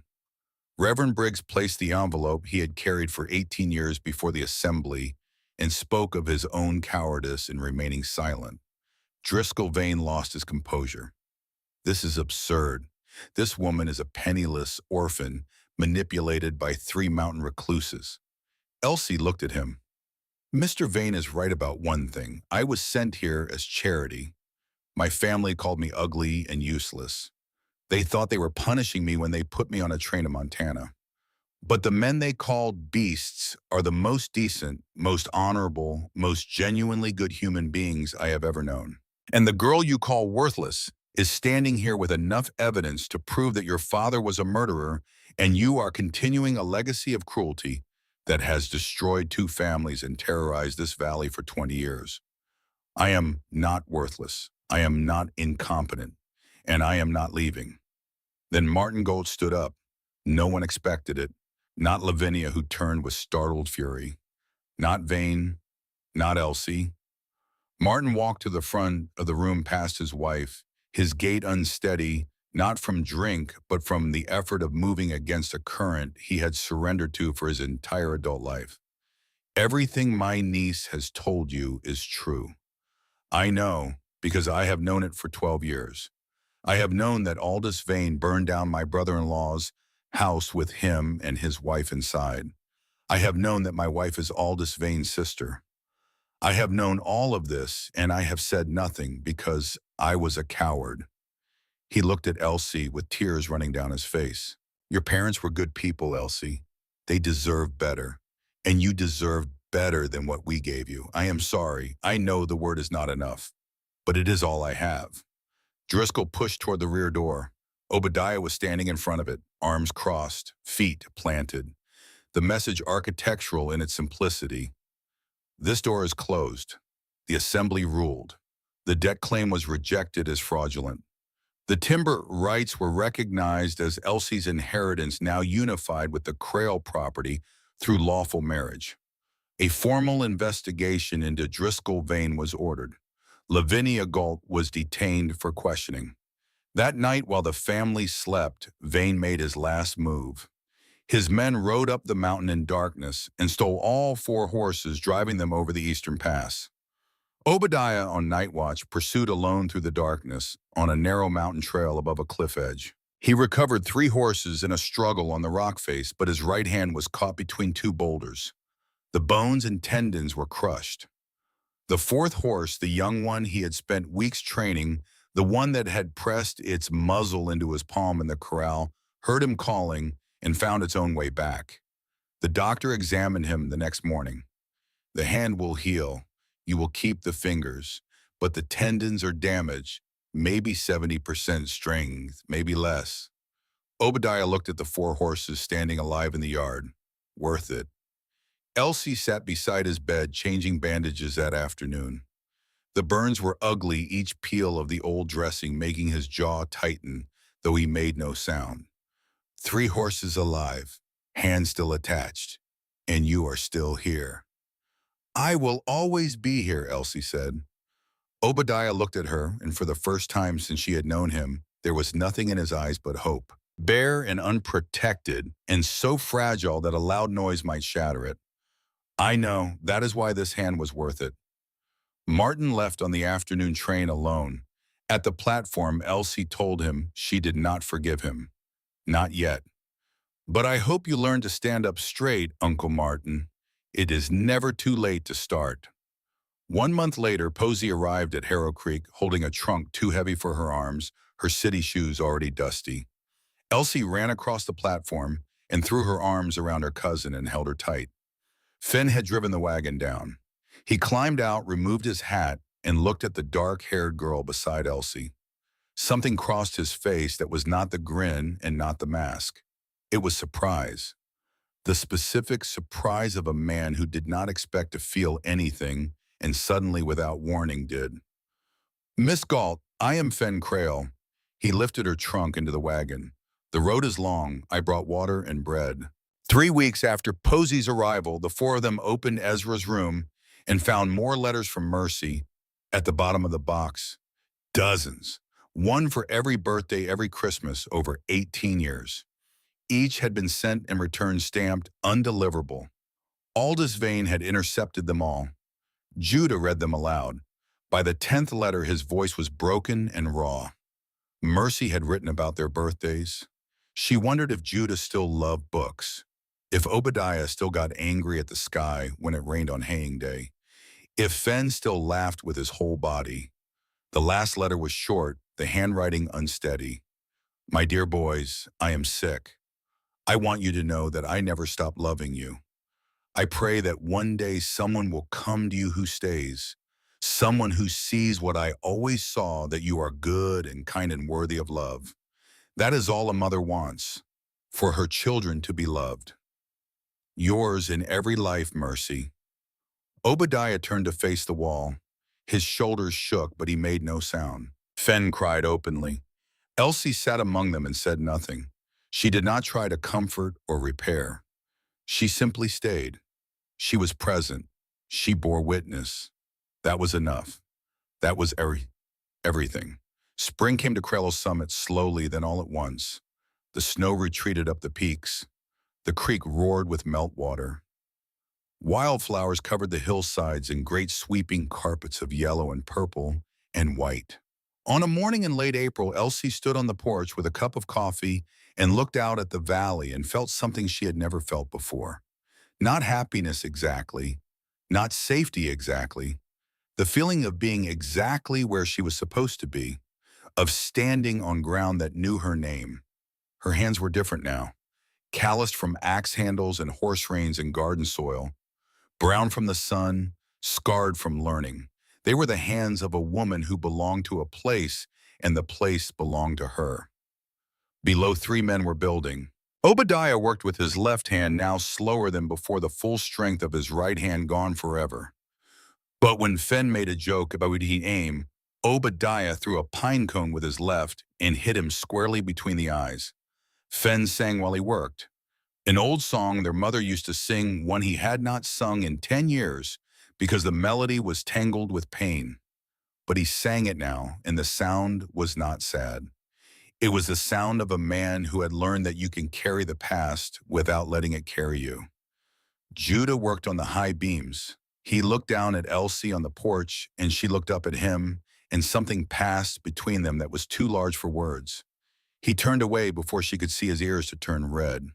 Reverend Briggs placed the envelope he had carried for 18 years before the assembly and spoke of his own cowardice in remaining silent. Driscoll Vane lost his composure. This is absurd. This woman is a penniless orphan manipulated by 3 mountain recluses. Elsie looked at him. Mr. Vane is right about one thing. I was sent here as charity. My family called me ugly and useless. They thought they were punishing me when they put me on a train to Montana. But the men they called beasts are the most decent, most honorable, most genuinely good human beings I have ever known. And the girl you call worthless is standing here with enough evidence to prove that your father was a murderer and you are continuing a legacy of cruelty that has destroyed 2 families and terrorized this valley for 20 years. I am not worthless. I am not incompetent. And I am not leaving. Then Martin Gold stood up. No one expected it. Not Lavinia, who turned with startled fury. Not Vane. Not Elsie. Martin walked to the front of the room past his wife, his gait unsteady, not from drink, but from the effort of moving against a current he had surrendered to for his entire adult life. Everything my niece has told you is true. I know, because I have known it for 12 years. I have known that Aldous Vane burned down my brother-in-law's house with him and his wife inside. I have known that my wife is Aldous Vane's sister. I have known all of this, and I have said nothing because I was a coward. He looked at Elsie with tears running down his face. Your parents were good people, Elsie. They deserve better, and you deserve better than what we gave you. I am sorry. I know the word is not enough, but it is all I have. Driscoll pushed toward the rear door. Obadiah was standing in front of it, arms crossed, feet planted. The message architectural in its simplicity. This door is closed. The assembly ruled. The debt claim was rejected as fraudulent. The timber rights were recognized as Elsie's inheritance, now unified with the Crail property through lawful marriage. A formal investigation into Driscoll Vane was ordered. Lavinia Galt was detained for questioning. That night, while the family slept, Vane made his last move. His men rode up the mountain in darkness and stole all 4 horses, driving them over the eastern pass. Obadiah, on night watch, pursued alone through the darkness on a narrow mountain trail above a cliff edge. He recovered 3 horses in a struggle on the rock face, but his right hand was caught between 2 boulders. The bones and tendons were crushed. The 4th horse, the young one he had spent weeks training, the one that had pressed its muzzle into his palm in the corral, heard him calling and found its own way back. The doctor examined him the next morning. The hand will heal. You will keep the fingers, but the tendons are damaged, maybe 70% strength, maybe less. Obadiah looked at the 4 horses standing alive in the yard. Worth it. Elsie sat beside his bed, changing bandages that afternoon. The burns were ugly, each peel of the old dressing making his jaw tighten, though he made no sound. 3 horses alive, hands still attached, and you are still here. I will always be here, Elsie said. Obadiah looked at her, and for the first time since she had known him, there was nothing in his eyes but hope. Bare and unprotected, and so fragile that a loud noise might shatter it. I know, that is why this hand was worth it. Martin left on the afternoon train alone. At the platform, Elsie told him she did not forgive him. Not yet. But I hope you learn to stand up straight, Uncle Martin. It is never too late to start. 1 month later, Posey arrived at Harrow Creek, holding a trunk too heavy for her arms, her city shoes already dusty. Elsie ran across the platform and threw her arms around her cousin and held her tight. Finn had driven the wagon down. He climbed out, removed his hat, and looked at the dark-haired girl beside Elsie. Something crossed his face that was not the grin and not the mask. It was surprise. The specific surprise of a man who did not expect to feel anything and suddenly, without warning, did. Miss Galt, I am Fen Crail. He lifted her trunk into the wagon. The road is long. I brought water and bread. 3 weeks after Posey's arrival, the 4 of them opened Ezra's room and found more letters from Mercy at the bottom of the box. Dozens. One for every birthday, every Christmas, over 18 years. Each had been sent and returned stamped undeliverable. Aldous Vane had intercepted them all. Judah read them aloud. By the 10th letter, his voice was broken and raw. Mercy had written about their birthdays. She wondered if Judah still loved books, if Obadiah still got angry at the sky when it rained on haying day, if Fen still laughed with his whole body. The last letter was short, the handwriting unsteady. My dear boys, I am sick. I want you to know that I never stopped loving you. I pray that one day someone will come to you who stays, someone who sees what I always saw, that you are good and kind and worthy of love. That is all a mother wants, for her children to be loved. Yours in every life, Mercy. Obadiah turned to face the wall. His shoulders shook, but he made no sound. Fen cried openly. Elsie sat among them and said nothing. She did not try to comfort or repair. She simply stayed. She was present. She bore witness. That was enough. That was everything. Spring came to Krello's summit slowly, then all at once. The snow retreated up the peaks. The creek roared with meltwater. Wildflowers covered the hillsides in great sweeping carpets of yellow and purple and white. On a morning in late April, Elsie stood on the porch with a cup of coffee and looked out at the valley and felt something she had never felt before. Not happiness exactly, not safety exactly, the feeling of being exactly where she was supposed to be, of standing on ground that knew her name. Her hands were different now, calloused from axe handles and horse reins and garden soil, brown from the sun, scarred from learning. They were the hands of a woman who belonged to a place and the place belonged to her. Below, three men were building. Obadiah worked with his left hand, now slower than before, the full strength of his right hand gone forever. But when Fen made a joke about would he aim, Obadiah threw a pine cone with his left and hit him squarely between the eyes. Fen sang while he worked. An old song their mother used to sing, one he had not sung in 10 years because the melody was tangled with pain. But he sang it now, and the sound was not sad. It was the sound of a man who had learned that you can carry the past without letting it carry you. Judah worked on the high beams. He looked down at Elsie on the porch, and she looked up at him, and something passed between them that was too large for words. He turned away before she could see his ears to turn red.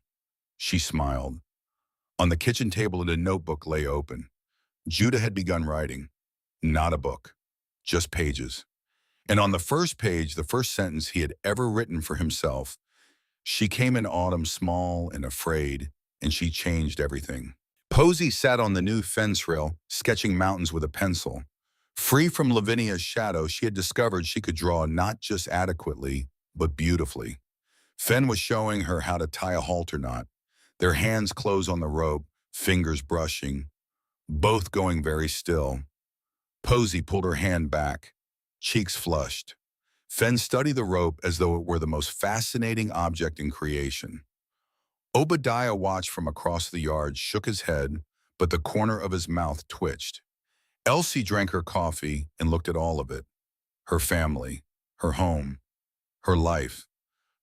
She smiled. On the kitchen table, a notebook lay open. Judah had begun writing. Not a book, just pages. And on the first page, the first sentence he had ever written for himself, she came in autumn small and afraid, and she changed everything. Posey sat on the new fence rail, sketching mountains with a pencil. Free from Lavinia's shadow, she had discovered she could draw not just adequately, but beautifully. Fen was showing her how to tie a halter knot. Their hands closed on the rope, fingers brushing, both going very still. Posey pulled her hand back, cheeks flushed. Fen studied the rope as though it were the most fascinating object in creation. Obadiah watched from across the yard, shook his head, but the corner of his mouth twitched. Elsie drank her coffee and looked at all of it. Her family, her home, her life.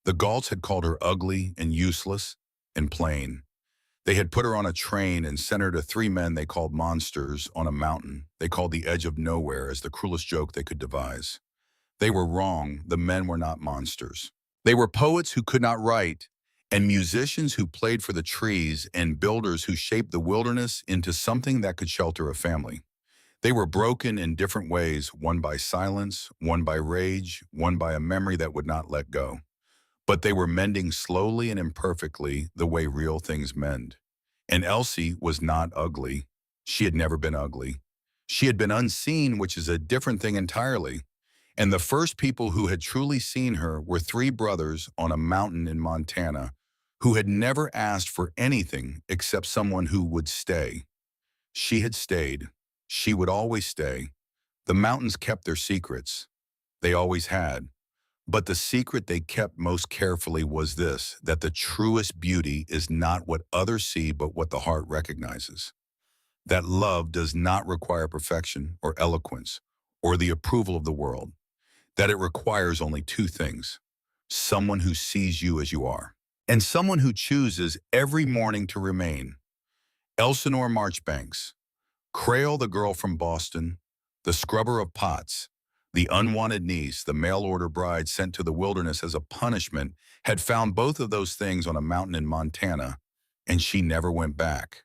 The Galts had called her ugly and useless and plain. They had put her on a train and sent her to three men they called monsters on a mountain they called the edge of nowhere as the cruelest joke they could devise. They were wrong. The men were not monsters. They were poets who could not write, and musicians who played for the trees, and builders who shaped the wilderness into something that could shelter a family. They were broken in different ways, one by silence, one by rage, one by a memory that would not let go. But they were mending slowly and imperfectly the way real things mend. And Elsie was not ugly. She had never been ugly. She had been unseen, which is a different thing entirely. And the first people who had truly seen her were three brothers on a mountain in Montana who had never asked for anything except someone who would stay. She had stayed. She would always stay. The mountains kept their secrets. They always had. But the secret they kept most carefully was this, that the truest beauty is not what others see, but what the heart recognizes. That love does not require perfection or eloquence or the approval of the world. That it requires only two things: someone who sees you as you are, and someone who chooses every morning to remain. Elsinore Marchbanks, Crail, the girl from Boston, the scrubber of pots, the unwanted niece, the mail-order bride sent to the wilderness as a punishment, had found both of those things on a mountain in Montana, and she never went back.